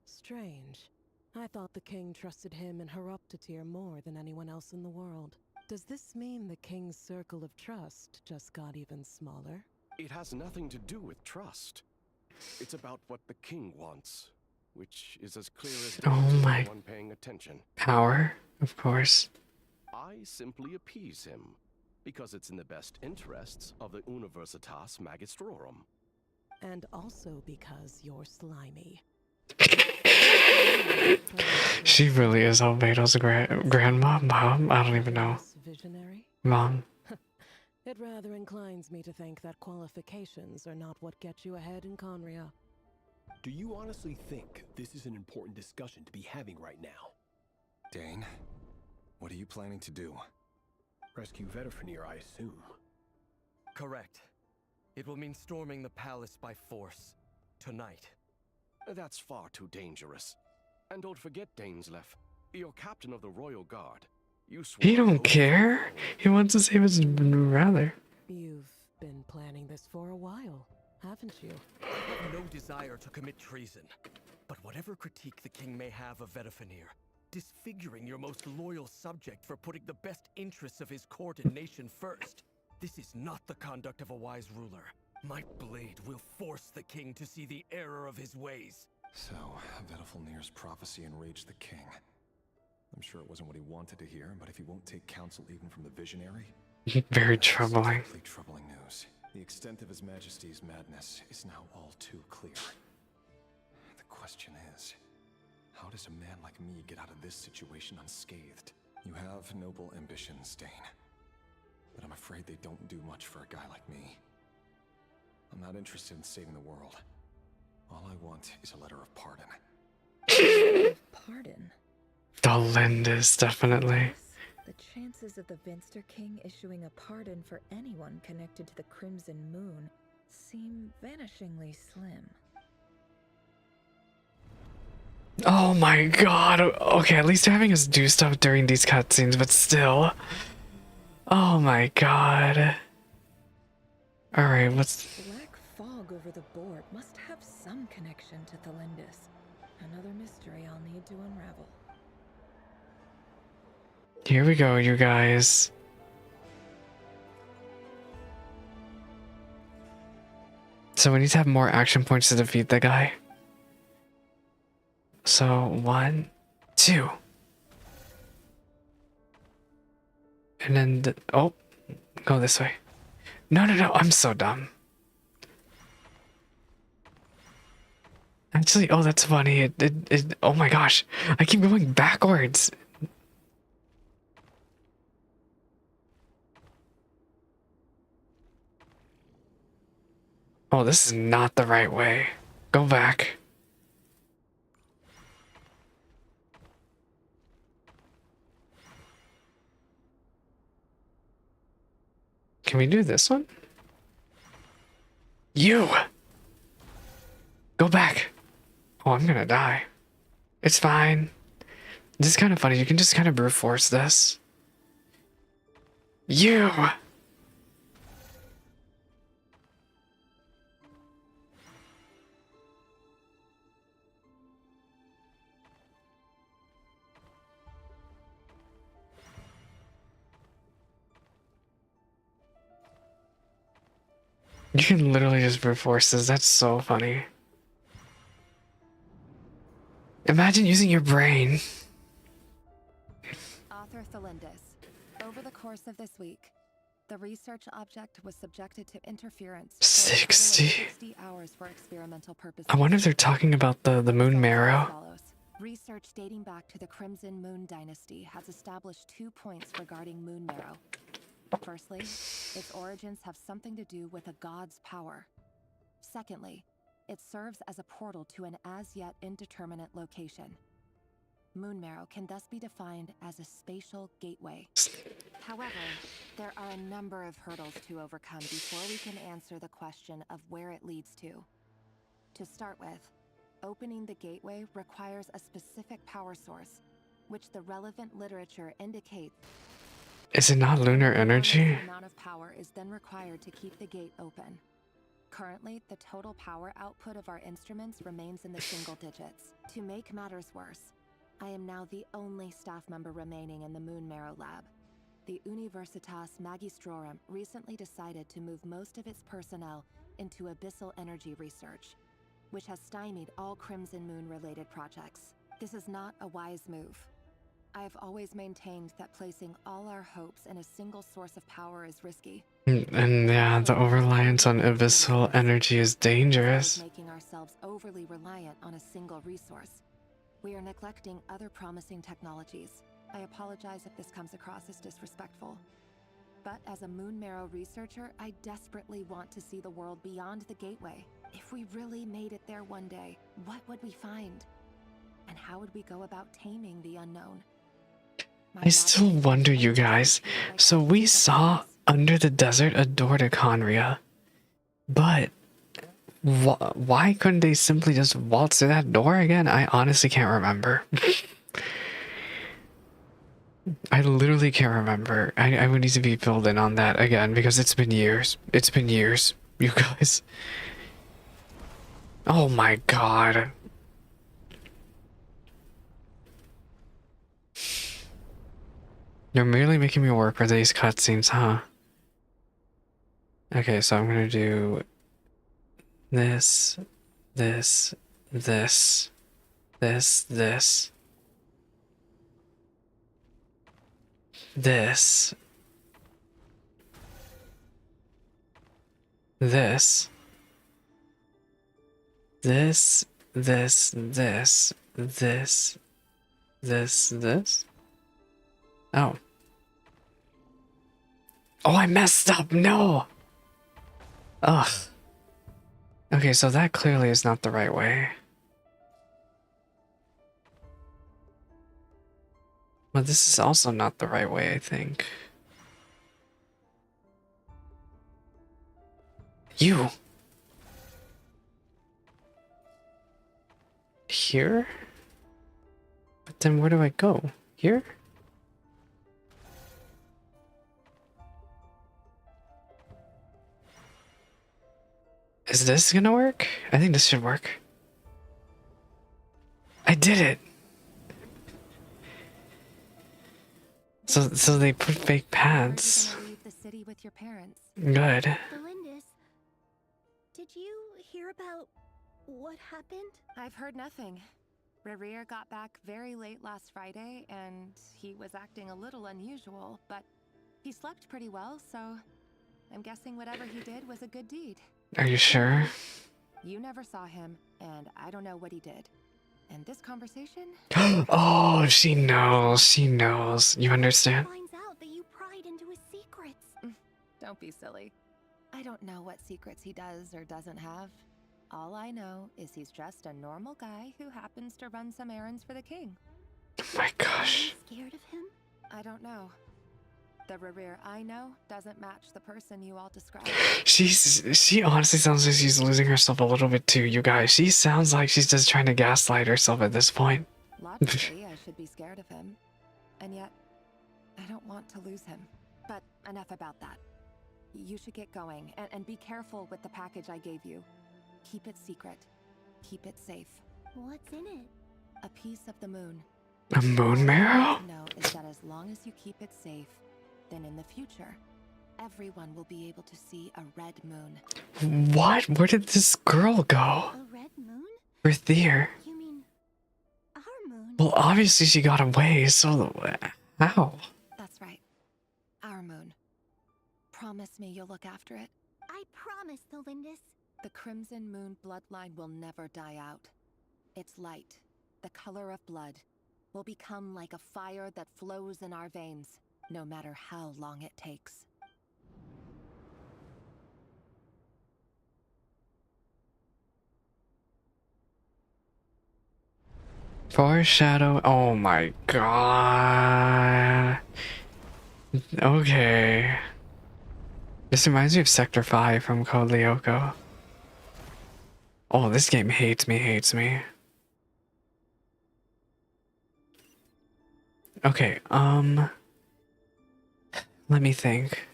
Strange. I thought the king trusted him and Horoptatir more than anyone else in the world. Does this mean the king's circle of trust just got even smaller? It has nothing to do with trust. It's about what the king wants, which is as clear as day to anyone paying attention. Power, of course. I simply appease him, because it's in the best interests of the Universitas Magistrorum. And also because you're slimy. She really is Albedo's grandma? Mom? I don't even know. Visionary? Mom. It rather inclines me to think that qualifications are not what get you ahead in Conria. Do you honestly think this is an important discussion to be having right now? Dane, what are you planning to do? Rescue Vedofenir, I assume. Correct. It will mean storming the palace by force. Tonight. That's far too dangerous. And don't forget, Dainsleif, you're captain of the Royal Guard. You He don't care. He wants to save his brother. You've been planning this for a while, haven't you? I have no desire to commit treason. But whatever critique the king may have of Vedofenir, disfiguring your most loyal subject for putting the best interests of his court and nation first, this is not the conduct of a wise ruler. My blade will force the king to see the error of his ways. So, Vedofenir's prophecy enraged the king. I'm sure it wasn't what he wanted to hear, but if he won't take counsel even from the visionary... Very troubling. Complete troubling news. The extent of His Majesty's madness is now all too clear. The question is, how does a man like me get out of this situation unscathed? You have noble ambitions, Dane. But I'm afraid they don't do much for a guy like me. I'm not interested in saving the world. All I want is a letter of pardon. Pardon? The Lindis, definitely. The chances of the Vinster King issuing a pardon for anyone connected to the Crimson Moon seem vanishingly slim. Oh my god. Okay, at least they're having us do stuff during these cutscenes, but still. Oh my god. Alright, what's... Black fog over the board must have some connection to Thelindis. Another mystery I'll need to unravel. Here we go, you guys. So we need to have more action points to defeat the guy. So, 1, 2. And then, oh, go this way. No, I'm so dumb. Actually, oh, that's funny. Oh my gosh, I keep going backwards. Oh, this is not the right way. Go back. Can we do this one? You! Go back. Oh, I'm gonna die. It's fine. This is kind of funny. You can just kind of brute force this. You! You can literally just brute force this. That's so funny. Imagine using your brain. Author Thelindis. Over the course of this week, the research object was subjected to interference. 60 hours for experimental purposes. I wonder if they're talking about the moon marrow. Research dating back to the Crimson Moon Dynasty has established 2 points regarding moon marrow. Firstly, its origins have something to do with a god's power. Secondly, it serves as a portal to an as-yet indeterminate location. Moon marrow can thus be defined as a spatial gateway. However, there are a number of hurdles to overcome before we can answer the question of where it leads to. To start with, opening the gateway requires a specific power source, which the relevant literature indicates. Is it not lunar energy? The amount of power is then required to keep the gate open. Currently, the total power output of our instruments remains in the single digits. To make matters worse, I am now the only staff member remaining in the Moon Marrow lab. The Universitas Magistrorum recently decided to move most of its personnel into abyssal energy research, which has stymied all Crimson Moon-related projects. This is not a wise move. I have always maintained that placing all our hopes in a single source of power is risky. And yeah, the over-reliance on abyssal energy is dangerous. Making ourselves overly reliant on a single resource, we are neglecting other promising technologies. I apologize if this comes across as disrespectful. But as a Moon Marrow researcher, I desperately want to see the world beyond the gateway. If we really made it there one day, what would we find? And how would we go about taming the unknown? I still wonder, you guys. So we saw under the desert a door to Conria, but why couldn't they simply just waltz through that door again? I honestly can't remember. I literally can't remember. I would need to be filled in on that again because it's been years. It's been years, you guys. Oh my god. You're merely making me work for these cutscenes, huh? Okay, so I'm gonna do this, this, this, this, this, this, this, this, this, this, this. Oh. Oh, I messed up. No. Ugh. Okay, so that clearly is not the right way. Well, this is also not the right way, I think. You! Here? But then where do I go? Here? Is this gonna work? I think this should work. I did it! So they put fake pads. Leave the city with your parents. Good. Delindis, did you hear about what happened? I've heard nothing. Rerir got back very late last Friday, and he was acting a little unusual, but he slept pretty well, so I'm guessing whatever he did was a good deed. Are you sure? You never saw him, and I don't know what he did. And this conversation? Oh, she knows. She knows. You understand? Finds out that you pried into his secrets. Don't be silly. I don't know what secrets he does or doesn't have. All I know is he's just a normal guy who happens to run some errands for the king. Oh my gosh. Are you scared of him? I don't know. The Rerir I know doesn't match the person you all described. She honestly sounds like she's losing herself a little bit too, you guys. She sounds like she's just trying to gaslight herself at this point. Logically, I should be scared of him. And yet, I don't want to lose him. But enough about that. You should get going, and be careful with the package I gave you. Keep it secret. Keep it safe. What's in it? A piece of the moon. A moon marrow? No, is that as long as you keep it safe, then in the future, everyone will be able to see a red moon. What? Where did this girl go? A red moon? Rithir. You mean our moon? Well, obviously she got away, so how? That's right. Our moon. Promise me you'll look after it. I promise, Delindis. The Crimson Moon bloodline will never die out. Its light, the color of blood, will become like a fire that flows in our veins, no matter how long it takes. Foreshadow. Oh my god. Okay. This reminds me of Sector 5 from Code Lyoko. Oh, this game hates me. Okay, let me think.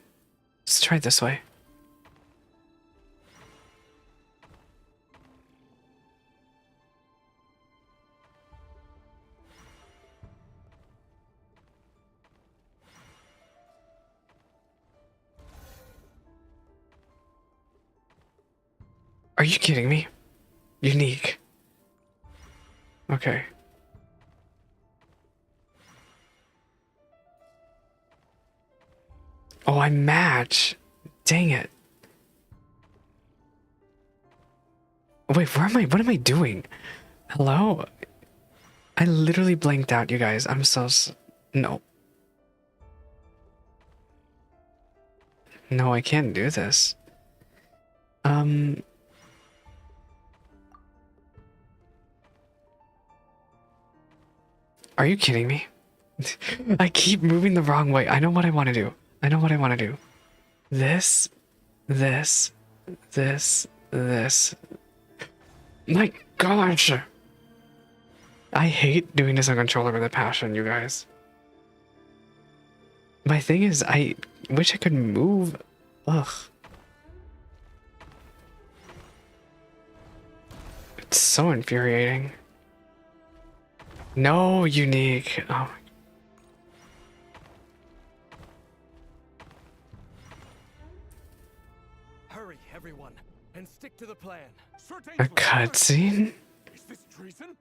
Let's try it this way. Are you kidding me? Unique. Okay. Oh, I match. Dang it. Wait, where am I? What am I doing? Hello? I literally blanked out, you guys. I'm so... No. No, I can't do this. Are you kidding me? I keep moving the wrong way. I know what I want to do. This. My gosh. I hate doing this on controller with a passion, you guys. My thing is, I wish I could move. Ugh. It's so infuriating. No, Unique. Oh. Hurry, everyone, and stick to the plan. A cutscene? Is this treason?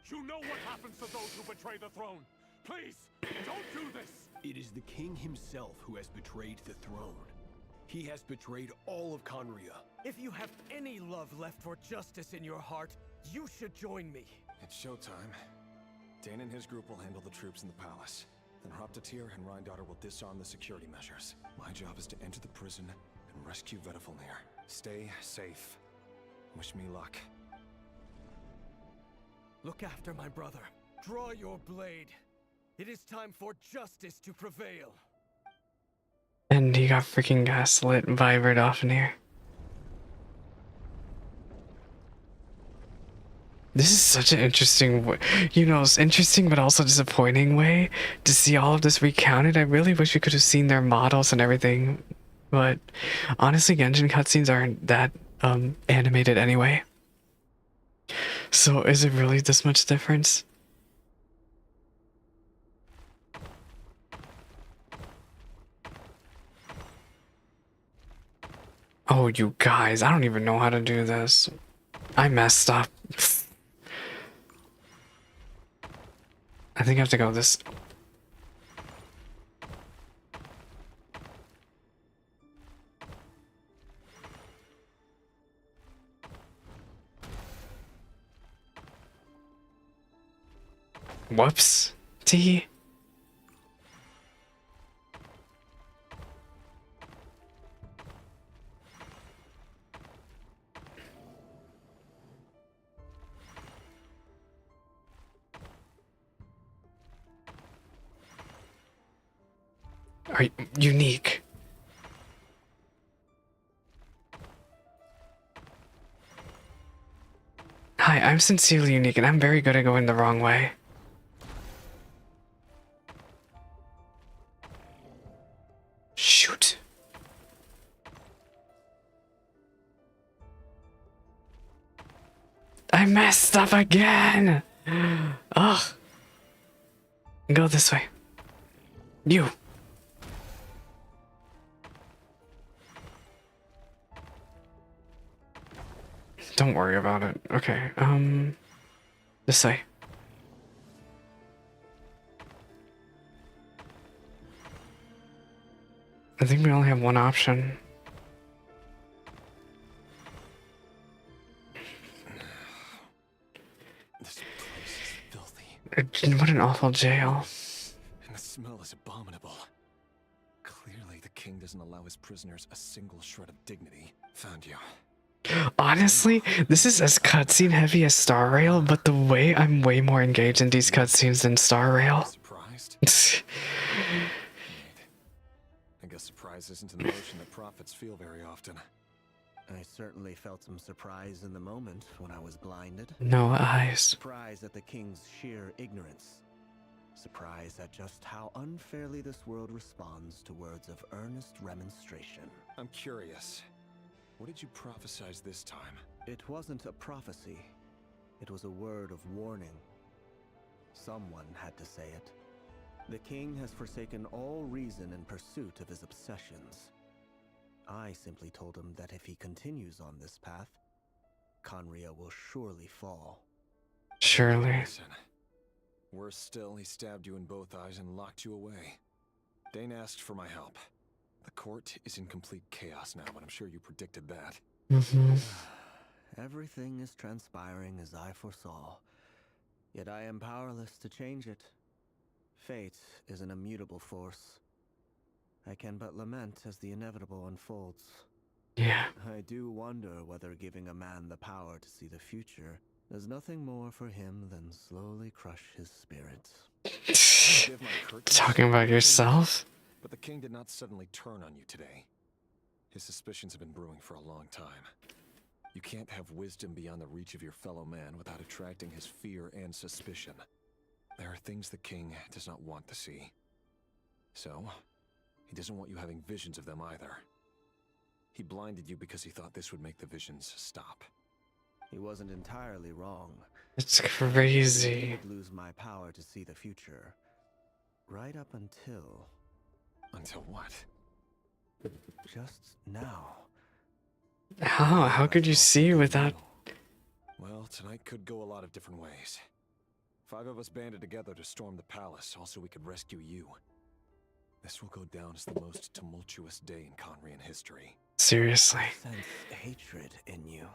You know what happens to those who betray the throne. Please, don't do this. It is the king himself who has betrayed the throne. He has betrayed all of Conria. If you have any love left for justice in your heart, you should join me. It's showtime. Dane and his group will handle the troops in the palace. Then Hraptatir and Rhindaughter will disarm the security measures. My job is to enter the prison and rescue Vedifalnir. Stay safe. Wish me luck. Look after my brother. Draw your blade. It is time for justice to prevail. And he got freaking gaslit by Verdofnir. This is such an interesting way, you know, it's interesting but also disappointing way to see all of this recounted. I really wish we could have seen their models and everything, but honestly, Genshin cutscenes aren't that animated anyway. So is it really this much difference? Oh, you guys, I don't even know how to do this. I messed up. I think I have to go this. Whoops. T. Are unique. Hi, I'm sincerely unique and I'm very good at going the wrong way. Shoot. I messed up again. Ugh. Go this way. You. Don't worry about it. Okay, this way. I think we only have one option. This place is filthy. What an awful jail. And the smell is abominable. Clearly, the king doesn't allow his prisoners a single shred of dignity. Found you. Honestly, this is as cutscene heavy as Star Rail, but the way I'm way more engaged in these cutscenes than Star Rail. Surprised? I guess surprise isn't an emotion that prophets feel very often. I certainly felt some surprise in the moment when I was blinded. No eyes. Surprise at the king's sheer ignorance. Surprise at just how unfairly this world responds to words of earnest remonstration. I'm curious. What did you prophesize this time? It wasn't a prophecy. It was a word of warning. Someone had to say it. The king has forsaken all reason in pursuit of his obsessions. I simply told him that if he continues on this path, Conria will surely fall. Surely. Listen. Worse still, he stabbed you in both eyes and locked you away. Dane asked for my help. The court is in complete chaos now, but I'm sure you predicted that. Everything is transpiring as I foresaw, yet I am powerless to change it. Fate is an immutable force. I can but lament as the inevitable unfolds. Yeah. I do wonder whether giving a man the power to see the future does nothing more for him than slowly crush his spirit. Talking about yourself? But the king did not suddenly turn on you today. His suspicions have been brewing for a long time. You can't have wisdom beyond the reach of your fellow man without attracting his fear and suspicion. There are things the king does not want to see. So, he doesn't want you having visions of them either. He blinded you because he thought this would make the visions stop. He wasn't entirely wrong. It's crazy. I did lose my power to see the future. Right up until... Until what? Just now. How could you see without... Well, tonight could go a lot of different ways. 5 of us banded together to storm the palace, also we could rescue you. This will go down as the most tumultuous day in Conrian history. Seriously. I sense hatred in you.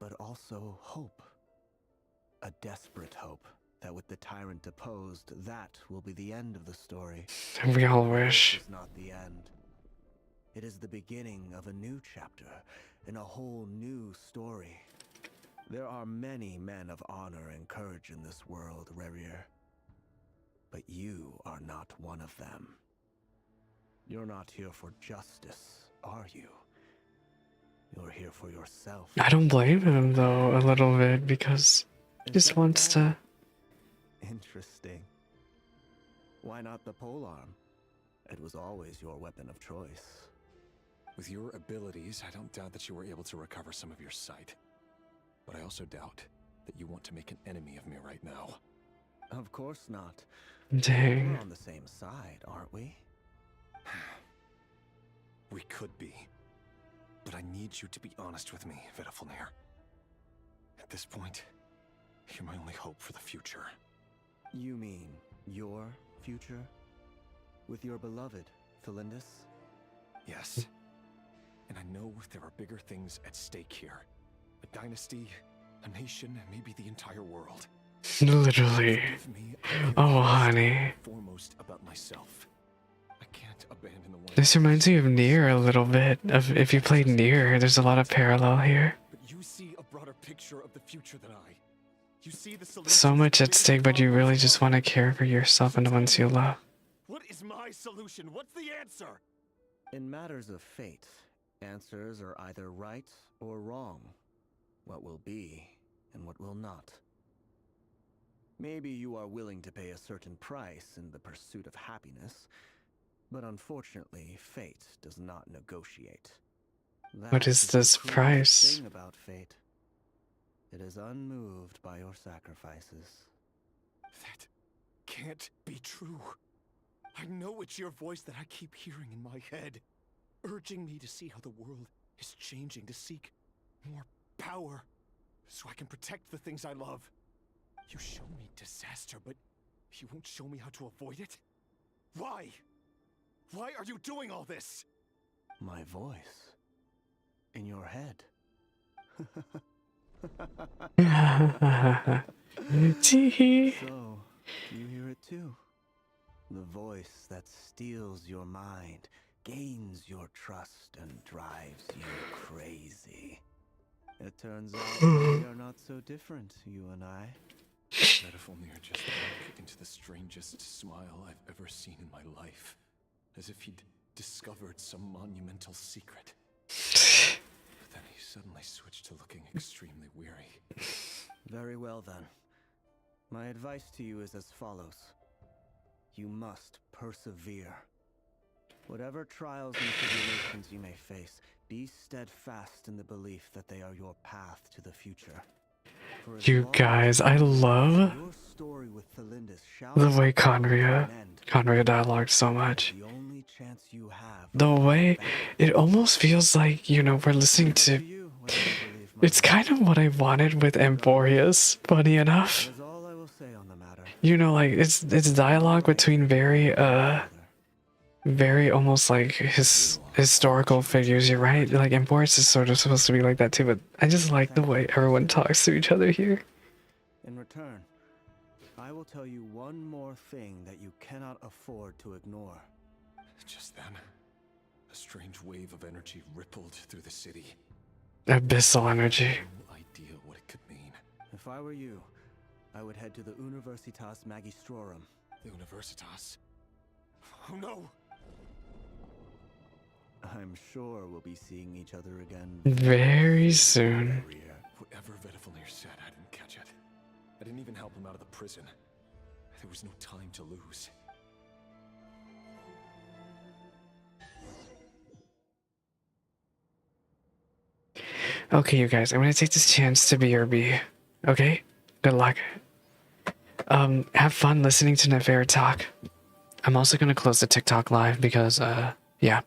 But also hope. A desperate hope that with the tyrant deposed, that will be the end of the story. We all wish. This is not the end. It is the beginning of a new chapter, in a whole new story. There are many men of honor and courage in this world, Rerir. But you are not one of them. You're not here for justice, are you? You're here for yourself. I don't blame him though a little bit because he just wants to. Interesting. Why not the polearm? It was always your weapon of choice. With your abilities, I don't doubt that you were able to recover some of your sight. But I also doubt that you want to make an enemy of me right now. Of course not. Dang. We're on the same side, aren't we? We could be. But I need you to be honest with me, Vedafalnir. At this point, you're my only hope for the future. You mean your future? With your beloved, Felindus? Yes. And I know there are bigger things at stake here. A dynasty, a nation, and maybe the entire world. Literally. Oh, honey. Foremost about myself. I can't abandon the one. This reminds me of Nier a little bit. Of if you played Nier, there's a lot of parallel here. But you see a broader picture of the future than I. You see the So much at stake, but you really just want to care for yourself and the ones you love. What is my solution? What's the answer? In matters of fate, answers are either right or wrong. What will be and what will not. Maybe you are willing to pay a certain price in the pursuit of happiness, but unfortunately, fate does not negotiate. What is this the cruelest price? thing about fate. It is unmoved by your sacrifices. That can't be true. I know it's your voice that I keep hearing in my head, urging me to see how the world is changing, to seek more power, so I can protect the things I love. You show me disaster, but you won't show me how to avoid it? Why? Why are you doing all this? My voice. In your head. Teehee. So, you hear it too? The voice that steals your mind, gains your trust, and drives you crazy. It turns out we are not so different, you and I. Vedafalnir just broke into the strangest smile I've ever seen in my life, as if he'd discovered some monumental secret. But then he suddenly switched to looking extremely weary. Very well then. My advice to you is as follows. You must persevere. Whatever trials and tribulations you may face, be steadfast in the belief that they are your path to the future. You guys, I love the way Conria dialogued so much. The way it almost feels like, you know, we're listening to. It's kind of what I wanted with Emporius, funny enough. You know, like it's dialogue between very almost like historical figures. You're right. Like Emporius is sort of supposed to be like that too, but I just like the way everyone talks to each other here. In return, I will tell you one more thing that you cannot afford to ignore. Just then, a strange wave of energy rippled through the city. Abyssal energy. No idea what it could mean. If I were you, I would head to the Universitas Magistrorum. The Universitas? Oh no! I'm sure we'll be seeing each other again very soon. Whatever Vedafalnir said, I didn't catch it. I didn't even help him out of the prison. There was no time to lose. Okay, you guys, I'm gonna take this chance to BRB. Okay? Good luck. Have fun listening to Nefair talk. I'm also gonna close the TikTok live because, yeah.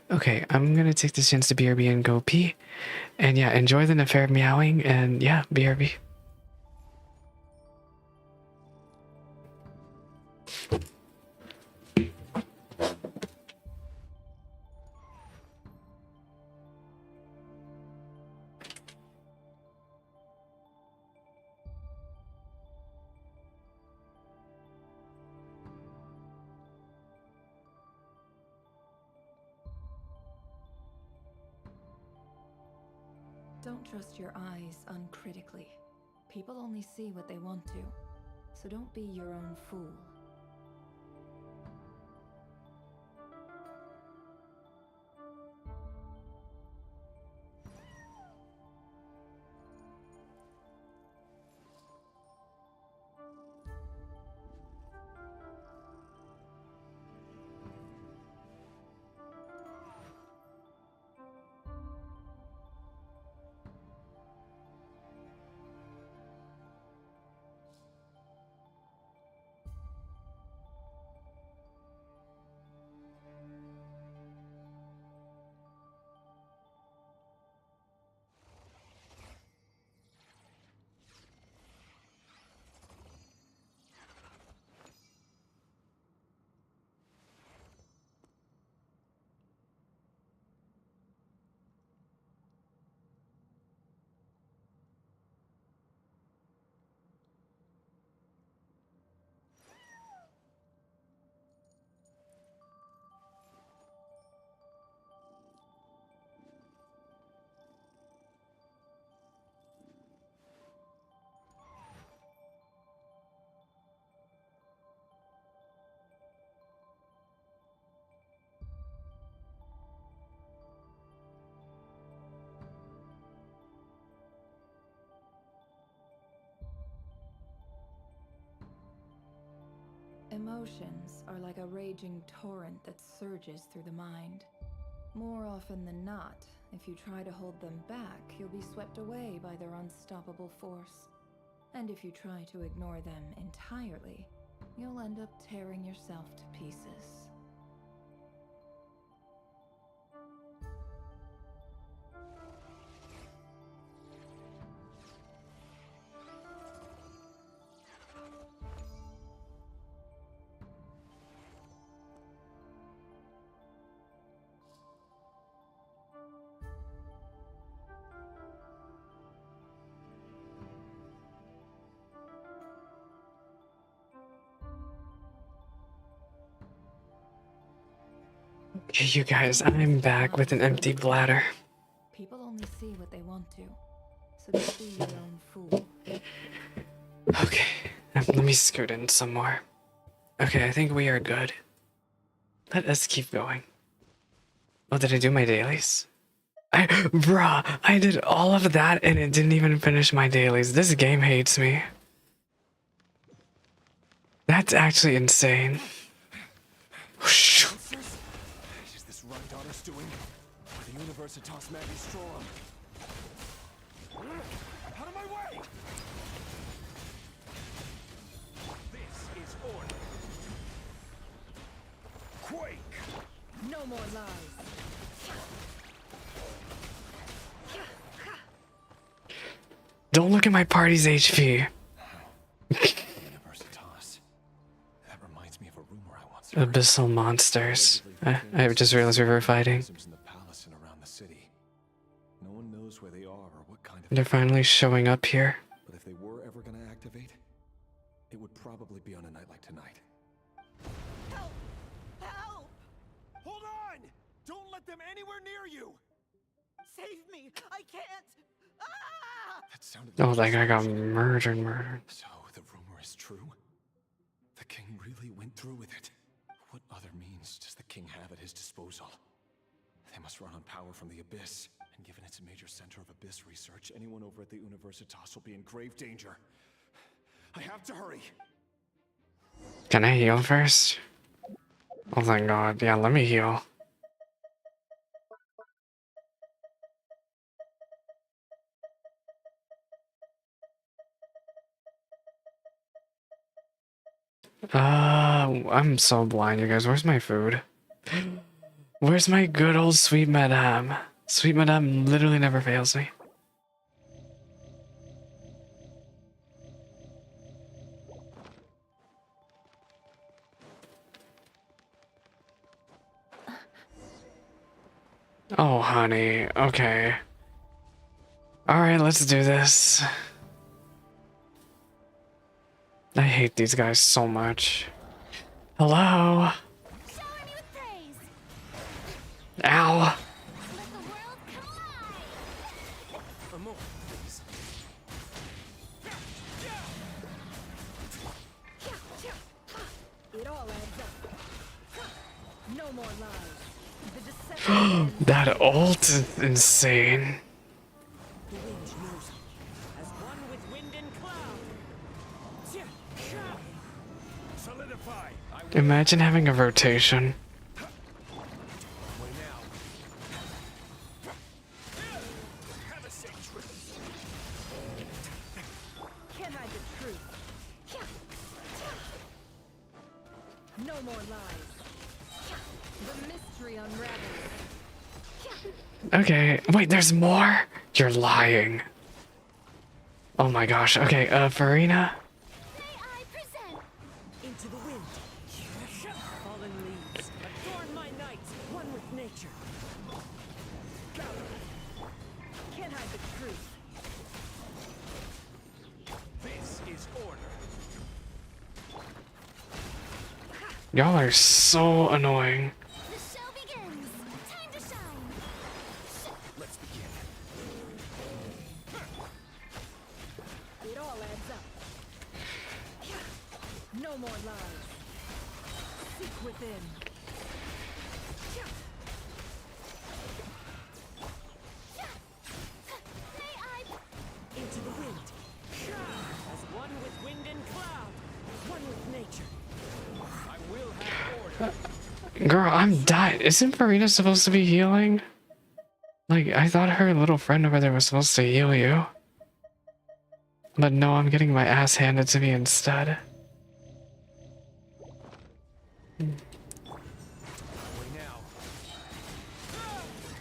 Okay, I'm gonna take this chance to BRB and go pee. And yeah, enjoy the Nefair meowing, and yeah, BRB. Don't trust your eyes uncritically, People only see what they want to, so don't be your own fool. Emotions are like a raging torrent that surges through the mind. More often than not, if you try to hold them back, you'll be swept away by their unstoppable force. And if you try to ignore them entirely, you'll end up tearing yourself to pieces. Okay, you guys, I'm back with an empty bladder. People only see what they want to, so don't be your own fool. Okay, let me scoot in some more. Okay, I think we are good. Let us keep going. Oh, did I do my dailies? Bruh, I did all of that and it didn't even finish my dailies. This game hates me. That's actually insane. Is this right daughter's doing? Or the Universitas Magistrorum? Out of my way! This is order. Quake! No more lies. Don't look at my party's HP. Universitas. That reminds me of a rumor I once heard. Abyssal monsters. I just realized we were fighting. In the palace and around the city. No one knows where they are or what kind of. They're finally showing up here. But if they were ever going to activate, it would probably be on a night like tonight. Help! Help! Hold on! Don't let them anywhere near you! Save me! I can't! Ah! That sounded Oh, that guy got murdered. So the rumor is true? The king really went through with it. What other means does the king have at his disposal? They must run on power from the Abyss. And given it's a major center of Abyss research, anyone over at the Universitas will be in grave danger. I have to hurry. Can I heal first? Oh thank god. Yeah, let me heal. I'm so blind, you guys. Where's my food? Where's my good old sweet madame? Sweet madame literally never fails me. Oh, honey. Okay. Alright, let's do this. I hate these guys so much. Hello? Ow. lies. The deception That ult is insane. The wind knows it. As one with wind and cloud. Solidify. Imagine having a rotation. Can't hide the truth. No more lies. The mystery unravels. Okay, wait, there's more? You're lying. Oh my gosh, okay, Farina. Into the wind. Fallen leaves. Adorn my night. One with nature. Can't hide the truth. This is order. Y'all are so annoying. The show begins. Time to shine. Let's begin. It all adds up. No more lies. Seek within. Into the wind. As one with wind and cloud. One with nature. I will have order. Girl, I'm dying. Isn't Farina supposed to be healing? Like, I thought her little friend over there was supposed to heal you. But no, I'm getting my ass handed to me instead.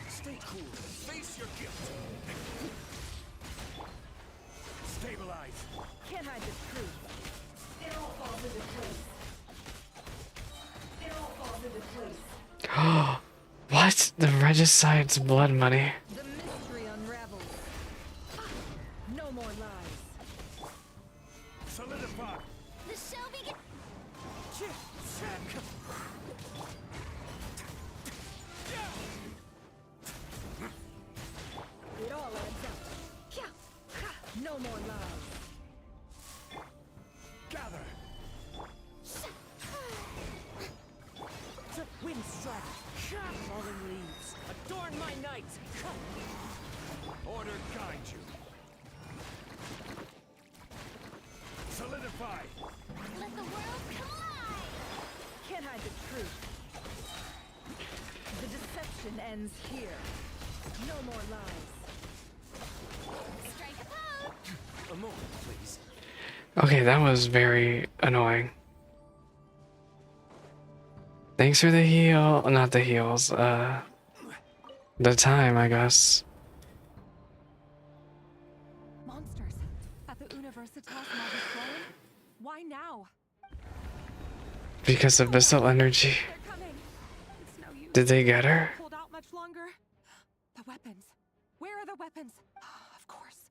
Stay cool. Face your guilt. Stabilize. Can't hide the truth. It all falls into place. It all falls into place. What? The Regicide's blood money. The mystery unravels. No more lies. Solidify. The show begins. It all adds up. No more lies. Gather. Wind strike. Fallen leaves. Adorn my night. Order guide you. Solidify. Let the world come alive. Can't hide the truth. The deception ends here. No more lies. Strike a pose. A moment, please. Okay, that was very annoying. Thanks for the heal. Not the heals, the time, I guess. Monsters at the Universitas Magistrorum? Why now? Because of Abyssal energy. They're coming. It's no use. Did they get her? Hold out much longer. The weapons. Where are the weapons? Of course.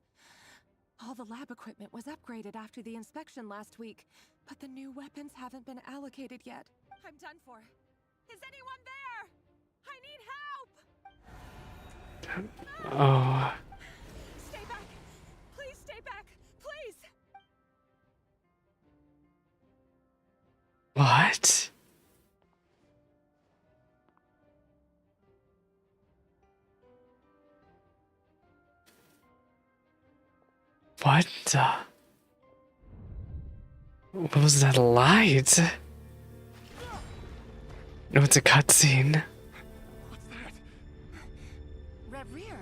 All the lab equipment was upgraded after the inspection last week, but the new weapons haven't been allocated yet. I'm done for. Is anyone there? I need help! Oh. Stay back! Please stay back! Please! What? What the? What was that light? No, it's a cutscene. Red Rear.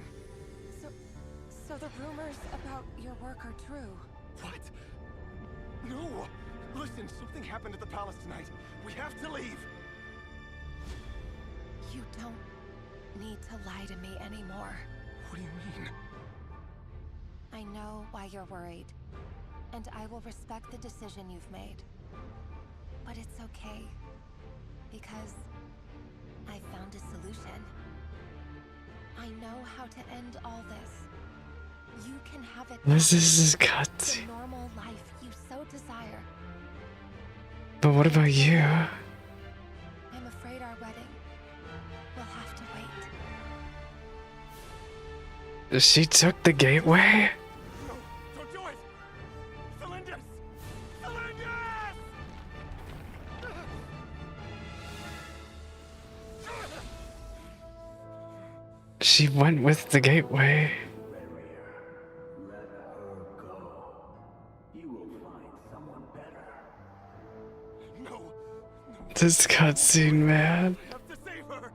So the rumors about your work are true. What? No! Listen, something happened at the palace tonight. We have to leave. You don't need to lie to me anymore. What do you mean? I know why you're worried, and I will respect the decision you've made. But it's okay, because I found a solution. I know how to end all this. You can have it. This is back. cutscene. The normal life you so desire. But what about you? I'm afraid our wedding will have to wait. She took the gateway? No, don't do it! Cylinders! Cylinders! She went with the gateway. Let her go. You will find someone better. No. This cutscene, man. Have to save her.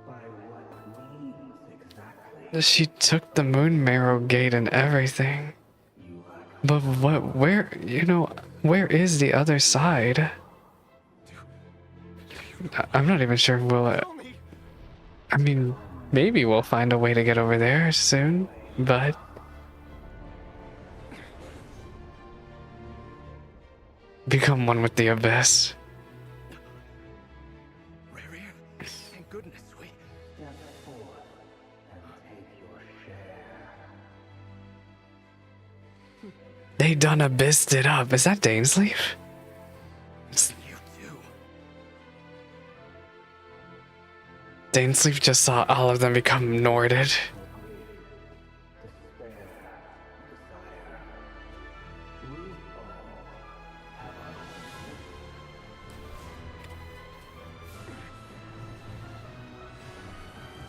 By what means exactly? She took the moon marrow gate and everything. But where, where is the other side? I'm not even sure I mean, maybe we'll find a way to get over there soon, but... Become one with the abyss. Thank goodness we... Step forth and take your share. They done abyssed it up. Is that Dainsleif? Dainsleif just saw all of them become Norded.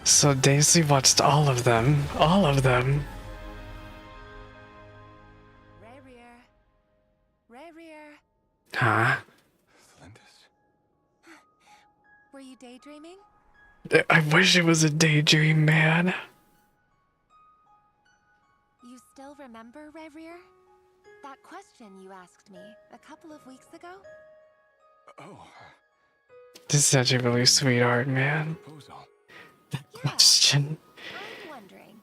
So Dainsleif watched all of them. All of them. Huh? Were you daydreaming? I wish it was a daydream, man. You still remember, Rerir? That question you asked me a couple of weeks ago? Oh. This is actually really sweetheart, man. That question. I'm wondering,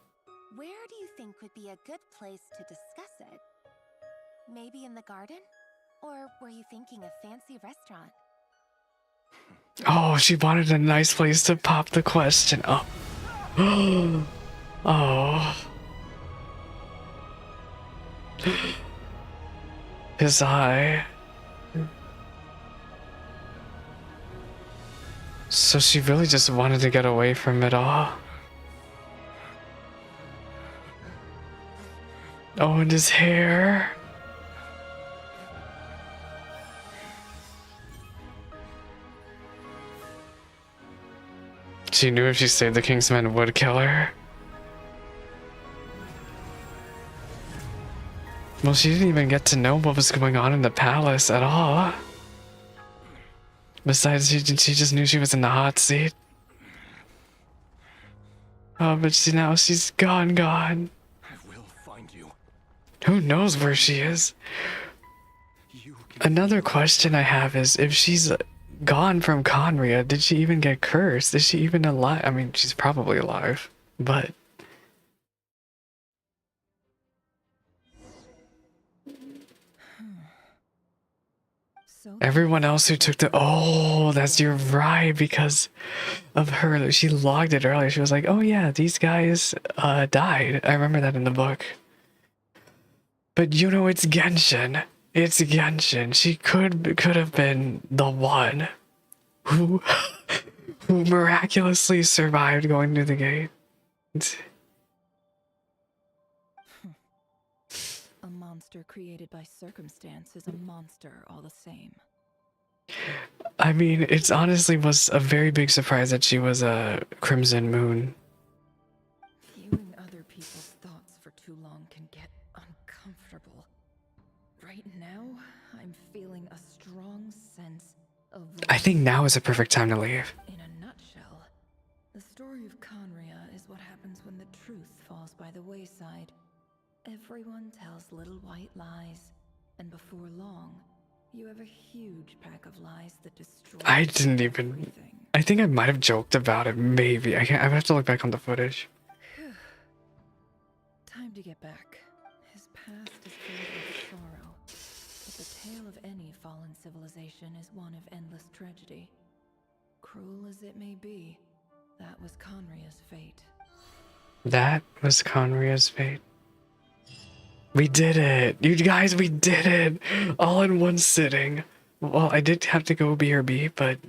where do you think would be a good place to discuss it? Maybe in the garden? Or were you thinking a fancy restaurant? Oh, she wanted a nice place to pop the question. Oh. Oh. His eye. So she really just wanted to get away from it all. Oh, and his hair. She knew if she saved the King's Men would kill her. Well, she didn't even get to know what was going on in the palace at all. Besides, she just knew she was in the hot seat. Oh, but now she's gone. I will find you. Who knows where she is? Another question I have is, if she's gone from Conria, did she even get cursed? Is she even alive? I mean, she's probably alive, but... Everyone else who took the... Oh, you're right, because of her. She logged it earlier. She was like, oh yeah, these guys died. I remember that in the book. But it's Genshin. It's Genshin. She could have been the one who miraculously survived going through the gate. A monster created by circumstance is a monster all the same. I mean, it honestly was a very big surprise that she was a Crimson Moon. Viewing other people's thoughts for too long can get uncomfortable. Right now, I'm feeling a strong sense of... I think now is a perfect time to leave. In a nutshell, the story of Conria is what happens when the truth falls by the wayside. Everyone tells little white lies, and before long, you have a huge pack of lies that destroy... I didn't even... I think I might have joked about it, maybe. I have to look back on the footage. Time to get back. His past is filled with sorrow, but the tale of any fallen civilization is one of endless tragedy. Cruel as it may be, that was Conria's fate. That was Conria's fate. We did it! You guys, we did it! All in one sitting. Well, I did have to go BRB, but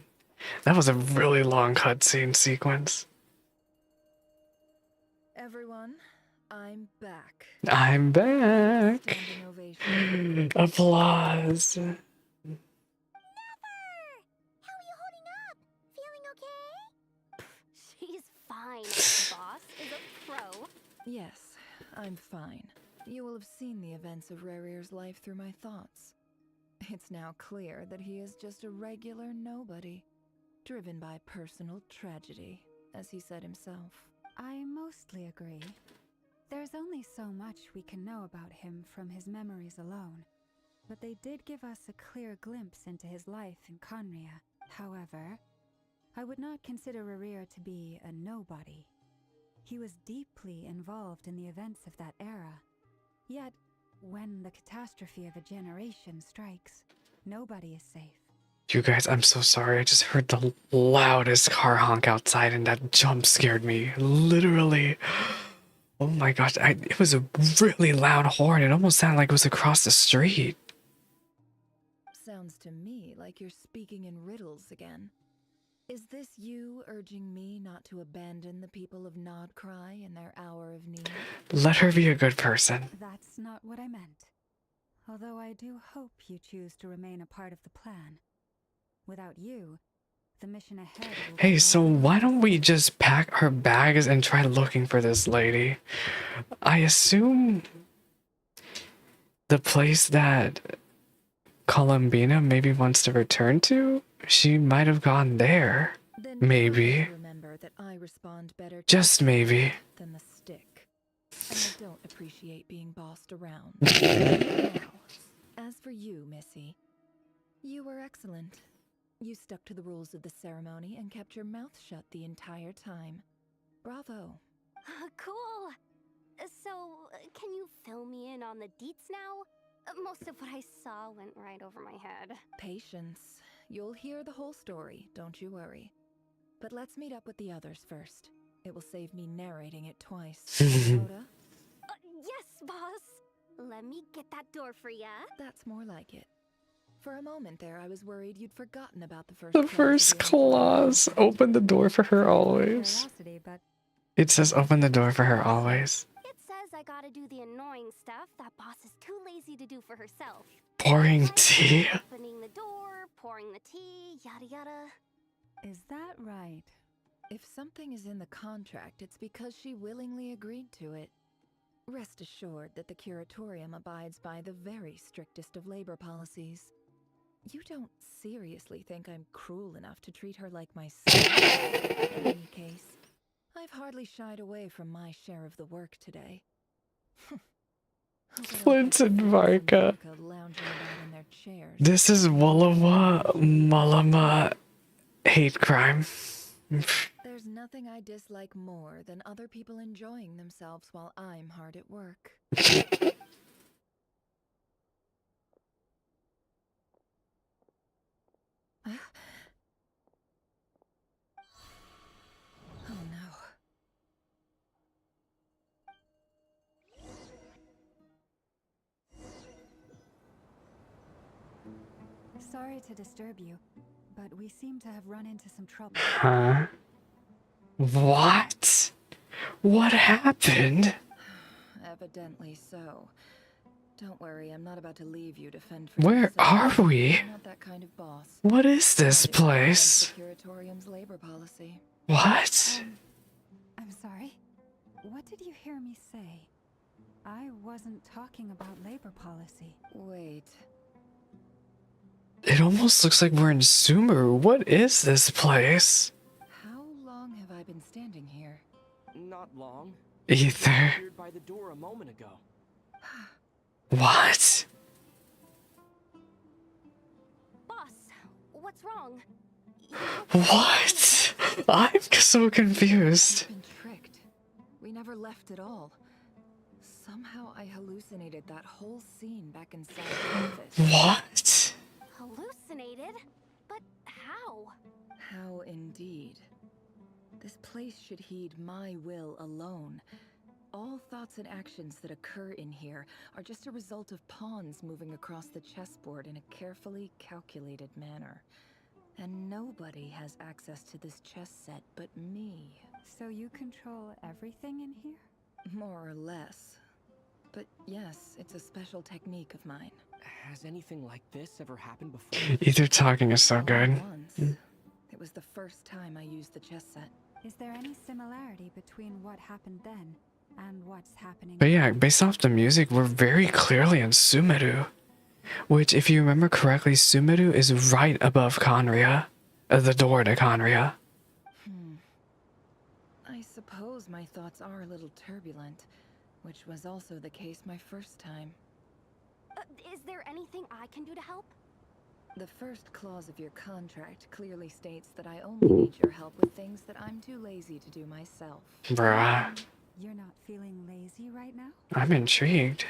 that was a really long cutscene sequence. Everyone, I'm back. I'm back! Applause! How are you holding up? Feeling okay? She's fine, boss. Is Yes, I'm fine. You will have seen the events of Rerir's life through my thoughts. It's now clear that he is just a regular nobody, driven by personal tragedy, as he said himself. I mostly agree. There's only so much we can know about him from his memories alone, but they did give us a clear glimpse into his life in Conria. However, I would not consider Rerir to be a nobody. He was deeply involved in the events of that era. Yet, when the catastrophe of a generation strikes, nobody is safe. You guys, I'm so sorry. I just heard the loudest car honk outside and that jump scared me. Literally. Oh my gosh, it was a really loud horn. It almost sounded like it was across the street. Sounds to me like you're speaking in riddles again. Is this you urging me not to abandon the people of Nod-Krai in their hour of need? Let her be a good person. That's not what I meant. Although I do hope you choose to remain a part of the plan. Without you, the mission ahead will be Hey, so why don't we just pack our bags and try looking for this lady? I assume the place that Columbina maybe wants to return to? She might have gone there. Then Maybe. remember that I respond better to Just maybe. than the stick. And I don't appreciate being bossed around. Now, as for you, Missy, you were excellent. You stuck to the rules of the ceremony and kept your mouth shut the entire time. Bravo. Cool. So, can you fill me in on the deets now? Most of what I saw went right over my head. Patience. You'll hear the whole story, don't you worry. But let's meet up with the others first. It will save me narrating it twice. Rhoda? Yes, boss. Let me get that door for ya. That's more like it. For a moment there, I was worried you'd forgotten about the first The first clause. Open the door for her always. It says open the door for her always. It says I gotta do the annoying stuff that boss is too lazy to do for herself. Pouring tea? Opening the door, pouring the tea, yada yada. Is that right? If something is in the contract, it's because she willingly agreed to it. Rest assured that the Curatorium abides by the very strictest of labor policies. You don't seriously think I'm cruel enough to treat her like my son? In any case, I've hardly shied away from my share of the work today. Flint and Varka. This is Wallama Malama hate crime. There's nothing I dislike more than other people enjoying themselves while I'm hard at work. Oh no. Sorry to disturb you, but we seem to have run into some trouble. Huh? What? What happened? Evidently so. Don't worry, I'm not about to leave you to fend for Where yourself. are we? I'm not that kind of boss. What is this Not even place? against the Curatorium's labor policy. What? I'm sorry? What did you hear me say? I wasn't talking about labor policy. Wait. It almost looks like we're in Sumeru. What is this place? How long have I been standing here? Not long. Either. You appeared by the door a moment ago. What? Boss, what's wrong? What? I'm so confused. I've been tricked. We never left at all. Somehow I hallucinated that whole scene back inside the office. What? Hallucinated? But how? How indeed. This place should heed my will alone. All thoughts and actions that occur in here are just a result of pawns moving across the chessboard in a carefully calculated manner. And nobody has access to this chess set but me. So you control everything in here? More or less. But yes, it's a special technique of mine. Has anything like this ever happened before? Either talking is so good. Once. It was the first time I used the chess set. Is there any similarity between what happened then and what's happening. But yeah, based off the music, we're very clearly in Sumeru. Which, if you remember correctly, Sumeru is right above Conria. The door to Conria. I suppose my thoughts are a little turbulent, which was also the case my first time. Is there anything I can do to help? The first clause of your contract clearly states that I only need your help with things that I'm too lazy to do myself. Bruh. You're not feeling lazy right now? I'm intrigued.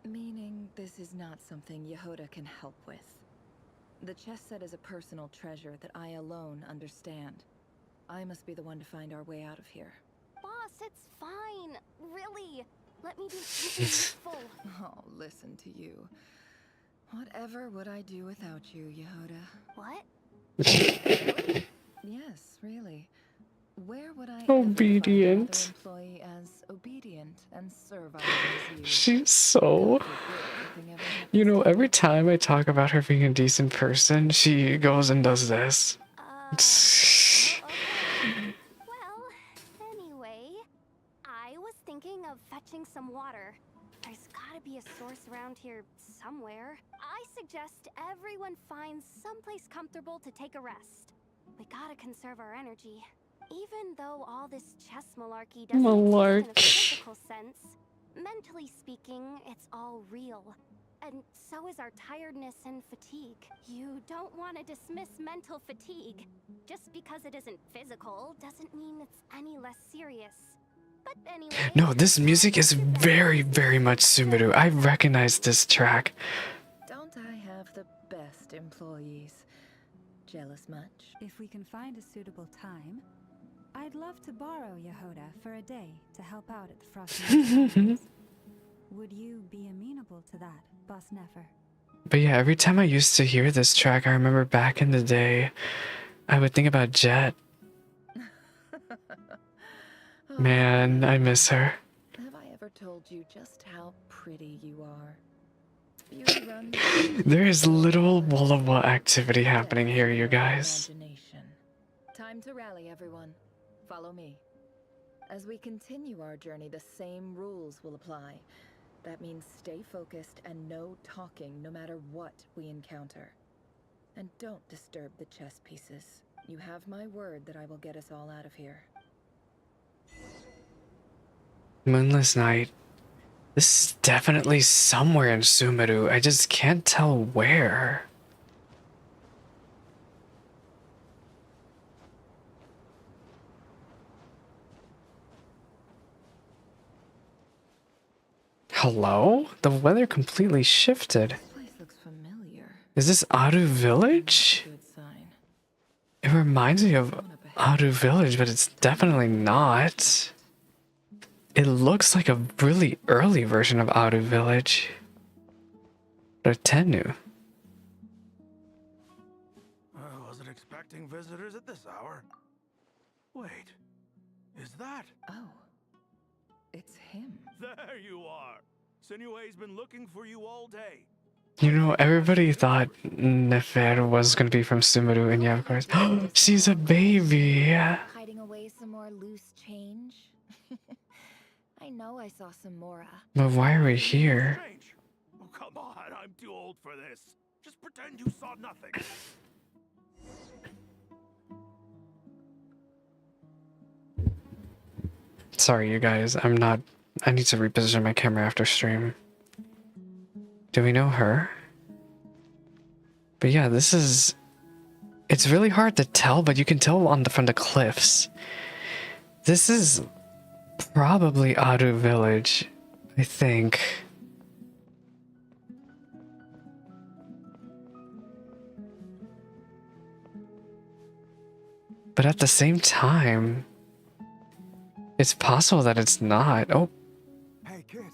Meaning this is not something Yehoda can help with. The chess set is a personal treasure that I alone understand. I must be the one to find our way out of here. Boss, it's fine. Really. Let me do something useful. Oh, listen to you. Whatever would I do without you, Yehoda? What? Yes, really. Where would I Obedient. ever find another employee as obedient and servile as you? She's so... You know, every time I talk about her being a decent person, she goes and does this. Well, anyway, I was thinking of fetching some water. There's gotta be a source around here somewhere. I suggest everyone finds someplace comfortable to take a rest. We gotta conserve our energy. Even though all this chess malarkey doesn't exist in a physical sense, mentally speaking, it's all real. And so is our tiredness and fatigue. You don't want to dismiss mental fatigue. Just because it isn't physical doesn't mean it's any less serious. But anyway... No, this music is very, very much Sumeru. I recognize this track. Don't I have the best employees? Jealous much? If we can find a suitable time, I'd love to borrow Yehoda for a day to help out at the Frost. Would you be amenable to that, Boss Nefer? But yeah, every time I used to hear this track, I remember back in the day, I would think about Jet. Man, I miss her. Have I ever told you just how pretty you are? Beauty runs There is little Walla activity happening here, you guys. Time to rally, everyone. Follow me. As we continue our journey, the same rules will apply. That means stay focused and no talking no matter what we encounter. And don't disturb the chess pieces. You have my word that I will get us all out of here. Moonless Night. This is definitely somewhere in Sumeru. I just can't tell where. Hello? The weather completely shifted. This place looks familiar. Is this Aru Village? Good sign. It reminds me of Aru Village, but it's definitely not. It looks like a really early version of Aru Village. Or Tennu. I wasn't expecting visitors at this hour. Wait, is that? Oh, it's him. There you are. Sinue's been looking for you all day. You know, everybody thought Nefer was gonna be from Sumeru, and yeah, of course. She's a baby. Hiding away some more loose change? I know I saw some Mora. But why are we here? Oh, come on, I'm too old for this. Just pretend you saw nothing. Sorry, you guys. I need to reposition my camera after stream. Do we know her? But yeah, this is... It's really hard to tell, but you can tell from the cliffs. This is probably Aru Village, I think. But at the same time, it's possible that it's not. Oh. Hey, kid.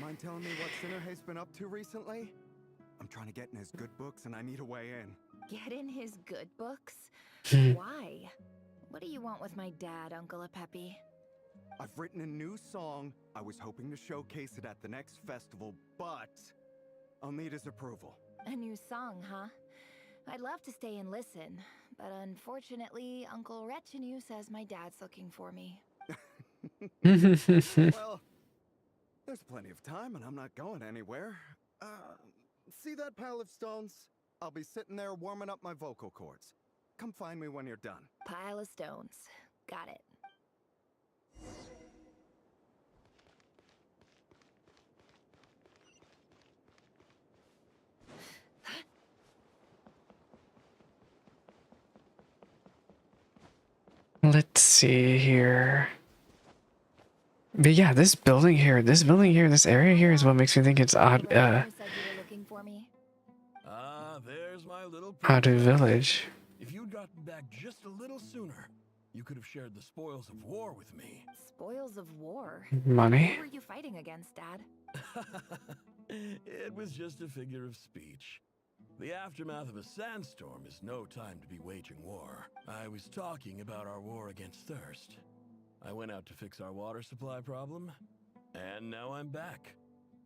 Mind telling me what Sinuhe's been up to recently? I'm trying to get in his good books and I need a way in. Get in his good books? Why? What do you want with my dad, Uncle Apepi? I've written a new song. I was hoping to showcase it at the next festival, but I'll need his approval. A new song, huh? I'd love to stay and listen, but unfortunately, Uncle Retinue says my dad's looking for me. Well, there's plenty of time and I'm not going anywhere. See that pile of stones? I'll be sitting there warming up my vocal cords. Come find me when you're done. Pile of stones. Got it. Let's see here. But yeah, this building here, this area here is what makes me think it's odd. There's my little Odd princess. Village. If you'd gotten back just a little sooner, you could have shared the spoils of war with me. Spoils of war? Money. Who were you fighting against, Dad? It was just a figure of speech. The aftermath of a sandstorm is no time to be waging war. I was talking about our war against thirst. I went out to fix our water supply problem, and now I'm back.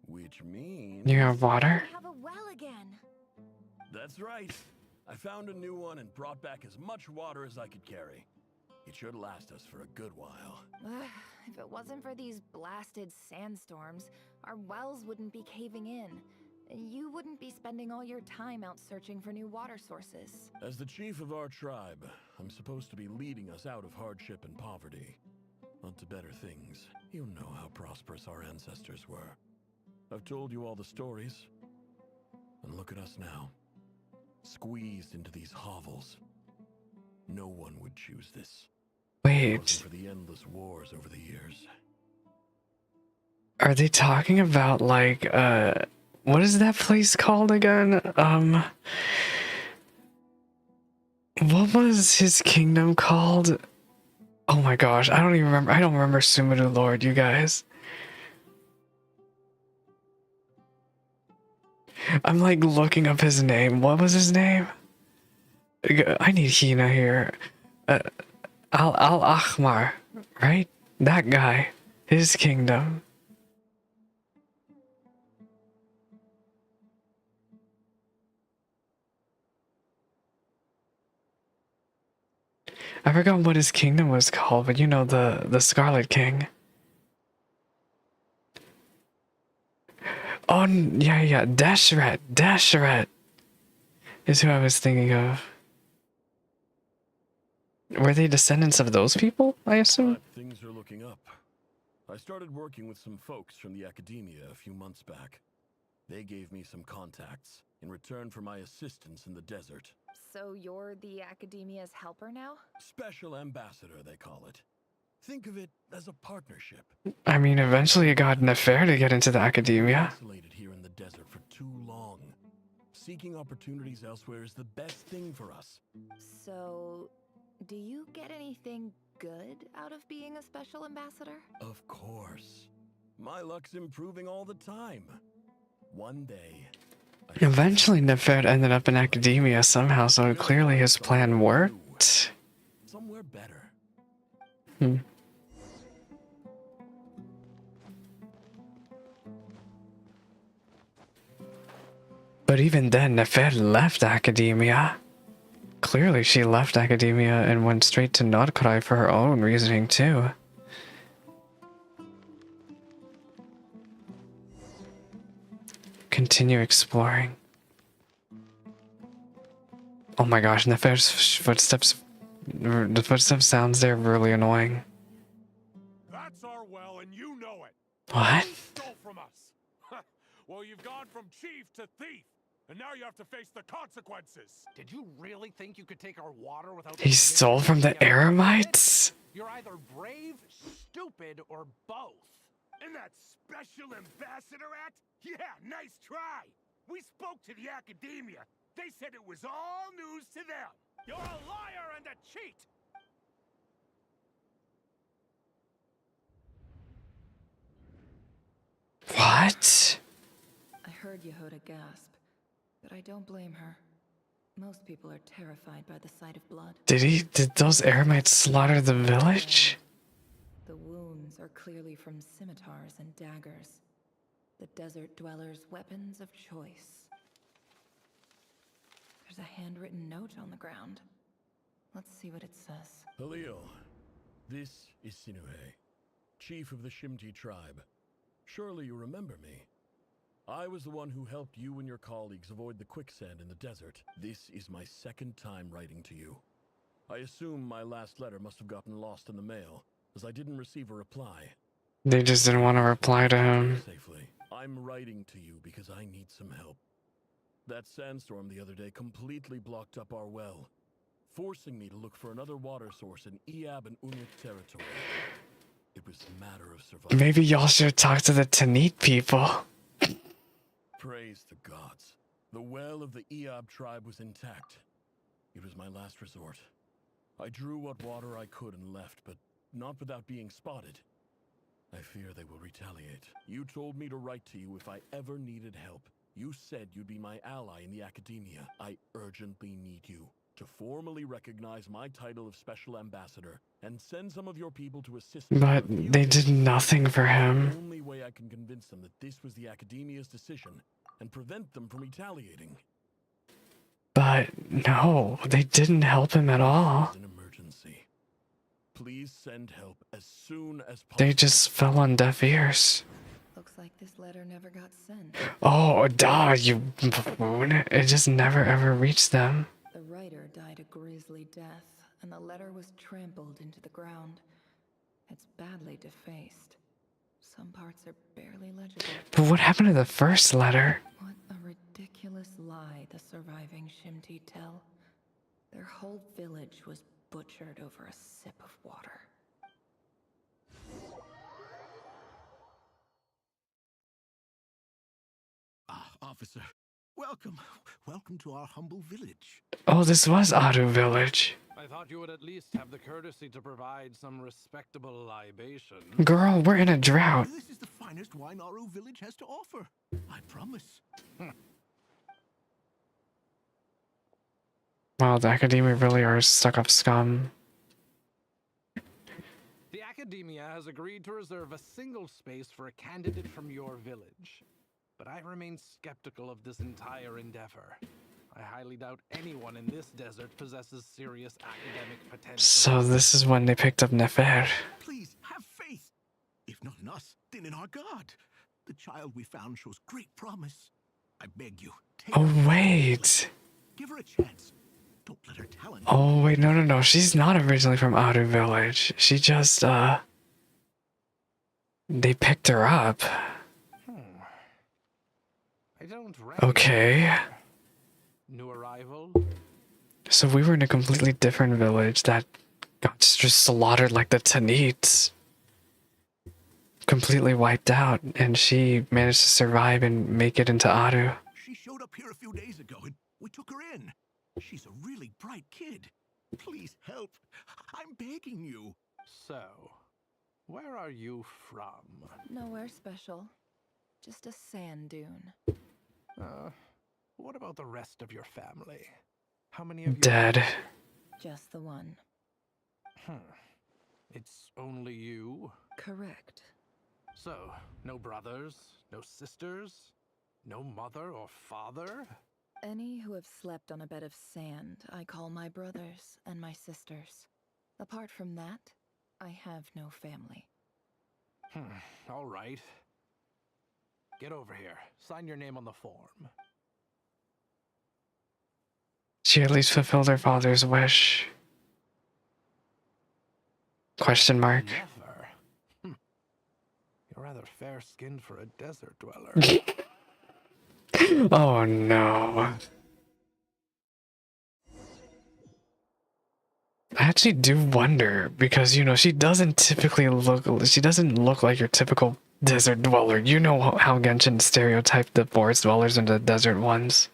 Which means... You have water? Have a well again. That's right. I found a new one and brought back as much water as I could carry. It should last us for a good while. If it wasn't for these blasted sandstorms, our wells wouldn't be caving in. You wouldn't be spending all your time out searching for new water sources. As the chief of our tribe, I'm supposed to be leading us out of hardship and poverty. On to better things. You know how prosperous our ancestors were. I've told you all the stories. And look at us now. Squeezed into these hovels. No one would choose this. Wait. For the endless wars over the years. Are they talking about like what is that place called again? What was his kingdom called? Oh my gosh, I don't even remember. I don't remember Suminu Lord, you guys. I'm like looking up his name. What was his name? I need Hina here. Al-Ahmar, right? That guy. His kingdom. I forgot what his kingdom was called, but you know, the Scarlet King. Oh, yeah, Dashret is who I was thinking of. Were they descendants of those people, I assume? Things are looking up. I started working with some folks from the academia a few months back. They gave me some contacts in return for my assistance in the desert. So you're the academia's helper now? Special ambassador, they call it. Think of it as a partnership. I mean, eventually it got Nefer to get into the academia. Isolated here in the desert for too long. Seeking opportunities elsewhere is the best thing for us. So, do you get anything good out of being a special ambassador? Of course. My luck's improving all the time. One day... Eventually Nefer ended up in academia somehow, so clearly his plan worked. Somewhere better. But even then, Nefer left academia. Clearly she left academia and went straight to Nod-Krai for her own reasoning too. Continue exploring. Oh my gosh, Nefer's footsteps. The footsteps sounds there really annoying. That's our well, and you know it. What? You stole from us. Well, you've gone from chief to thief, and now you have to face the consequences. Did you really think you could take our water without... He stole from the Eremites? You're either brave, stupid, or both. And that special ambassador act? Yeah, nice try. We spoke to the academia. They said it was all news to them. You're a liar and a cheat. What? I heard Yehuda gasp, but I don't blame her. Most people are terrified by the sight of blood. Did those Eremites slaughter the village? The wounds are clearly from scimitars and daggers. The desert dwellers' weapons of choice. There's a handwritten note on the ground. Let's see what it says. Halil, this is Sinuhe. chief of the Shimti tribe. Surely you remember me. I was the one who helped you and your colleagues avoid the quicksand in the desert. This is my second time writing to you. I assume my last letter must have gotten lost in the mail, as I didn't receive a reply. They just didn't want to reply to him. Safely. I'm writing to you because I need some help. That sandstorm the other day completely blocked up our well, forcing me to look for another water source in Eab and Unlik territory. It was a matter of survival. Maybe y'all should talk to the Tanit people. Praise the gods. The well of the Eab tribe was intact. It was my last resort. I drew what water I could and left, but not without being spotted. I fear they will retaliate. You told me to write to you if I ever needed help. You said you'd be my ally in the academia. I urgently need you to formally recognize my title of Special Ambassador and send some of your people to assist me. But they did nothing for him. The only way I can convince them that this was the academia's decision and prevent them from retaliating. But no, they didn't help him at all. An emergency. Please send help as soon as possible. They just fell on deaf ears. Looks like this letter never got sent. Oh, duh, you buffoon. It just never ever reached them. The writer died a grisly death, and the letter was trampled into the ground. It's badly defaced. Some parts are barely legible. But what happened to the first letter? What a ridiculous lie the surviving Shimti tell. Their whole village was butchered over a sip of water. Officer, welcome. Welcome to our humble village. Oh, this was Adu Village. I thought you would at least have the courtesy to provide some respectable libation. Girl, we're in a drought. This is the finest wine Aru village has to offer. I promise. Wow, the academia really are stuck up scum. The Academia has agreed to reserve a single space for a candidate from your village. But I remain skeptical of this entire endeavor. I highly doubt anyone in this desert possesses serious academic potential. So this is when they picked up Nefer. Please, have faith. If not in us, then in our God. The child we found shows great promise. I beg you, take Oh, her. wait. Give her a chance. Don't let her talent. Oh, wait, no. She's not originally from Adu Village. She just, they picked her up. I don't Okay. New arrival? So we were in a completely different village that got just slaughtered like the Tanits. Completely wiped out, and she managed to survive and make it into Adu. She showed up here a few days ago and we took her in. She's a really bright kid. Please help. I'm begging you. So, where are you from? Nowhere special. Just a sand dune. What about the rest of your family? How many of you? Dead. Just the one. It's only you? Correct. So, no brothers, no sisters, no mother or father? Any who have slept on a bed of sand, I call my brothers and my sisters. Apart from that, I have no family. All right. Get over here. Sign your name on the form. She at least fulfilled her father's wish. Question mark. Never. You're rather fair-skinned for a desert dweller. Oh no. I actually do wonder because, you know, she doesn't look like your typical desert dweller. You know how Genshin stereotyped the forest dwellers into desert ones.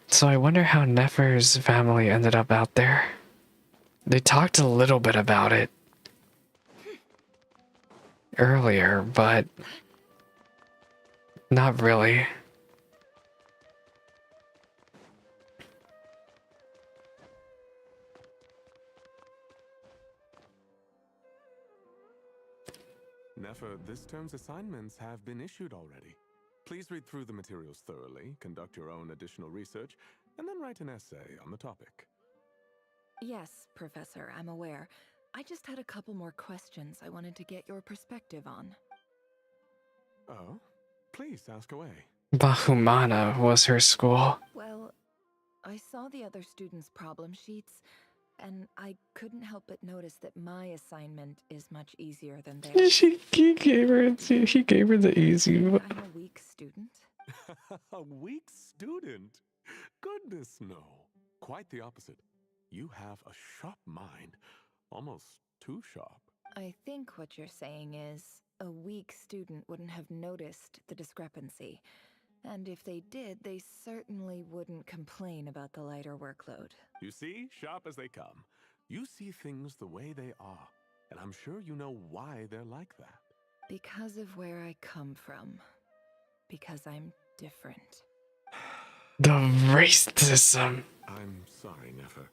So I wonder how Nefer's family ended up out there. They talked a little bit about it earlier, but not really. Nefer, this term's assignments have been issued already. Please read through the materials thoroughly, conduct your own additional research, and then write an essay on the topic. Yes, Professor, I'm aware. I just had a couple more questions I wanted to get your perspective on. Oh? Please ask away. Bahumana was her school. Well, I saw the other students' problem sheets, and I couldn't help but notice that my assignment is much easier than theirs. He gave her the easy one. I'm a weak student. A weak student? Goodness, no. Quite the opposite. You have a sharp mind. Almost too sharp. I think what you're saying is a weak student wouldn't have noticed the discrepancy. And if they did, they certainly wouldn't complain about the lighter workload. You see, sharp as they come. You see things the way they are. And I'm sure you know why they're like that. Because of where I come from. Because I'm different. The racism. I'm sorry, Nefer.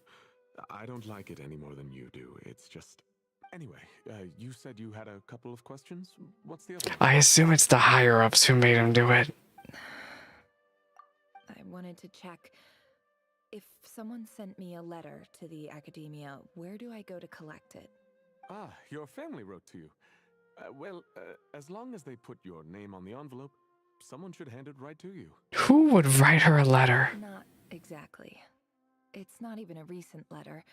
I don't like it any more than you do. It's just... Anyway, you said you had a couple of questions? What's the other one? I assume it's the higher-ups who made him do it. I wanted to check. If someone sent me a letter to the academia, where do I go to collect it? Ah, your family wrote to you. As long as they put your name on the envelope, someone should hand it right to you. Who would write her a letter? Not exactly. It's not even a recent letter.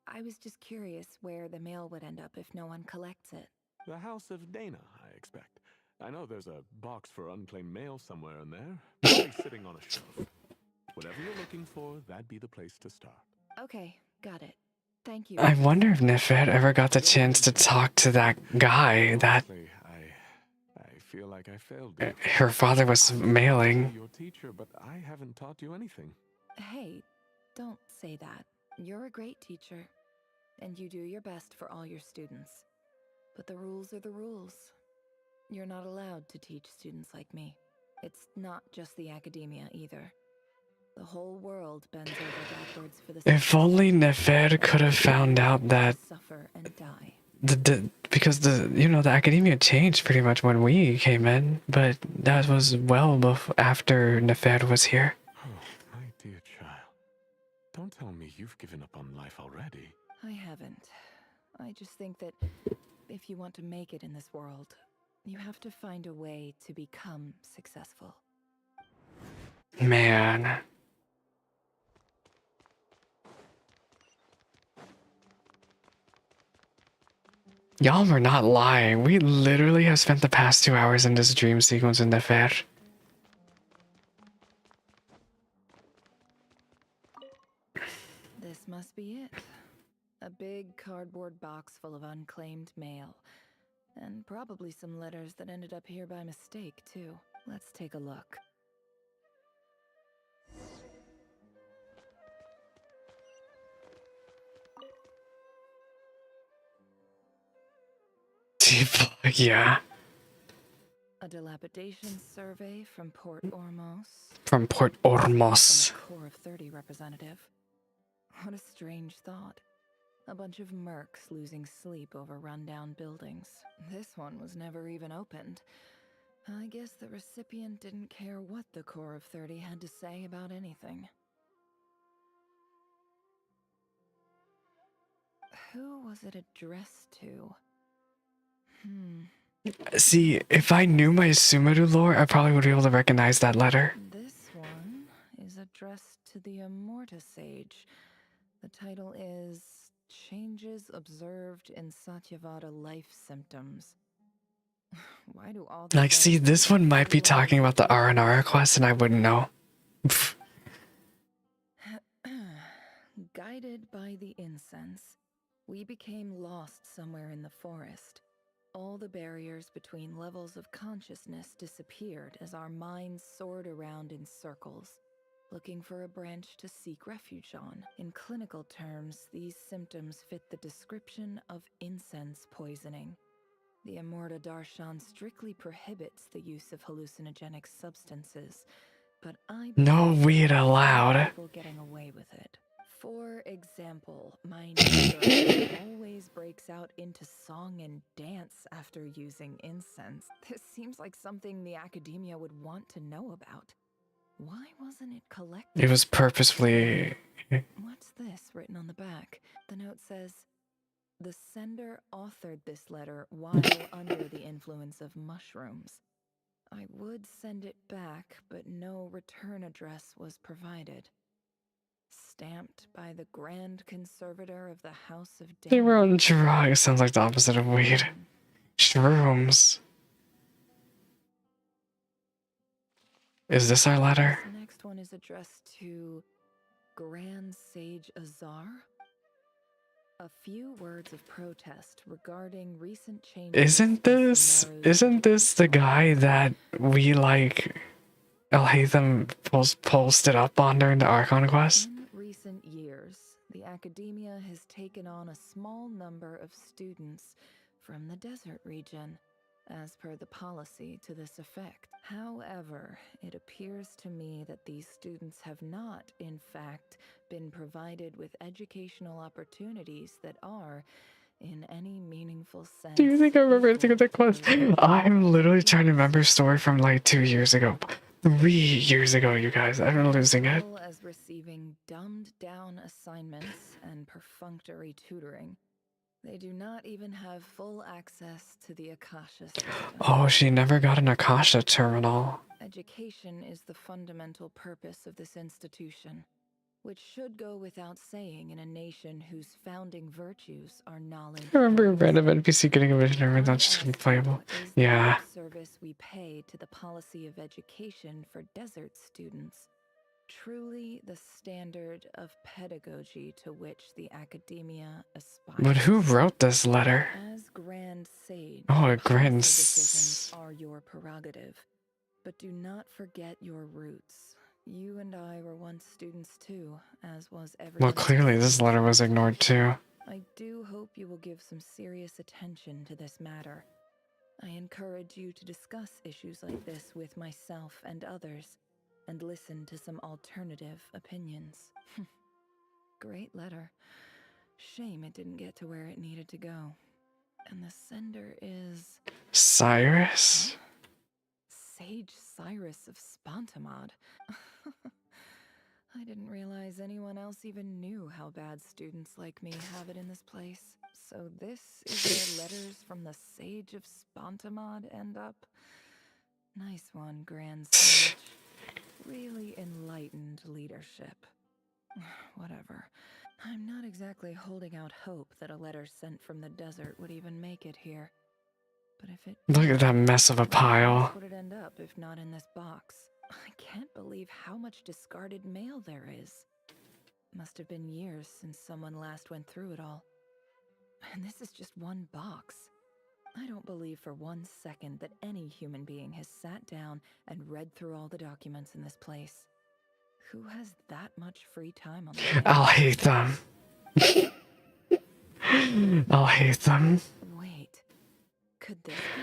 I was just curious where the mail would end up if no one collects it. The House of Dana, I expect. I know there's a box for unclaimed mail somewhere in there, probably sitting on a shelf. Whatever you're looking for, that'd be the place to start. Okay, got it. Thank you. I wonder if Nefed ever got the chance to talk to that guy that I feel like I failed you. her father was mailing. Your teacher, but I haven't taught you anything. Hey, don't say that. You're a great teacher, and you do your best for all your students. But the rules are the rules. You're not allowed to teach students like me. It's not just the academia either. The whole world bends over backwards for the If only Nefed could have found out that suffer and die. because the academia changed pretty much when we came in, but that was well after Nefed was here. Oh, my dear child. Don't tell me you've given up on life already. I haven't. I just think that if you want to make it in this world, you have to find a way to become successful. Man. Y'all are not lying. We literally have spent the past 2 hours in this dream sequence in Nefed. This must be it. A big cardboard box full of unclaimed mail. And probably some letters that ended up here by mistake, too. Let's take a look. Yeah. A dilapidation survey from Port Ormos. From Port Ormos. From a Core of 30 representative. What a strange thought. A bunch of mercs losing sleep over rundown buildings. This one was never even opened. I guess the recipient didn't care what the Core of 30 had to say about anything. Who was it addressed to? See, if I knew my Sumeru lore, I probably would be able to recognize that letter. This one is addressed to the Immorta Sage. The title is Changes Observed in Satyavada Life Symptoms. Why do all Like, see, this one might be talking about the Aranara quest and I wouldn't know. Guided by the incense, we became lost somewhere in the forest. All the barriers between levels of consciousness disappeared as our minds soared around in circles, looking for a branch to seek refuge on. In clinical terms, these symptoms fit the description of incense poisoning. The Immorta Darshan strictly prohibits the use of hallucinogenic substances, but I No weed allowed. people getting away with it. For example, my neighbor always breaks out into song and dance after using incense. This seems like something the academia would want to know about. Why wasn't it collected? It was purposefully... What's this written on the back? The note says, The sender authored this letter while under the influence of mushrooms. I would send it back, but no return address was provided. Stamped by the Grand Conservator of the House of They were Dana. on drugs. Sounds like the opposite of weed. Shrooms. Is this our letter? This next one is addressed to Grand Sage Azar. A few words of protest regarding recent changes. Isn't this the guy that we like Alhaitham posted up on during the Archon quest? In recent years, the academia has taken on a small number of students from the desert region, as per the policy to this effect. However, it appears to me that these students have not, in fact, been provided with educational opportunities that are, in any meaningful sense. Do you think I remember anything of that quest? I'm literally trying to remember a story from like 2 years ago. 3 years ago, you guys. I'm losing it. As well as receiving dumbed-down assignments and perfunctory tutoring. They do not even have full access to the Akasha system. Oh, she never got an Akasha terminal. Education is the fundamental purpose of this institution, which should go without saying in a nation whose founding virtues are knowledge. I remember a random NPC getting a visionary, that's just playable. Yeah. Service we pay to the policy of education for desert students. Truly the standard of pedagogy to which the academia aspires. But who wrote this letter? As Grand Sage, oh, a Grand decisions are your prerogative, but do not forget your roots. You and I were once students too, as was everyone. Well, clearly this letter was ignored too. I do hope you will give some serious attention to this matter. I encourage you to discuss issues like this with myself and others, and listen to some alternative opinions. Great letter. Shame it didn't get to where it needed to go. And the sender is... Cyrus? Sage Cyrus of Spontamod. I didn't realize anyone else even knew how bad students like me have it in this place. So this is where letters from the Sage of Spontamod end up? Nice one, Grand Sage. Really enlightened leadership. Whatever. I'm not exactly holding out hope that a letter sent from the desert would even make it here. But if it... Look at that mess of a pile. Where would it end up if not in this box? I can't believe how much discarded mail there is. Must have been years since someone last went through it all. And this is just one box. I don't believe for 1 second that any human being has sat down and read through all the documents in this place. Who has that much free time on their hands? I'll hate them. I'll hate them. Wait, could this be?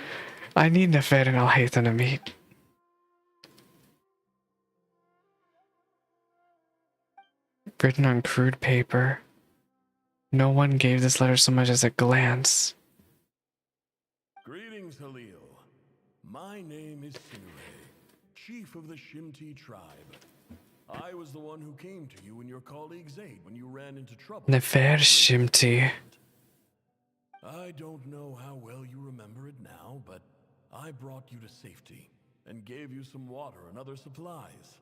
I need Nefed and I'll hate them to meet. Written on crude paper. No one gave this letter so much as a glance. Greetings, Halil. My name is Sinure, chief of the Shimti tribe. I was the one who came to you and your colleague's aid when you ran into trouble. Nefer Shimti. I don't know how well you remember it now, but I brought you to safety and gave you some water and other supplies.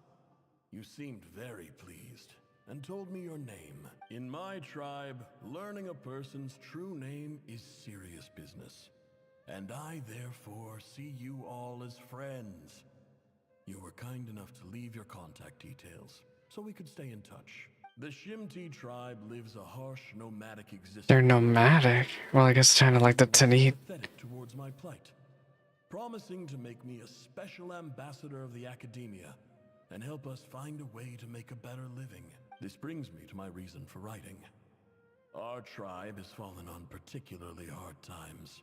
You seemed very pleased and told me your name. In my tribe, learning a person's true name is serious business. And I therefore see you all as friends. You were kind enough to leave your contact details, so we could stay in touch. The Shimti tribe lives a harsh, nomadic existence. They're nomadic? Well, I guess kind of like the Tanit. Pathetic towards my plight, promising to make me a special ambassador of the academia and help us find a way to make a better living. This brings me to my reason for writing. Our tribe has fallen on particularly hard times,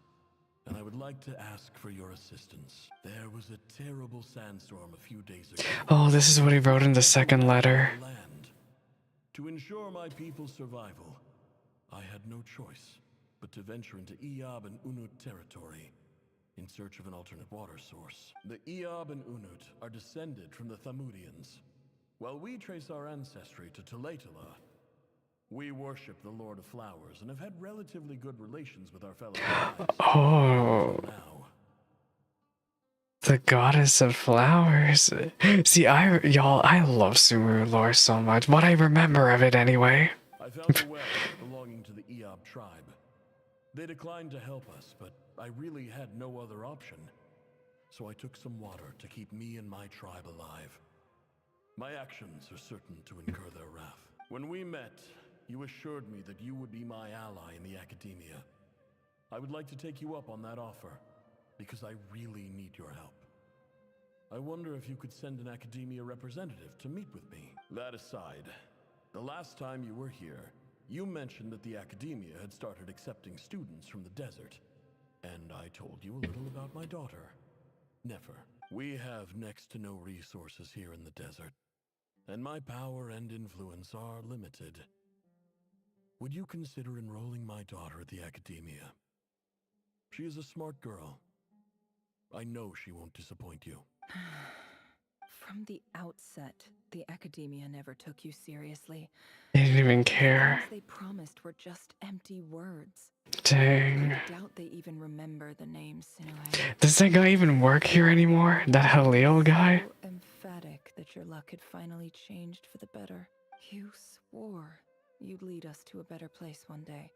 and I would like to ask for your assistance. There was a terrible sandstorm a few days ago. Oh, this is what he wrote in the second letter. To ensure my people's survival, I had no choice but to venture into Eob and Unut territory in search of an alternate water source. The Eob and Unut are descended from the Thamudians, while we trace our ancestry to Tulatala. We worship the Lord of Flowers and have had relatively good relations with our fellow tribes. Oh. Now. The goddess of flowers. See, y'all, I love Sumeru lore so much. What I remember of it anyway. I found a well belonging to the Eob tribe. They declined to help us, but I really had no other option. So I took some water to keep me and my tribe alive. My actions are certain to incur their wrath. When we met, you assured me that you would be my ally in the academia. I would like to take you up on that offer, because I really need your help. I wonder if you could send an academia representative to meet with me. That aside, the last time you were here, you mentioned that the academia had started accepting students from the desert. And I told you a little about my daughter, Nefer. We have next to no resources here in the desert, and my power and influence are limited. Would you consider enrolling my daughter at the academia? She is a smart girl. I know she won't disappoint you. From the outset, the academia never took you seriously. They didn't even care. The things they promised were just empty words. Dang. I doubt they even remember the name Sinuhe. Does that guy even work here anymore? That Halil guy? So emphatic that your luck had finally changed for the better. You swore you'd lead us to a better place one day.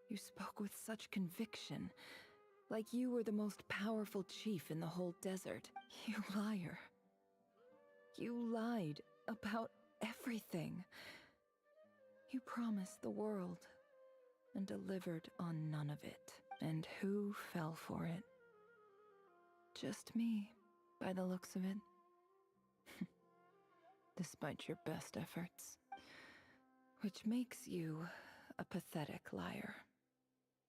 You spoke with such conviction, like you were the most powerful chief in the whole desert. You liar. You lied about everything. You promised the world and delivered on none of it. And who fell for it? Just me, by the looks of it. Despite your best efforts. Which makes you a pathetic liar.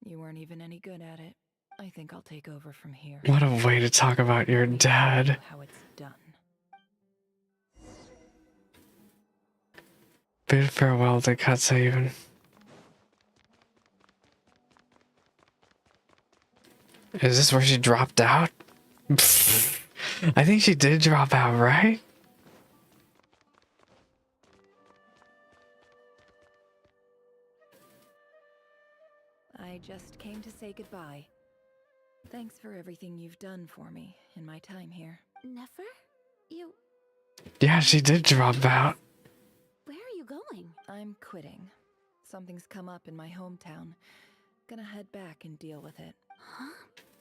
You weren't even any good at it. I think I'll take over from here. What a way to talk about your dad. How it's done. Bid farewell to Katsuya. Is this where she dropped out? I think she did drop out, right? I just came to say goodbye. Thanks for everything you've done for me in my time here. Nefer? You... Yeah, she did drop out. Where are you going? I'm quitting. Something's come up in my hometown. Gonna head back and deal with it. Huh?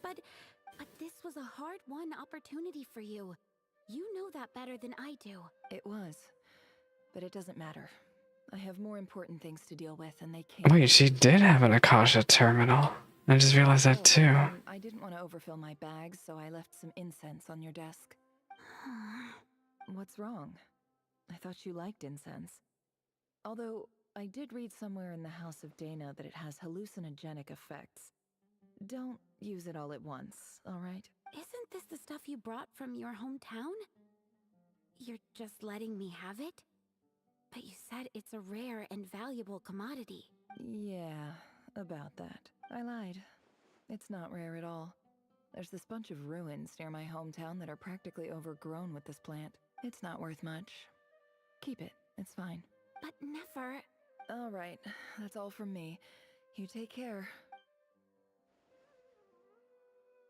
But this was a hard-won opportunity for you. You know that better than I do. It was. But it doesn't matter. I have more important things to deal with, and they can't. Wait, she did have an Akasha terminal. I just realized that too. I didn't want to overfill my bags, so I left some incense on your desk. What's wrong? I thought you liked incense. Although, I did read somewhere in the House of Dana that it has hallucinogenic effects. Don't use it all at once, alright? Isn't this the stuff you brought from your hometown? You're just letting me have it? But you said it's a rare and valuable commodity. Yeah, about that. I lied. It's not rare at all. There's this bunch of ruins near my hometown that are practically overgrown with this plant. It's not worth much. Keep it. It's fine. But Nefer... Alright, that's all from me. You take care.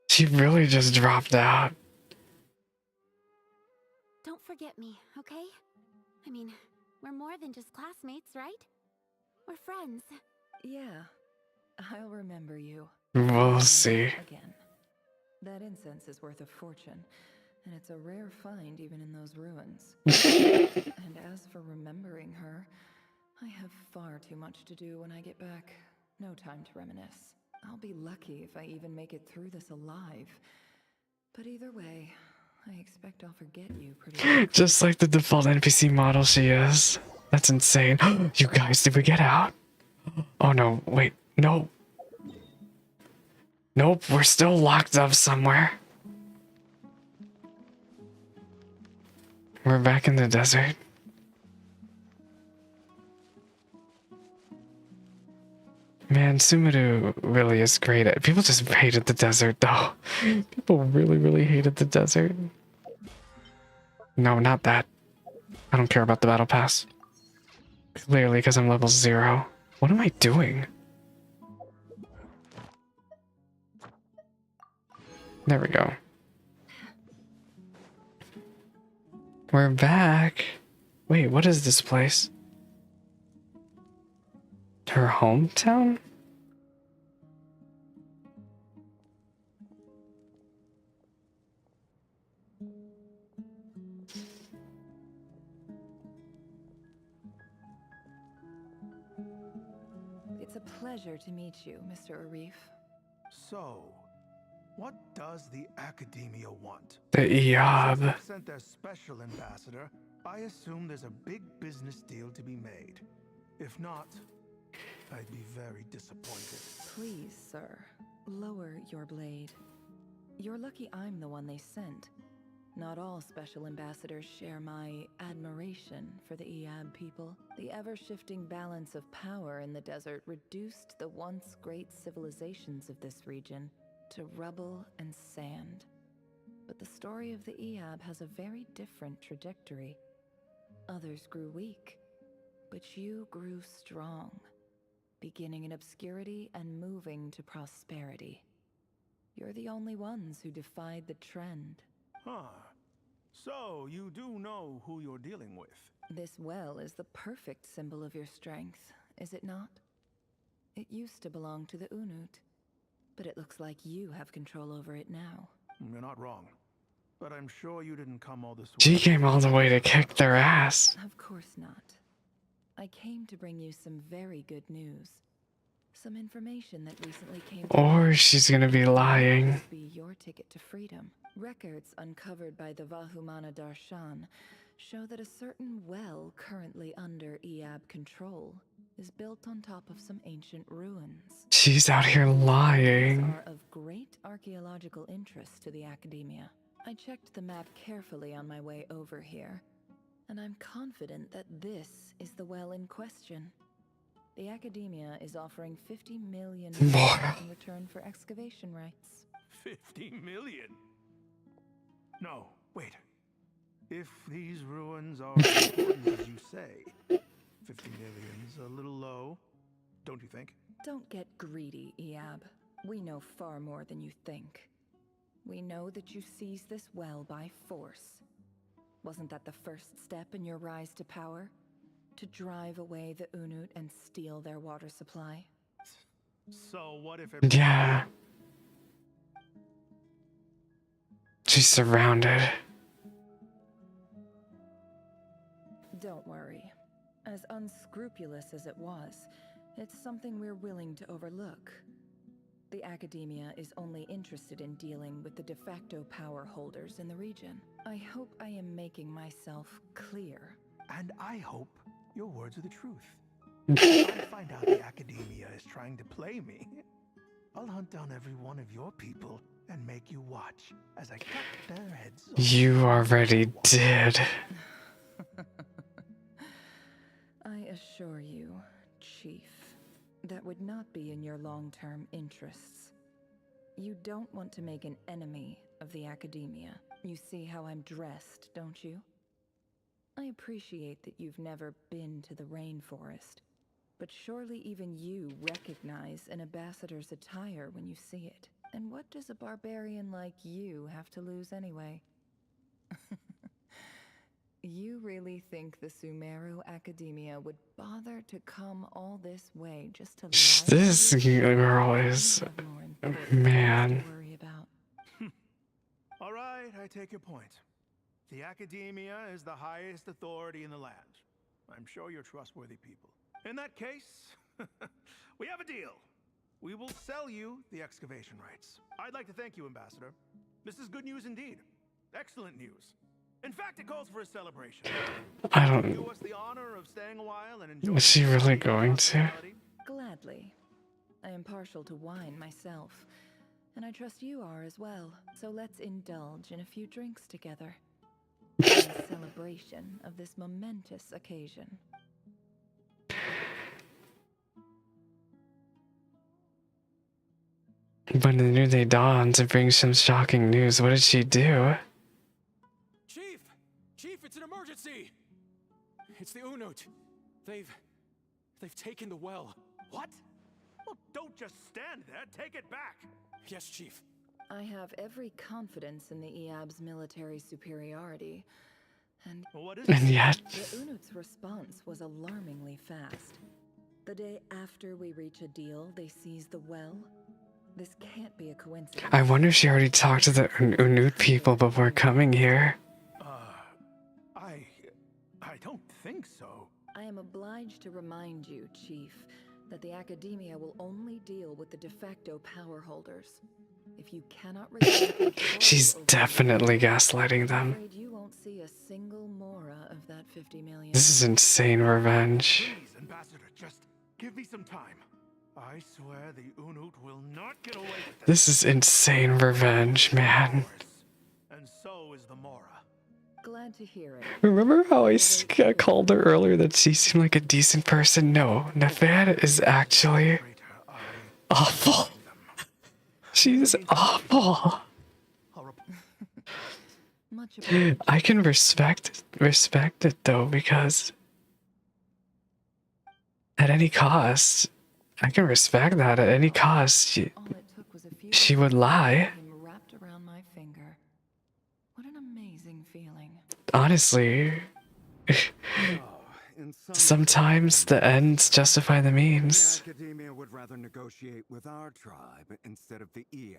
She really just dropped out. Don't forget me, okay? I mean, we're more than just classmates, right? We're friends. Yeah, I'll remember you. We'll see. Again. That incense is worth a fortune, and it's a rare find even in those ruins. And as for remembering her, I have far too much to do when I get back. No time to reminisce. I'll be lucky if I even make it through this alive. But either way, I expect I'll forget you pretty quickly. Just like the default NPC model she is. That's insane. You guys, did we get out? Oh no, wait, no. Nope, we're still locked up somewhere. We're back in the desert. Man, Sumeru really is great at... People just hated the desert, though. People really, really hated the desert. No, not that. I don't care about the battle pass. Clearly, because I'm level 0. What am I doing? There we go. We're back. Wait, what is this place? Her hometown? It's a pleasure to meet you, Mr. Arif. So, what does the Academia want? The Since Eob. they've sent their special ambassador, I assume there's a big business deal to be made. If not, I'd be very disappointed. Please, sir, lower your blade. You're lucky I'm the one they sent. Not all special ambassadors share my admiration for the Eab people. The ever-shifting balance of power in the desert reduced the once great civilizations of this region to rubble and sand. But the story of the Eab has a very different trajectory. Others grew weak, but you grew strong, beginning in obscurity and moving to prosperity. You're the only ones who defied the trend. Huh. So, you do know who you're dealing with? This well is the perfect symbol of your strength, is it not? It used to belong to the Unut, but it looks like you have control over it now. You're not wrong. But I'm sure you didn't come all this way. She came all the way to kick their ass. Of course not. I came to bring you some very good news. Some information that recently came to Or light. she's gonna be lying. This be your ticket to freedom. Records uncovered by the Vahumana Darshan show that a certain well currently under Eab control is built on top of some ancient ruins. She's out here lying. These are of great archaeological interest to the Academia. I checked the map carefully on my way over here, and I'm confident that this is the well in question. The Academia is offering 50 million More. in return for excavation rights. 50 million? No, wait. If these ruins are as important as you say, 50 million's a little low, don't you think? Don't get greedy, Eab. We know far more than you think. We know that you seized this well by force. Wasn't that the first step in your rise to power? To drive away the Unut and steal their water supply? So what if it... Yeah. She's surrounded. Don't worry. As unscrupulous as it was, it's something we're willing to overlook. The Academia is only interested in dealing with the de facto power holders in the region. I hope I am making myself clear. And I hope your words are the truth. If I find out the Academia is trying to play me, I'll hunt down every one of your people and make you watch as I cut their heads off. You already did. I assure you, Chief, that would not be in your long-term interests. You don't want to make an enemy of the Academia. You see how I'm dressed, don't you? I appreciate that you've never been to the rainforest, but surely even you recognize an ambassador's attire when you see it. And what does a barbarian like you have to lose anyway? You really think the Sumeru Academia would bother to come all this way just to lie? This girl is... Man. Worry about. All right, I take your point. The Academia is the highest authority in the land. I'm sure you're trustworthy people. In that case, we have a deal. We will sell you the excavation rights. I'd like to thank you, Ambassador. This is good news indeed. Excellent news. In fact, it calls for a celebration. I don't... Do us the honor of staying a while and enjoy. Is she really going to? Gladly. I am partial to wine myself, and I trust you are as well. So let's indulge in a few drinks together. In celebration of this momentous occasion. When the new day dawns, it brings some shocking news. What did she do? Chief! Chief, it's an emergency! It's the Unut. They've taken the well. What? Well, don't just stand there. Take it back. Yes, Chief. I have every confidence in the EAB's military superiority. And what is And yet, the Unut's response was alarmingly fast. The day after we reach a deal, they seize the well. This can't be a coincidence. I wonder if she already talked to the Unut people before coming here. I don't think so. I am obliged to remind you, Chief, that the Academia will only deal with the de facto power holders. If you cannot She's definitely gaslighting them. you won't see a single mora of that 50 million. This is insane revenge. Please, Ambassador, just give me some time. I swear the Unut will not get away with This is insane revenge, man. And so is the Mora. Glad to hear it. Remember how I called her earlier that she seemed like a decent person? No, Nevaeh is actually awful. She's awful. I can respect it though, because at any cost, I can respect that at any cost. She would lie. Wrapped around my finger. What an amazing feeling. Honestly, sometimes the ends justify the means. The Academia would rather negotiate with our tribe instead of the EAB,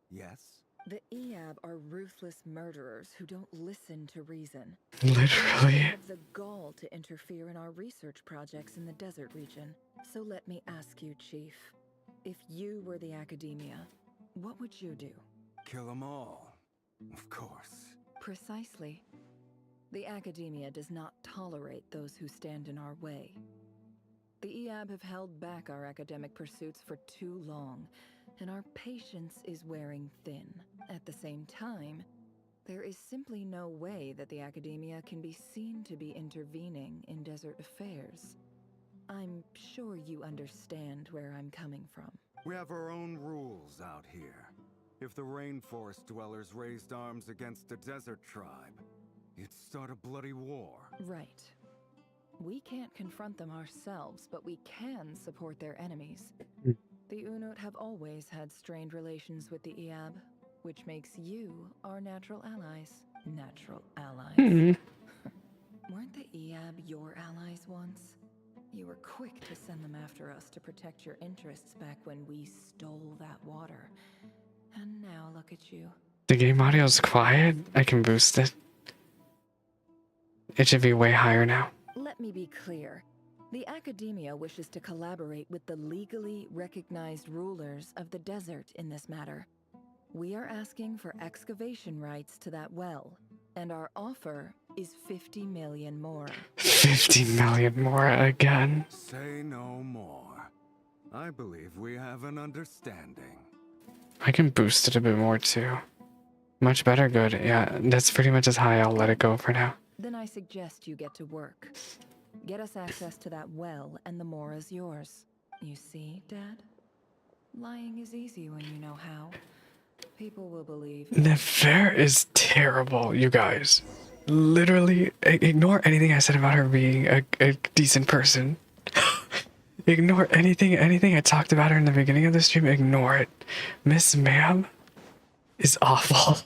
yes? The EAB are ruthless murderers who don't listen to reason. Literally. They have the gall to interfere in our research projects in the desert region. So let me ask you, Chief, if you were the Academia, what would you do? Kill them all, of course. Precisely. The Academia does not tolerate those who stand in our way. The EAB have held back our academic pursuits for too long, and our patience is wearing thin. At the same time, there is simply no way that the Academia can be seen to be intervening in desert affairs. I'm sure you understand where I'm coming from. We have our own rules out here. If the rainforest dwellers raised arms against a desert tribe, you'd start a bloody war. Right. We can't confront them ourselves, but we can support their enemies. The Unut have always had strained relations with the EAB, which makes you our natural allies. Natural allies. Weren't the EAB your allies once? You were quick to send them after us to protect your interests back when we stole that water. And now look at you. The game audio is quiet. I can boost it. It should be way higher now. Let me be clear. The Academia wishes to collaborate with the legally recognized rulers of the desert in this matter. We are asking for excavation rights to that well, and our offer is 50 million more. 50 million more again. Say no more. I believe we have an understanding. I can boost it a bit more too. Much better, good. Yeah, that's pretty much as high. I'll let it go for now. Then I suggest you get to work. Get us access to that well, and the more is yours. You see, Dad? Lying is easy when you know how. People will believe. Nevaeh is terrible, you guys. Literally, ignore anything I said about her being a decent person. Ignore anything I talked about her in the beginning of the stream. Ignore it. Miss Ma'am is awful.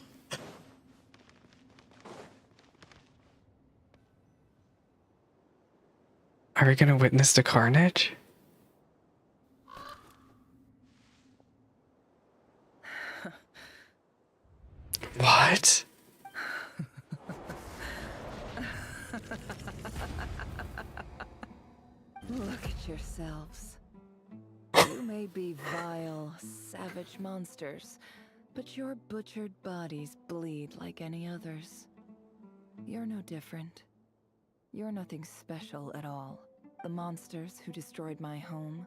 Are we gonna witness the carnage? What? Look at yourselves. You may be vile, savage monsters, but your butchered bodies bleed like any others. You're no different. You're nothing special at all. The monsters who destroyed my home,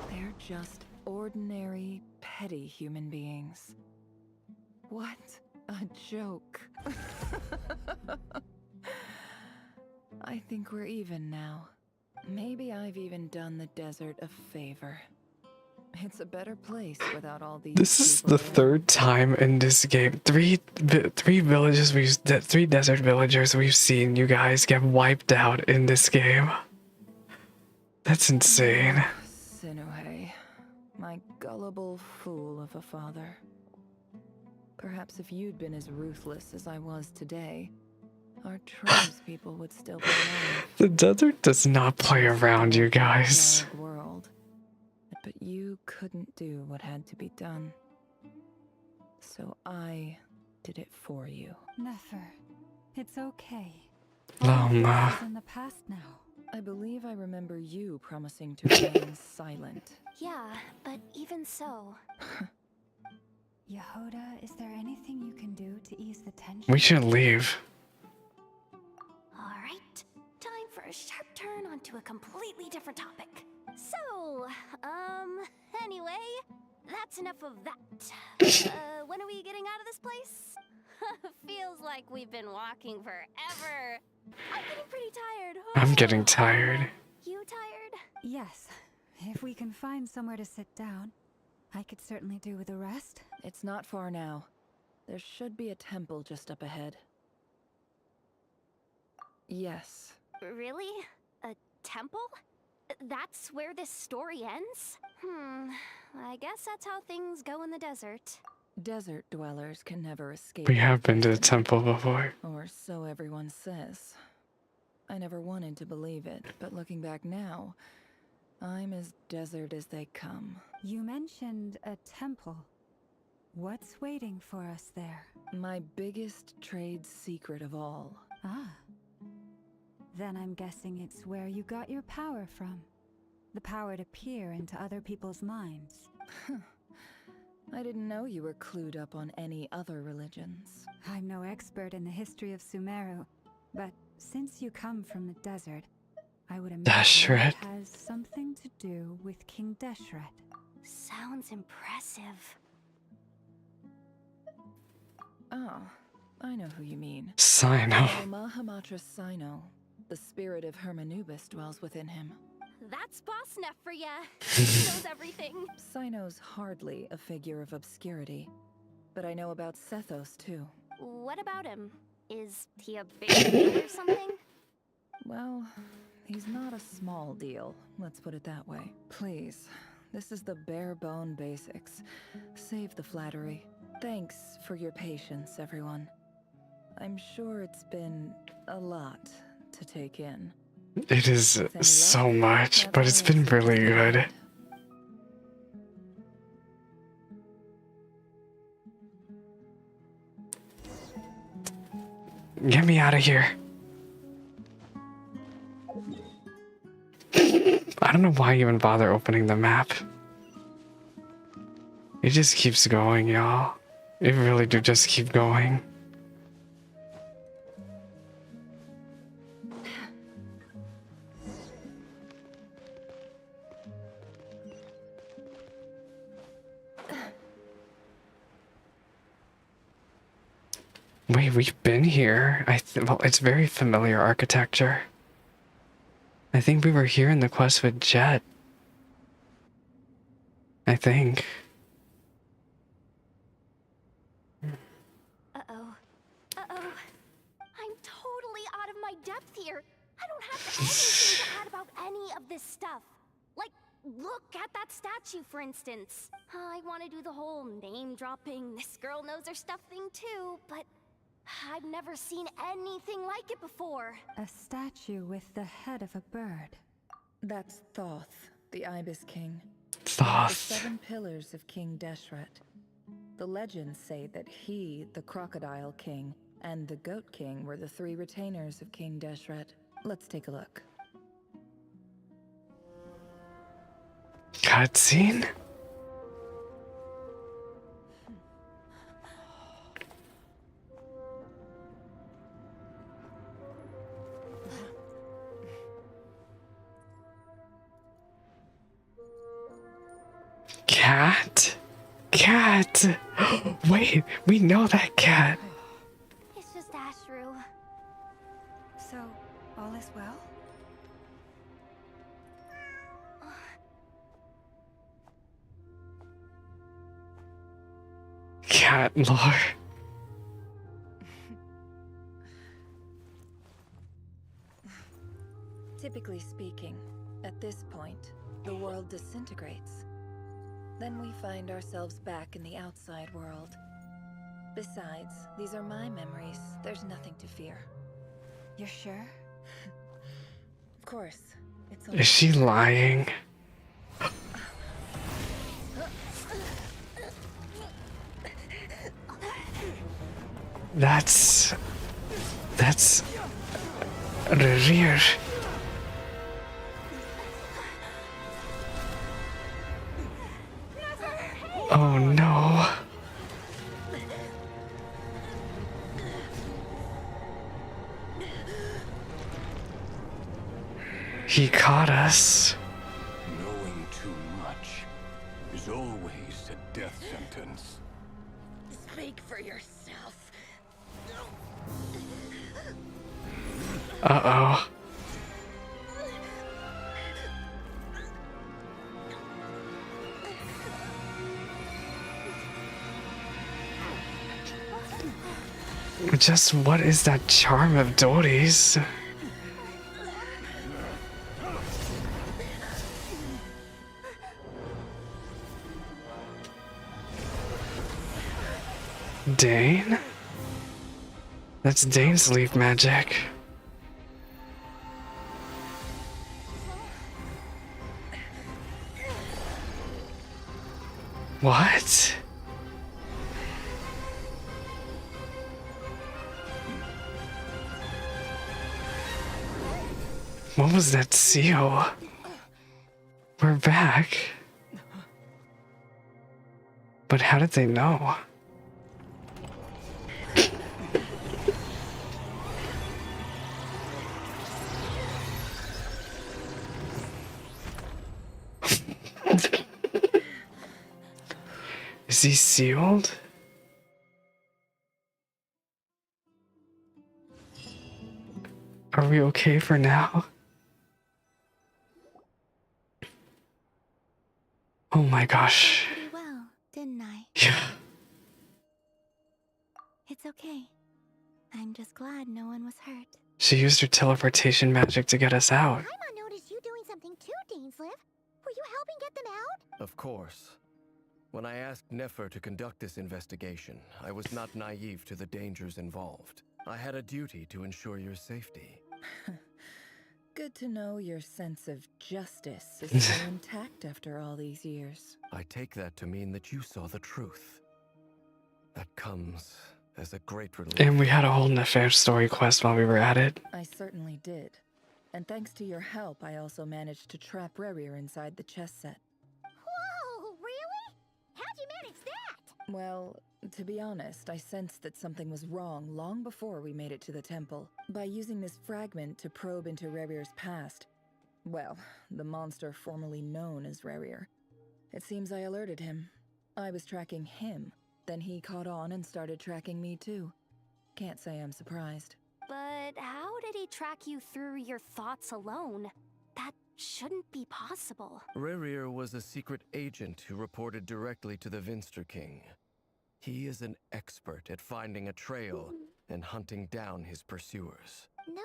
they're just ordinary, petty human beings. What a joke. I think we're even now. Maybe I've even done the desert a favor. It's a better place without all these. This is the third time in this game. Three desert villagers we've seen you guys get wiped out in this game. That's insane. Sinuhe, my gullible fool of a father. Perhaps if you'd been as ruthless as I was today, our tribespeople would still be alive. The desert does not play around, you guys. World. But you couldn't do what had to be done. So I did it for you. Nefer, it's okay. Lama. It's in the past now. I believe I remember you promising to remain silent. Yeah, but even so. Yehuda, is there anything you can do to ease the tension? We should leave. Alright, time for a sharp turn onto a completely different topic. So, anyway, that's enough of that. When are we getting out of this place? Feels like we've been walking forever. I'm getting pretty tired. I'm getting tired. You tired? Yes. If we can find somewhere to sit down, I could certainly do with a rest. It's not far now. There should be a temple just up ahead. Yes. Really? A temple? That's where this story ends? I guess that's how things go in the desert. Desert dwellers can never escape. We have been to the temple before. Or so everyone says. I never wanted to believe it, but looking back now, I'm as desert as they come. You mentioned a temple. What's waiting for us there? My biggest trade secret of all. Ah. Then I'm guessing it's where you got your power from. The power to peer into other people's minds. I didn't know you were clued up on any other religions. I'm no expert in the history of Sumeru, but since you come from the desert, I would imagine it has something to do with King Deshret. Sounds impressive. Oh, I know who you mean. Sino. Mahamatra Sino. The spirit of Hermanubis dwells within him. That's Boss Neff for ya. He knows everything. Sino's hardly a figure of obscurity, but I know about Sethos too. What about him? Is he a big deal or something? Well, he's not a small deal, let's put it that way. Please, this is the bare bone basics. Save the flattery. Thanks for your patience, everyone. I'm sure it's been a lot to take in. It is so much, but it's been really good. Get me out of here. I don't know why you even bother opening the map. It just keeps going, y'all. It really do just keep going. Wait, we've been here. Well, it's very familiar architecture. I think we were here in the quest with Jet. I think. Uh-oh. I'm totally out of my depth here. I don't have anything to add about any of this stuff. Like, look at that statue, for instance. I want to do the whole name-dropping, this girl knows her stuff thing too, but I've never seen anything like it before. A statue with the head of a bird. That's Thoth, the Ibis King. Thoth. The 7 pillars of King Deshret. The legends say that he, the Crocodile King, and the Goat King were the 3 retainers of King Deshret. Let's take a look. Cutscene? Cat? Cat! Wait, we know that cat. It's just Ashru. So, all is well? Cat lore. Typically speaking, At this point, the world disintegrates. Then we find ourselves back in the outside world. Besides, these are my memories. There's nothing to fear. You're sure? Of course. It's Is she lying? That's rear. Oh no. He caught us. Knowing too much is always a death sentence. Speak for yourself. Uh-oh. Just what is that charm of Dory's? Dane? That's Dane's leaf magic. What? What was that seal? We're back. But how did they know? Is he sealed? Are we okay for now? Oh my gosh. Pretty well, didn't I? Yeah. It's okay. I'm just glad no one was hurt. She used her teleportation magic to get us out. Paimon noticed you doing something too, Dainsleif. Were you helping get them out? Of course. When I asked Nefer to conduct this investigation, I was not naive to the dangers involved. I had a duty to ensure your safety. Good to know your sense of justice is still intact after all these years. I take that to mean that you saw the truth. That comes as a great relief. And we had a whole Nefer story quest while we were at it. I certainly did. And thanks to your help, I also managed to trap Rerir inside the chess set. Whoa, really? How'd you manage that? Well, to be honest, I sensed that something was wrong long before we made it to the temple. By using this fragment to probe into Rerir's past, well, the monster formerly known as Rerir. It seems I alerted him. I was tracking him. Then he caught on and started tracking me too. Can't say I'm surprised. But how did he track you through your thoughts alone? That shouldn't be possible. Rerir was a secret agent who reported directly to the Vinster King. He is an expert at finding a trail and hunting down his pursuers. No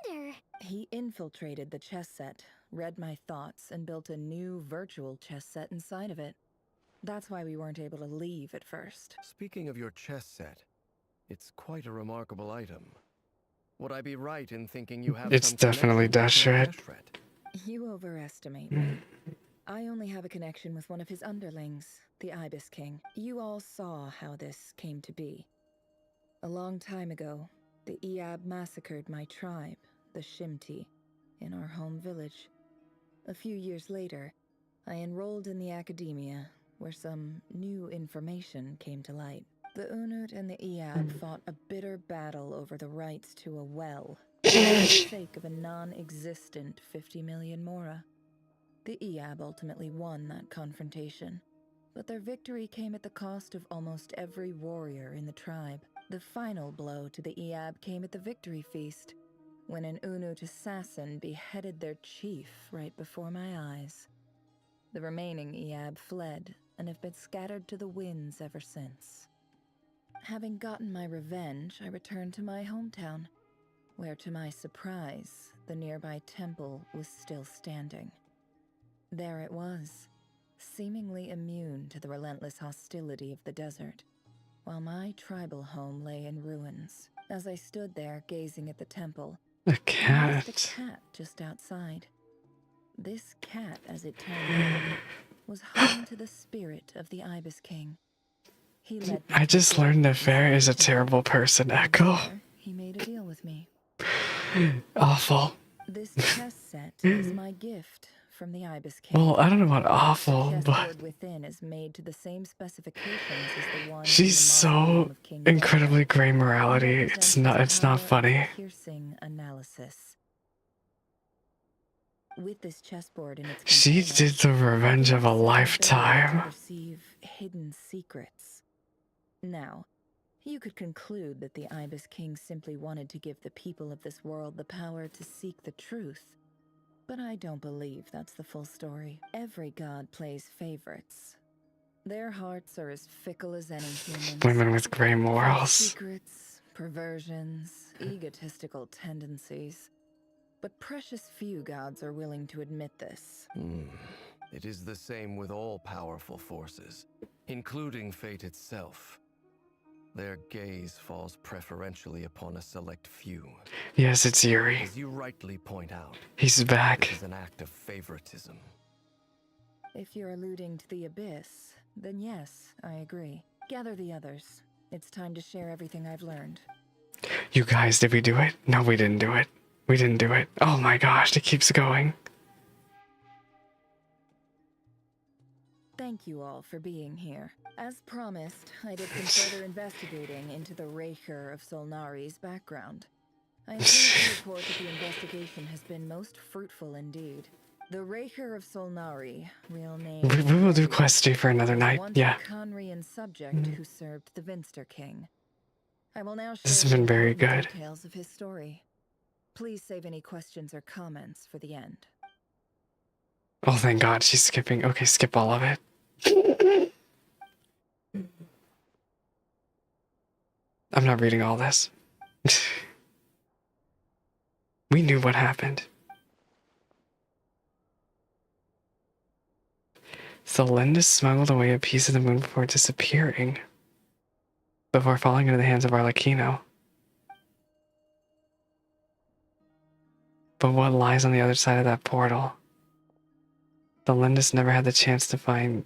wonder. He infiltrated the chess set, read my thoughts, and built a new virtual chess set inside of it. That's why we weren't able to leave at first. Speaking of your chess set, it's quite a remarkable item. Would I be right in thinking you have It's some definitely connection with Dashret. You overestimate me. I only have a connection with one of his underlings, the Ibis King. You all saw how this came to be. A long time ago, the Eab massacred my tribe, the Shimti, in our home village. A few years later, I enrolled in the academia, where some new information came to light. The Unut and the Eab fought a bitter battle over the rights to a well, for the sake of a non-existent 50 million mora. The Eab ultimately won that confrontation, but their victory came at the cost of almost every warrior in the tribe. The final blow to the Eab came at the victory feast, when an Unut assassin beheaded their chief right before my eyes. The remaining Eab fled and have been scattered to the winds ever since. Having gotten my revenge, I returned to my hometown, where to my surprise, the nearby temple was still standing. There it was, seemingly immune to the relentless hostility of the desert, while my tribal home lay in ruins. As I stood there gazing at the temple, A I cat. noticed a cat just outside. This cat, as it turned out, was home to the spirit of the Ibis King. He led me I to a just door learned that inside Fair is the a temple. terrible person, Echo. There, he made a deal with me. Awful. This chess set is my gift from the Ibis King. Well, I don't know about The awful, but chessboard within is made to the same specifications as the one in she's the mausoleum so of King incredibly gray Dario, morality. and It's represents not its power of funny. piercing analysis. With this chessboard in its She container, did the revenge I of a gained some ability lifetime. to perceive hidden secrets. Now, you could conclude that the Ibis King simply wanted to give the people of this world the power to seek the truth. But I don't believe that's the full story. Every god plays favorites. Their hearts are as fickle as any human's. Women with gray Full of morals. secrets, perversions, egotistical tendencies. But precious few gods are willing to admit this. It is the same with all powerful forces, including fate itself. Their gaze falls preferentially upon a select few. Yes, it's Yuri. As you rightly point out, He's back. this is an act of favoritism. If you're alluding to the Abyss, then yes, I agree. Gather the others. It's time to share everything I've learned. You guys, did we do it? No, we didn't do it. We didn't do it. Oh my gosh, it keeps going. Thank you all for being here. As promised, I did some further investigating into the Raker of Solnari's background. I am pleased to report that the investigation has been most fruitful indeed. The Raker of Solnari, real name... We will do quest 2 for another night. once Yeah. a Conrian subject who served the Vinster King. I will now share This has been the very important good. details of his story. Please save any questions or comments for the end. Oh, thank God, she's skipping. Okay, skip all of it. I'm not reading all this. We knew what happened. So Linda smuggled away a piece of the moon before disappearing. Before falling into the hands of Arlecchino. But what lies on the other side of that portal? The Lindis never had the chance to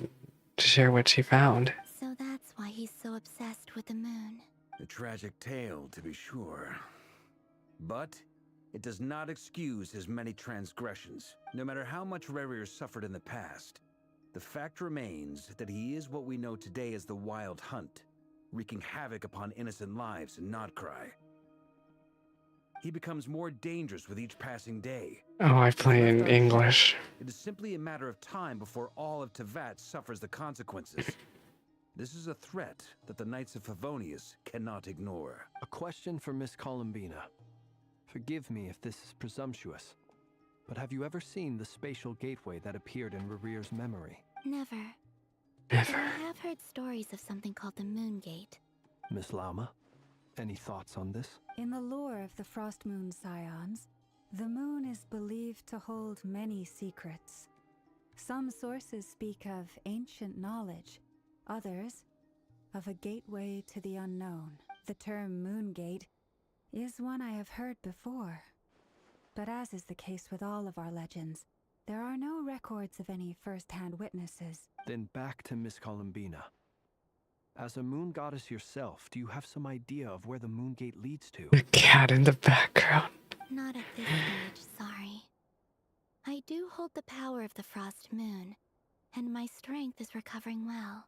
share what she found. So that's why he's so obsessed with the moon. A tragic tale, to be sure. But it does not excuse his many transgressions. No matter how much Rerir suffered in the past, the fact remains that he is what we know today as the Wild Hunt, wreaking havoc upon innocent lives in Nod-Krai. He becomes more dangerous with each passing day. Oh, I play in English. It is simply a matter of time before all of Tevat suffers the consequences. This is a threat that the Knights of Favonius cannot ignore. A question for Miss Columbina. Forgive me if this is presumptuous, but have you ever seen the spatial gateway that appeared in Rerir's memory? Never. But I have heard stories of something called the Moon Gate. Miss Lauma, any thoughts on this? In the lore of the Frost Moon Scions, the moon is believed to hold many secrets. Some sources speak of ancient knowledge, others of a gateway to the unknown. The term Moon Gate is one I have heard before. But as is the case with all of our legends, there are no records of any first-hand witnesses. Then back to Miss Columbina. As a moon goddess yourself, do you have some idea of where the Moon Gate leads to? The cat in the background. Not at this stage, sorry. I do hold the power of the Frost Moon, and my strength is recovering well.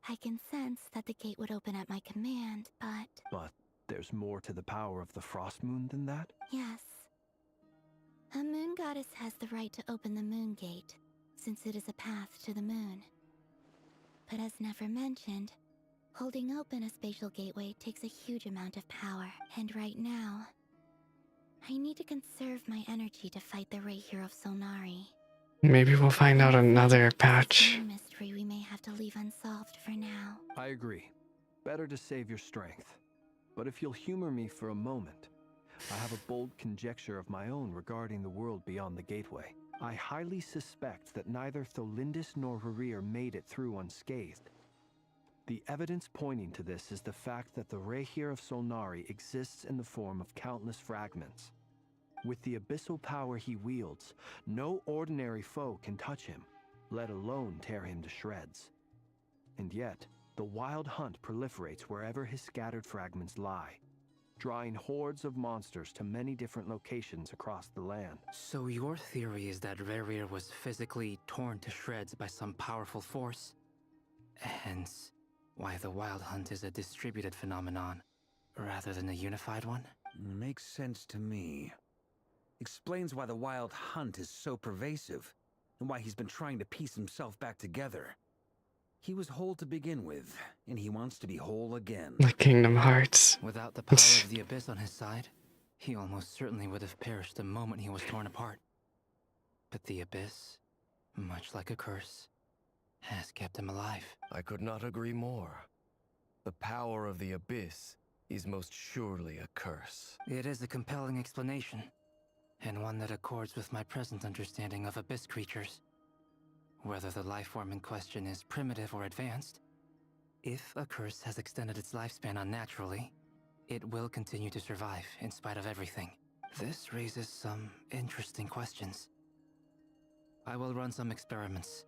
I can sense that the gate would open at my command, but... But there's more to the power of the Frost Moon than that? Yes. A moon goddess has the right to open the Moon Gate, since it is a path to the moon. But as never mentioned, holding open a spatial gateway takes a huge amount of power. And right now, I need to conserve my energy to fight the Raker of Solnari. Maybe we'll find out another patch. A mystery we may have to leave unsolved for now. I agree. Better to save your strength. But if you'll humor me for a moment, I have a bold conjecture of my own regarding the world beyond the gateway. I highly suspect that neither Tholindis nor Rerir made it through unscathed. The evidence pointing to this is the fact that the Rehir of Solnari exists in the form of countless fragments. With the abyssal power he wields, no ordinary foe can touch him, let alone tear him to shreds. And yet, the wild hunt proliferates wherever his scattered fragments lie, drawing hordes of monsters to many different locations across the land. So your theory is that Rerir was physically torn to shreds by some powerful force? Hence, why the wild hunt is a distributed phenomenon, rather than a unified one? Makes sense to me. Explains why the wild hunt is so pervasive, and why he's been trying to piece himself back together. He was whole to begin with, and he wants to be whole again. Like Kingdom Hearts. Without the power of the Abyss on his side, he almost certainly would have perished the moment he was torn apart. But the Abyss, much like a curse, has kept him alive. I could not agree more. The power of the Abyss is most surely a curse. It is a compelling explanation, and one that accords with my present understanding of Abyss creatures. Whether the life form in question is primitive or advanced, if a curse has extended its lifespan unnaturally, it will continue to survive in spite of everything. This raises some interesting questions. I will run some experiments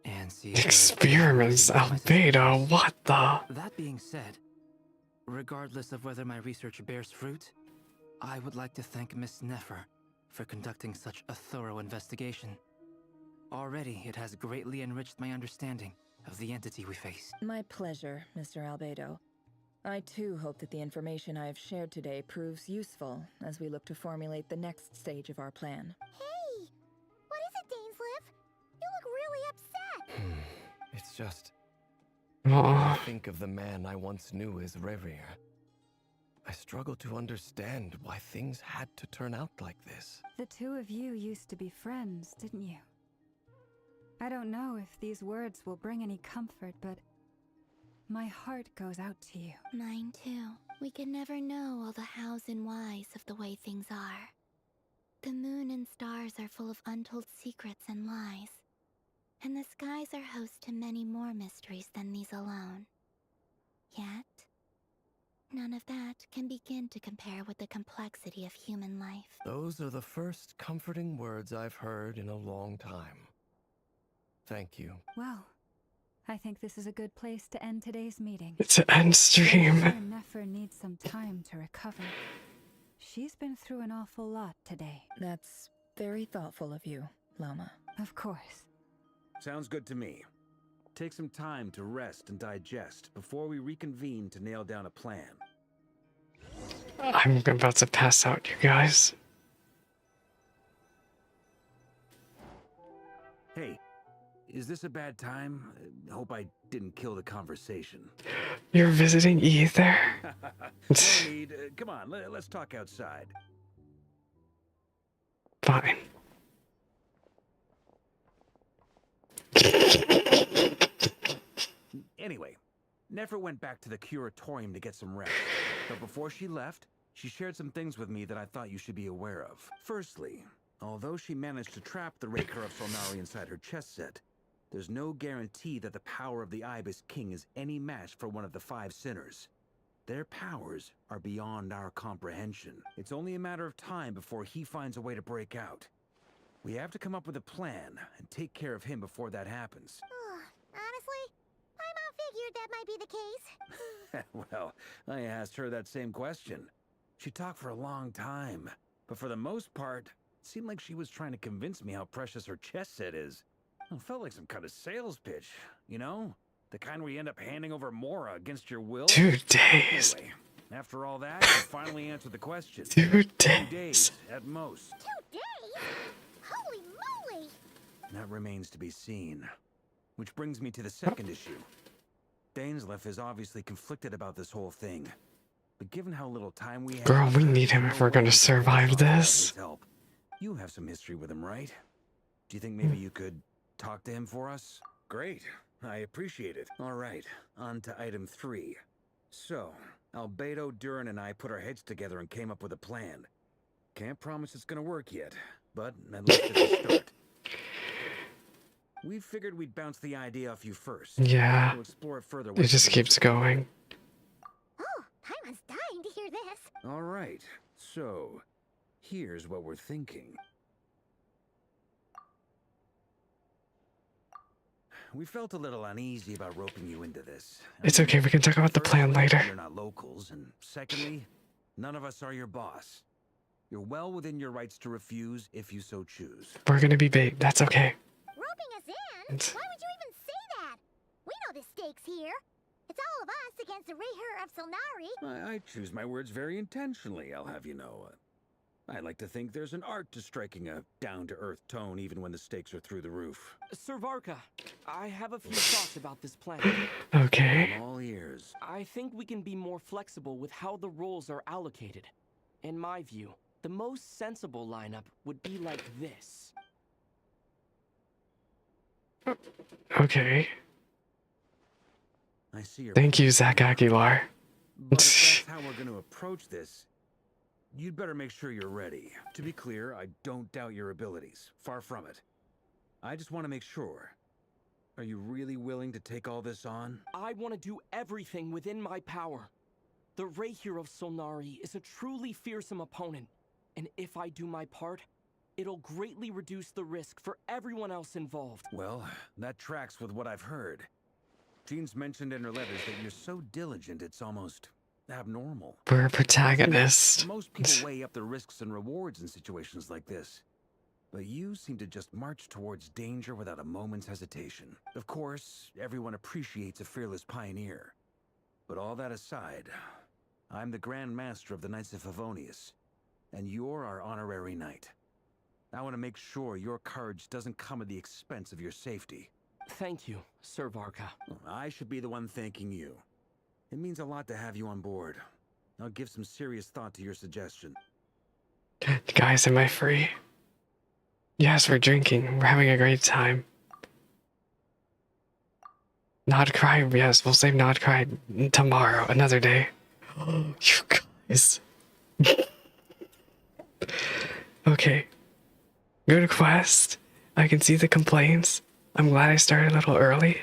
and see if Experiments, Albedo, what the? That being said, regardless of whether my research bears fruit, I would like to thank Miss Nefer for conducting such a thorough investigation. Already, it has greatly enriched my understanding of the entity we face. My pleasure, Mr. Albedo. I too hope that the information I have shared today proves useful as we look to formulate the next stage of our plan. Hey! What is it, Dainsleif? You look really upset! It's just... Aw. I think of the man I once knew as Rerir. I struggle to understand why things had to turn out like this. The two of you used to be friends, didn't you? I don't know if these words will bring any comfort, but my heart goes out to you. Mine too. We can never know all the hows and whys of the way things are. The moon and stars are full of untold secrets and lies, and the skies are host to many more mysteries than these alone. Yet, none of that can begin to compare with the complexity of human life. Those are the first comforting words I've heard in a long time. Thank you. Well, I think this is a good place to end today's meeting. It's an end stream. I'm sure Nefer needs some time to recover. She's been through an awful lot today. That's very thoughtful of you, Lama. Of course. Sounds good to me. Take some time to rest and digest before we reconvene to nail down a plan. I'm about to pass out, you guys. Hey, is this a bad time? Hope I didn't kill the conversation. You're visiting Ether? No need. Come on, let's talk outside. Fine. Anyway, Nefer went back to the curatorium to get some rest. But before she left, she shared some things with me that I thought you should be aware of. Firstly, although she managed to trap the Raker of Solnari inside her chess set, there's no guarantee that the power of the Ibis King is any match for one of the 5 sinners. Their powers are beyond our comprehension. It's only a matter of time before he finds a way to break out. We have to come up with a plan and take care of him before that happens. Honestly, my mom figured that might be the case. Well, I asked her that same question. She talked for a long time, but for the most part, it seemed like she was trying to convince me how precious her chess set is. It felt like some kind of sales pitch, you know? The kind where you end up handing over Mora against your will. 2 days. Anyway, after all that, you finally answered the question. 2 days. 2 days, at most. 2 days? Holy moly! That remains to be seen. Which brings me to the second issue. Dainsleif is obviously conflicted about this whole thing. But given how little time we have... Girl, we need him if we're gonna survive this. Help. You have some history with him, right? Do you think maybe you could talk to him for us? Great. I appreciate it. All right, on to item 3. So, Albedo, Durin, and I put our heads together and came up with a plan. Can't promise it's gonna work yet, but at least it's a start. We figured we'd bounce the idea off you first. Yeah. We'll explore it further. It just keeps going. Oh, Paimon's dying to hear this. All right, so here's what we're thinking. We felt a little uneasy about roping you into this. It's okay, we can talk about the plan later. You're not locals, and secondly, none of us are your boss. You're well within your rights to refuse if you so choose. We're gonna be bait. That's okay. Roping us in? Why would you even say that? We know the stakes here. It's all of us against the Rayher of Solnari. I choose my words very intentionally, I'll have you know. I like to think there's an art to striking a down-to-earth tone even when the stakes are through the roof. Sir Varka, I have a few thoughts about this plan. Okay. I'm all ears. I think we can be more flexible with how the roles are allocated. In my view, the most sensible lineup would be like this. Okay. I see your Thank you, Zach Aguilar. But if that's how we're going to approach this, you'd better make sure you're ready. To be clear, I don't doubt your abilities. Far from it. I just want to make sure. Are you really willing to take all this on? I want to do everything within my power. The Rayher of Solnari is a truly fearsome opponent, and if I do my part, it'll greatly reduce the risk for everyone else involved. Well, that tracks with what I've heard. Jean's mentioned in her letters that you're so diligent it's almost abnormal. We're a protagonist. Most people weigh up the risks and rewards in situations like this. But you seem to just march towards danger without a moment's hesitation. Of course, everyone appreciates a fearless pioneer. But all that aside, I'm the Grand Master of the Knights of Favonius, and you're our honorary knight. I want to make sure your courage doesn't come at the expense of your safety. Thank you, Sir Varka. I should be the one thanking you. It means a lot to have you on board. I'll give some serious thought to your suggestion. Guys, am I free? Yes, we're drinking. We're having a great time. Nod-Krai, yes, we'll save Nod-Krai tomorrow, another day. You guys. Okay. Go to quest. I can see the complaints. I'm glad I started a little early.